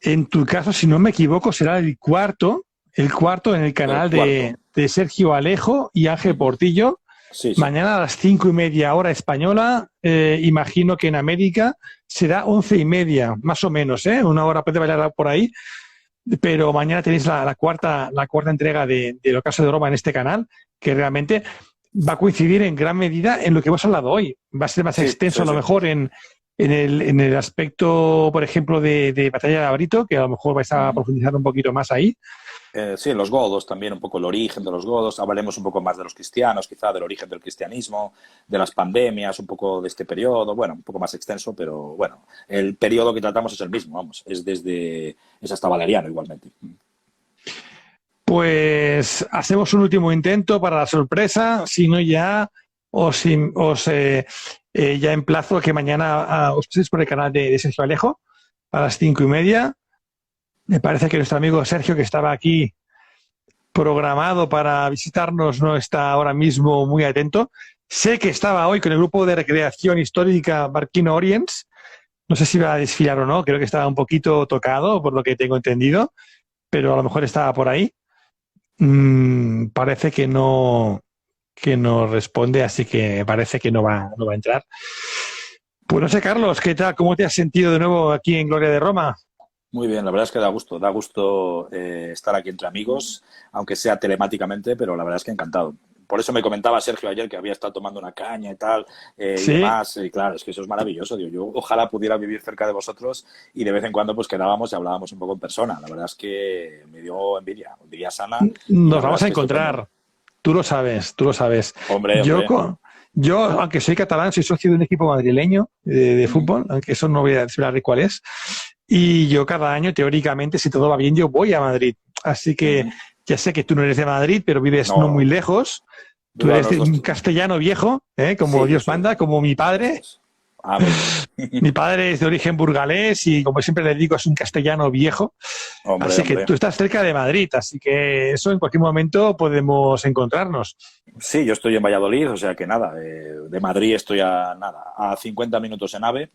En tu caso, si no me equivoco, será el cuarto en el canal de Sergio Alejo y Ángel Portillo. Sí. Mañana a las 5:30 hora española. Imagino que en América será 11:30, más o menos, ¿eh? Una hora puede bailar por ahí. Pero mañana tenéis la cuarta entrega del ocaso de Roma en este canal, que realmente va a coincidir en gran medida en lo que hemos hablado hoy. Va a ser más extenso a lo mejor en el aspecto, por ejemplo, de Batalla de Abrito, que a lo mejor vais a profundizar un poquito más ahí. Sí, en los godos también, un poco el origen de los godos. Hablaremos un poco más de los cristianos, quizá del origen del cristianismo, de las pandemias, un poco de este periodo. Bueno, un poco más extenso, pero bueno, el periodo que tratamos es el mismo, vamos. Es hasta Valeriano igualmente. Pues hacemos un último intento para la sorpresa, si no ya ya emplazo a que mañana os paséis por el canal de Sergio Alejo a las 5:30. Me parece que nuestro amigo Sergio, que estaba aquí programado para visitarnos, no está ahora mismo muy atento. Sé que estaba hoy con el grupo de recreación histórica Barquino Orients. No sé si va a desfilar o no, creo que estaba un poquito tocado, por lo que tengo entendido, pero a lo mejor estaba por ahí. Parece que no que nos responde, así que parece que no va a entrar. Pues no sé, Carlos, ¿qué tal? ¿Cómo te has sentido de nuevo aquí en Gloria de Roma? Muy bien, la verdad es que da gusto estar aquí entre amigos, aunque sea telemáticamente, pero la verdad es que encantado. Por eso me comentaba Sergio ayer que había estado tomando una caña y tal, y Sí, demás, y claro, es que eso es maravilloso, digo, yo ojalá pudiera vivir cerca de vosotros y de vez en cuando pues quedábamos y hablábamos un poco en persona. La verdad es que me dio envidia sana, y la nos verdad vamos es a que estupendo. encontrar. Tú lo sabes, tú lo sabes. Hombre, Yo, hombre. co- yo, aunque soy catalán, soy socio de un equipo madrileño de Ujú, fútbol, aunque eso no voy a decir cuál es. Y yo cada año, teóricamente, si todo va bien, yo voy a Madrid. Así que ujú. ya sé que tú no eres de Madrid, pero vives no muy No, lejos. Tú bueno, eres los dos, un castellano viejo, como sí, yo Dios soy, manda, como mi eso padre. es. Amén. Mi padre es de origen burgalés y, como siempre le digo, es un castellano viejo. Hombre, Así que hombre. tú estás cerca de Madrid, así que eso en cualquier momento podemos encontrarnos. Sí, yo estoy en Valladolid, o sea que nada, de Madrid estoy a nada, a 50 minutos en AVE,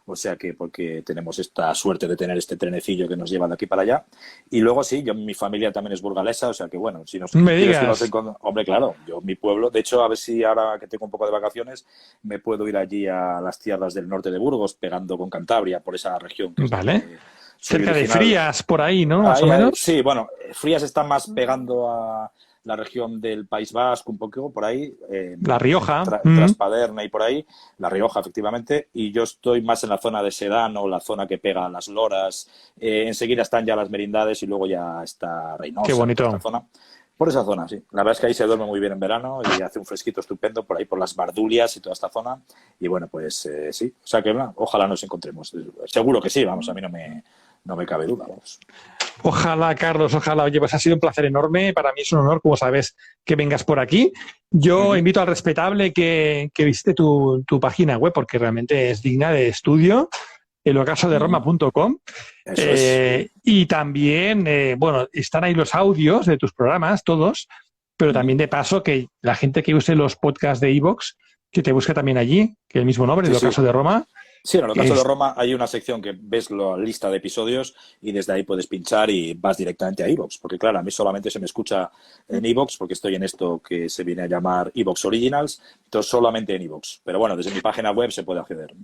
o sea que porque tenemos esta suerte de tener este trenecillo que nos lleva de aquí para allá. Y luego sí, mi familia también es burgalesa, o sea que bueno, si nos No me quieres que nos digas. encontremos, hombre, claro, yo mi pueblo, de hecho, a ver si ahora que tengo un poco de vacaciones, me puedo ir allí a las tierras del norte de Burgos, pegando con Cantabria, por esa región que es Vale. donde soy Cerca de original. Frías, por ahí, ¿no? Más o menos. Sí, bueno, Frías está más pegando a la región del País Vasco, un poco por ahí, La Rioja. Traspaderne y por ahí, La Rioja, efectivamente, y yo estoy más en la zona de Sedano, la zona que pega a las Loras, enseguida están ya las Merindades y luego ya está Qué Reynosa, toda esta bonito. zona. Por esa zona, sí. La verdad es que ahí se duerme muy bien en verano y hace un fresquito estupendo por ahí, por las Bardulias y toda esta zona. Y bueno, pues sí. O sea que ojalá nos encontremos. Seguro que sí, vamos, a mí no me cabe duda, vamos. Ojalá, Carlos, ojalá. Oye, pues ha sido un placer enorme. Para mí es un honor, como sabes, que vengas por aquí. Yo Ujú. invito al respetable que visite tu página web porque realmente es digna de estudio, Ujú. elocasoderoma.com. Eso es. Y también, bueno, están ahí los audios de tus programas, todos, pero Ujú. también de paso que la gente que use los podcasts de iVoox, que te busque también allí, que el mismo nombre, el Sí, sí. ocaso de Roma, Sí, en el que caso de es Roma hay una sección que ves la lista de episodios y desde ahí puedes pinchar y vas directamente a iVoox, porque claro, a mí solamente se me escucha en iVoox porque estoy en esto que se viene a llamar iVoox Originals, entonces solamente en iVoox. Pero bueno, desde mi página web se puede acceder.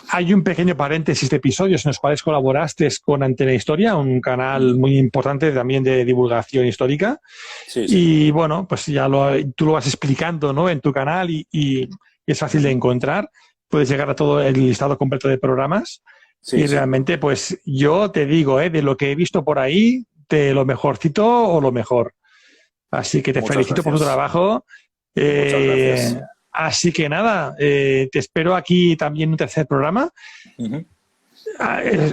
hay un pequeño paréntesis de episodios en los cuales colaboraste con Antena Historia, un canal Ujú. muy importante también de divulgación histórica. Sí, sí. Y bueno, pues ya tú lo vas explicando, ¿no? En tu canal y es fácil de Ujú. encontrar. Puedes llegar a todo el listado completo de programas. Sí, Y sí. realmente, pues yo te digo, de lo que he visto por ahí, de lo mejorcito o lo mejor. Así que te Muchas felicito por tu gracias. trabajo. Muchas Eh, gracias. así que nada, te espero aquí también en un tercer programa. Ujú.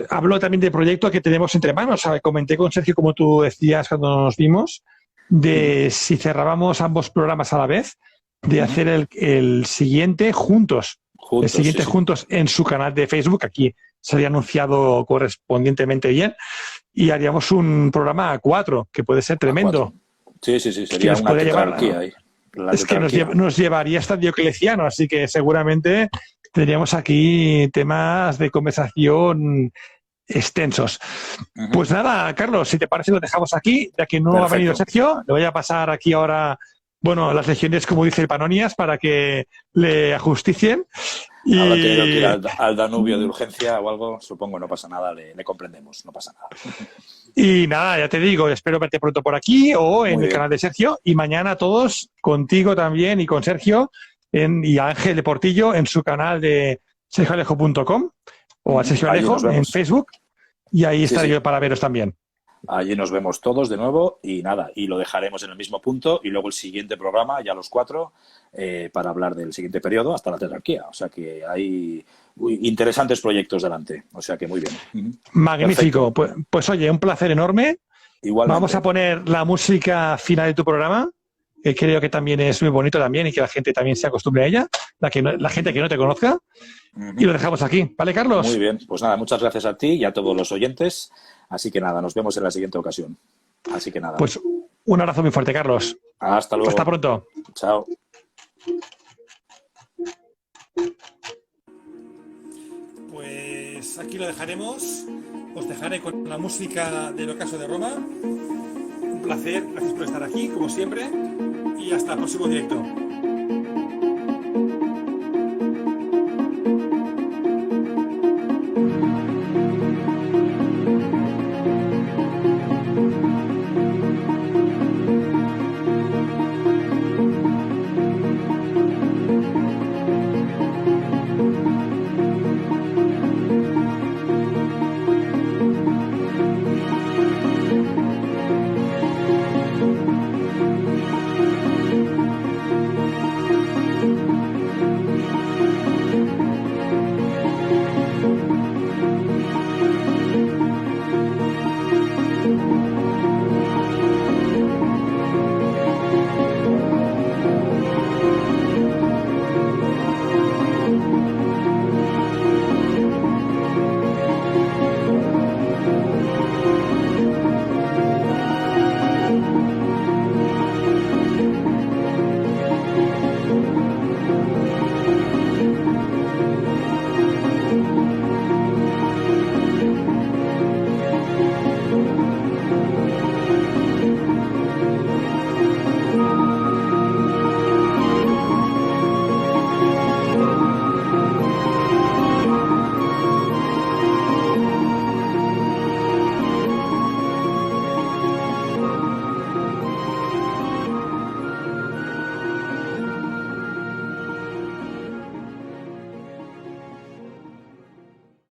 Hablo también del proyecto que tenemos entre manos. Comenté con Sergio, como tú decías cuando nos vimos, Ujú. de si cerrábamos ambos programas a la vez, de Ujú. hacer el siguiente juntos. El Juntos, sí, siguiente sí. juntos en su canal de Facebook. Aquí se había anunciado correspondientemente bien. Y haríamos un programa a cuatro, que puede ser A cuatro. tremendo, Sí, sí, sí. que Sería nos una puede llevar, tetrarquía ahí. La es que tetrarquía. nos llevaría hasta Diocleciano, así que seguramente tendríamos aquí temas de conversación extensos. Ujú. Pues nada, Carlos, si te parece lo dejamos aquí, ya que no ha venido Perfecto. Sergio, le voy a pasar aquí ahora, bueno, las legiones, como dice el Panonias, para que le ajusticien. Habrá tenido que ir Y, al Danubio de urgencia o algo, supongo, no pasa nada, le comprendemos, no pasa nada. y nada, ya te digo, espero verte pronto por aquí o en Muy el bien. canal de Sergio. Y mañana todos, contigo también y con Sergio y a Ángel de Portillo en su canal de sergioalejo.com o a Sergio Allí nos Alejo en vemos. Facebook. Y ahí Sí, estaré sí. yo para veros también. Allí nos vemos todos de nuevo y nada, y lo dejaremos en el mismo punto y luego el siguiente programa, ya los cuatro, para hablar del siguiente periodo hasta la tetrarquía. O sea que hay interesantes proyectos delante. O sea que muy bien. Magnífico. Perfecto. Pues oye, un placer enorme. Vamos a Igualmente. poner la música final de tu programa, que creo que también es muy bonito también y que la gente también se acostumbre a ella, la gente que no te conozca, y lo dejamos aquí. ¿Vale, Muy Carlos? bien. Pues nada, muchas gracias a ti y a todos los oyentes. Así que nada, nos vemos en la siguiente ocasión. Así que nada, Pues un abrazo muy fuerte, Carlos. hasta Hasta luego. pronto. Chao. Pues aquí lo dejaremos. Os dejaré con la música del Ocaso de Roma. Un placer, gracias por estar aquí, como siempre. Y hasta el próximo directo.